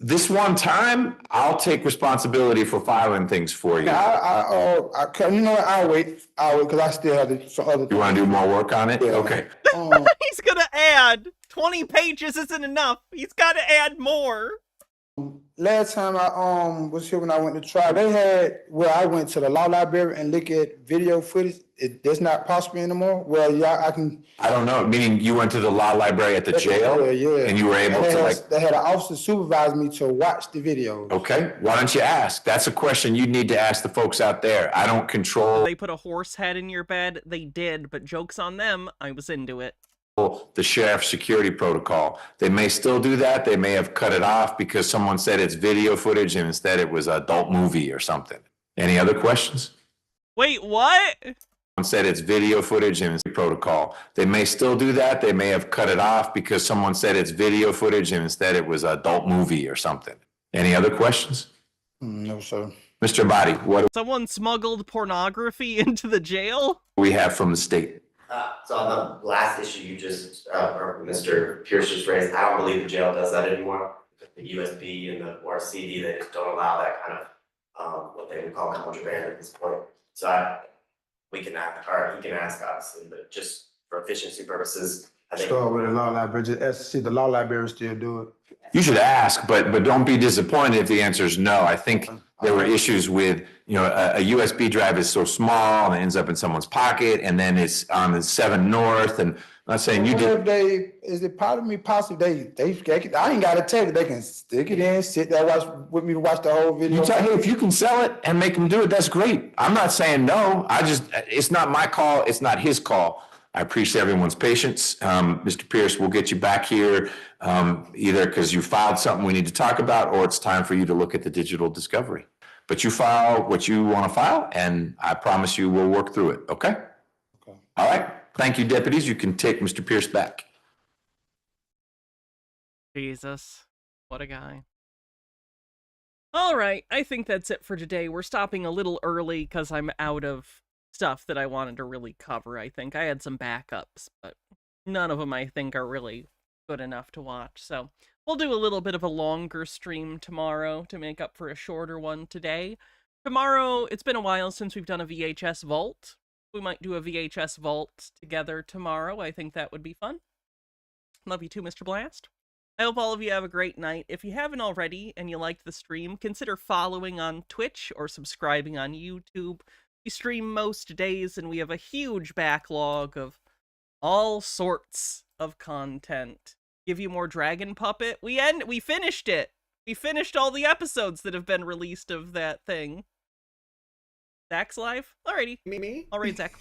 this one time, I'll take responsibility for filing things for you. You know what, I'll wait, because I still have some other. You want to do more work on it? Yeah. Okay. He's gonna add 20 pages isn't enough. He's got to add more. Last time I was here when I went to trial, they had where I went to the law library and look at video footage. That's not possible anymore. Well, yeah, I don't know. Meaning you went to the law library at the jail, yeah, and you were able to They had an officer supervise me to watch the videos. Okay, why don't you ask? That's a question you need to ask the folks out there. I don't control. They put a horse head in your bed. They did, but joke's on them. I was into it. The sheriff's security protocol. They may still do that. They may have cut it off because someone said it's video footage and instead it was an adult movie or something. Any other questions? Wait, what? Someone said it's video footage and it's protocol. They may still do that. They may have cut it off because someone said it's video footage and instead it was an adult movie or something. Any other questions? No, sir. Mr. Body, what do Someone smuggled pornography into the jail? we have from the state? So on the last issue you just, or Mr. Pierce just raised, I don't believe the jail does that anymore. The USB and the or CD, they just don't allow that kind of what they would call contraband at this point. So we can ask, or he can ask obviously, but just for efficiency purposes, I think. Start with the law library. Just see the law library still do it. You should ask, but don't be disappointed if the answer is no. I think there were issues with, you know, a USB drive is so small and it ends up in someone's pocket, and then it's on the 7 North. And I'm not saying you did. Is it part of me possible I ain't got to tell you, they can stick it in, sit there, watch with me to watch the whole video. You tell, hey, if you can sell it and make them do it, that's great. I'm not saying no. It's not my call. It's not his call. I appreciate everyone's patience. Mr. Pierce, we'll get you back here either because you filed something we need to talk about, or it's time for you to look at the digital discovery. But you file what you want to file, and I promise you we'll work through it, okay? Okay. All right. Thank you, deputies. You can take Mr. Pierce back. Jesus, what a guy. All right, I think that's it for today. We're stopping a little early because I'm out of stuff that I wanted to really cover, I think. I had some backups, but none of them I think are really good enough to watch. So we'll do a little bit of a longer stream tomorrow to make up for a shorter one today. Tomorrow, it's been a while since we've done a VHS Vault. We might do a VHS Vault together tomorrow. I think that would be fun. Love you too, Mr. Blast. I hope all of you have a great night. If you haven't already and you liked the stream, consider following on Twitch or subscribing on YouTube. We stream most days, and we have a huge backlog of all sorts of content. Give you more Dragon Puppet. We finished it. We finished all the episodes that have been released of that thing. Zach's live? Alrighty. Me? Alright, Zach.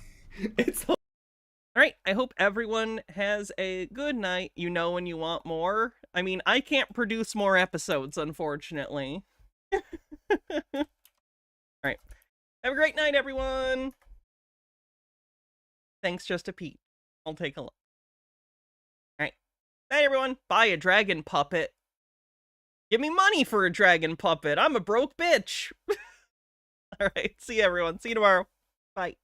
Alright, I hope everyone has a good night. You know when you want more. I mean, I can't produce more episodes, unfortunately. Alright. Have a great night, everyone! Thanks, Just a Pete. I'll take a look. Alright. Night, everyone. Buy a dragon puppet. Give me money for a dragon puppet. I'm a broke bitch. Alright, see you, everyone. See you tomorrow. Bye.